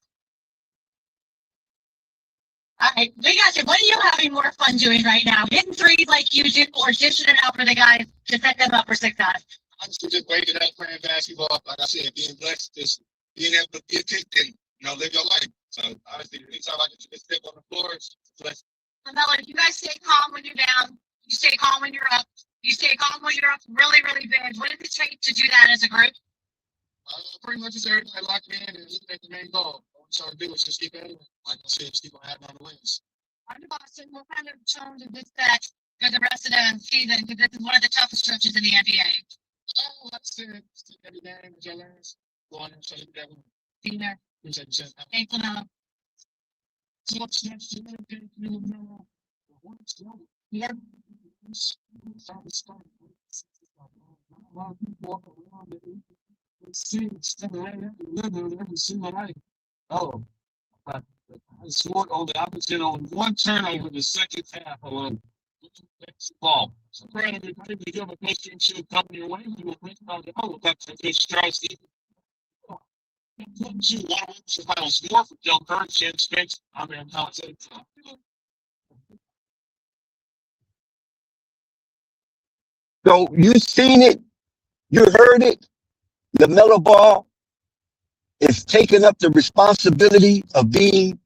All right, we got you. What are you having more fun doing right now? Hitting threes like you do, or dishing it out for the guys to set them up for success? I just waking up playing basketball. Like I said, being blessed, just being able to get kicked and live your life. So honestly, anytime I get to step on the floor, it's a blessing. Lamelo, you guys stay calm when you're down. You stay calm when you're up. You stay calm when you're up really, really big. What does it take to do that as a group? Pretty much just everybody locked in and looking at the main goal. What we're trying to do is just keep adding. Like I said, just keep on adding on the wins. I'm Boston. What kind of challenge is this set for the rest of the season? Because this is one of the toughest stretches in the NBA. Like I said, just take every game that you learn. Go on and try to do that one. Being there. Appreciate you. Thanks, Lamelo. Yeah. Oh, I scored on the opposite on one turnover in the second half alone. Ball. So, granted, if I didn't give a pitch into a company away, we will think about it. Oh, that's a good strike. Two one finals score for Del Curran, Shannon Spence. I'm Aaron Collins. So you've seen it, you heard it. LaMelo Ball is taking up the responsibility of being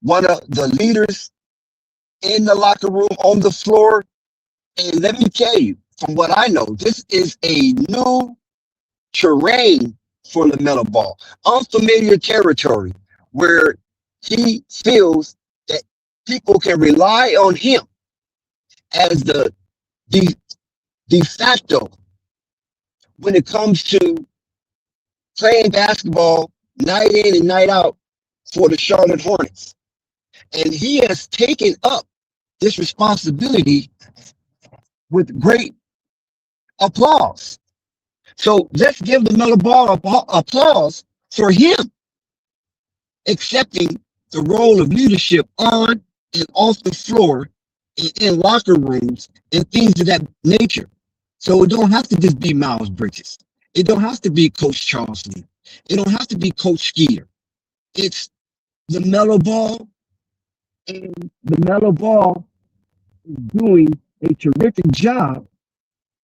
one of the leaders in the locker room, on the floor. And let me tell you, from what I know, this is a new terrain for LaMelo Ball, unfamiliar territory where he feels that people can rely on him as the de facto when it comes to playing basketball night in and night out for the Charlotte Hornets. And he has taken up this responsibility with great applause. So let's give LaMelo Ball applause for him accepting the role of leadership on and off the floor and in locker rooms and things of that nature. So it don't have to just be Miles Bridges. It don't have to be Coach Charles Lee. It don't have to be Coach Skeeter. It's LaMelo Ball, and LaMelo Ball is doing a terrific job.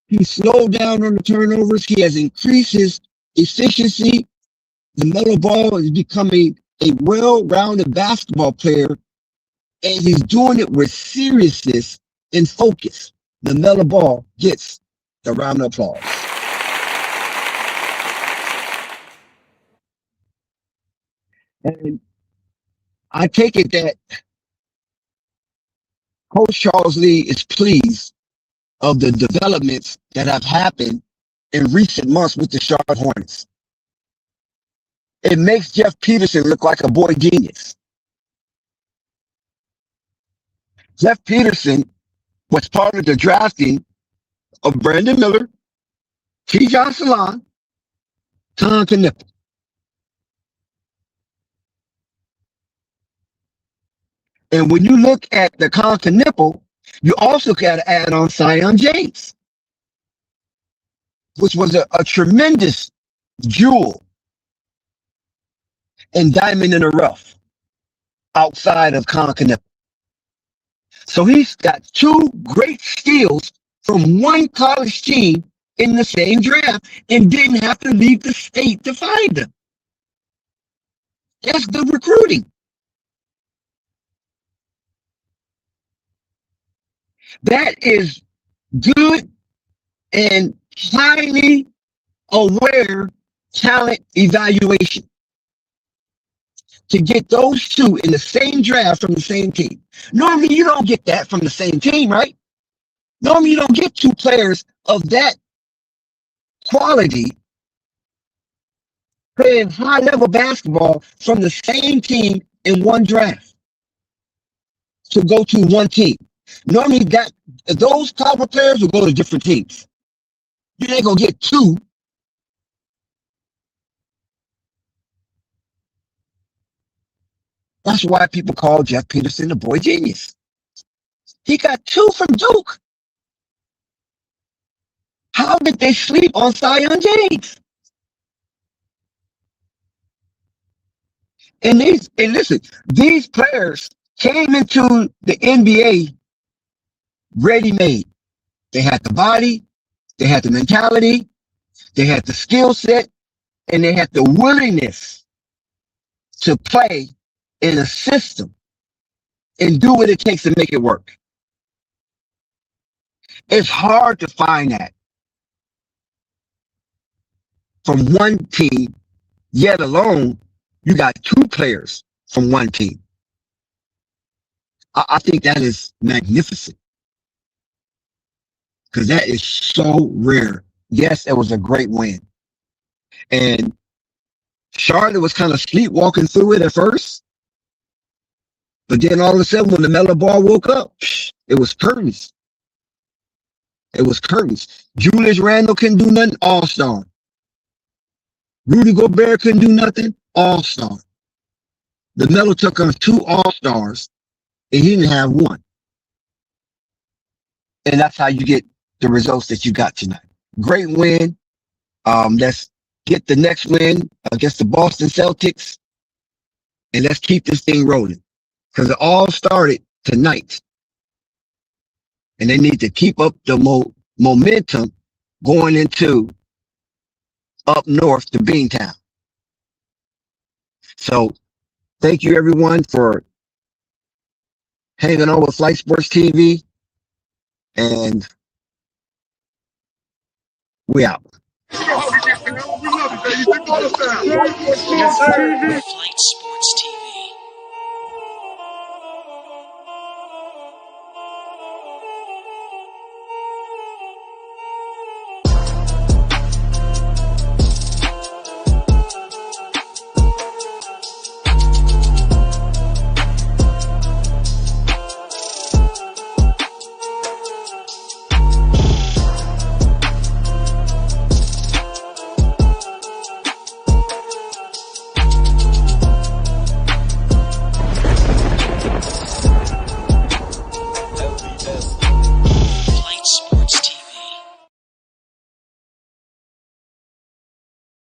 He slowed down on the turnovers. He has increased his efficiency. LaMelo Ball is becoming a well-rounded basketball player, and he's doing it with seriousness and focus. LaMelo Ball gets the round of applause. And I take it that Coach Charles Lee is pleased of the developments that have happened in recent months with the Charlotte Hornets. It makes Jeff Peterson look like a boy genius. Jeff Peterson was part of the drafting of Brandon Miller, T.J. Salon, Tom Knippel. And when you look at the Nipple, you also got to add on Zion James, which was a tremendous jewel and diamond in the rough outside of Nipple. So he's got two great steals from one college team in the same draft and didn't have to leave the state to find them. That's good recruiting. That is good and highly aware talent evaluation to get those two in the same draft from the same team. Normally, you don't get that from the same team, right? Normally, you don't get two players of that quality playing high-level basketball from the same team in one draft to go to one team. Normally, those caliber players will go to different teams. You ain't gonna get two. That's why people call Jeff Peterson the boy genius. He got two from Duke. How did they sleep on Zion James? And listen, these players came into the NBA ready-made. They had the body, they had the mentality, they had the skill set, and they had the willingness to play in a system and do what it takes to make it work. It's hard to find that from one team, yet alone you got two players from one team. I think that is magnificent because that is so rare. Yes, it was a great win. And Charlotte was kind of sleepwalking through it at first. But then all of a sudden, when LaMelo Ball woke up, it was curtains. It was curtains. Julius Randle couldn't do nothing, all-star. Rudy Gobert couldn't do nothing, all-star. LaMelo took on two all-stars, and he didn't have one. And that's how you get the results that you got tonight. Great win. Let's get the next win against the Boston Celtics, and let's keep this thing rolling. Because it all started tonight. And they need to keep up the momentum going into up north to Beantown. So thank you everyone for hanging on with Flight Sports TV. And we out. Flight Sports TV.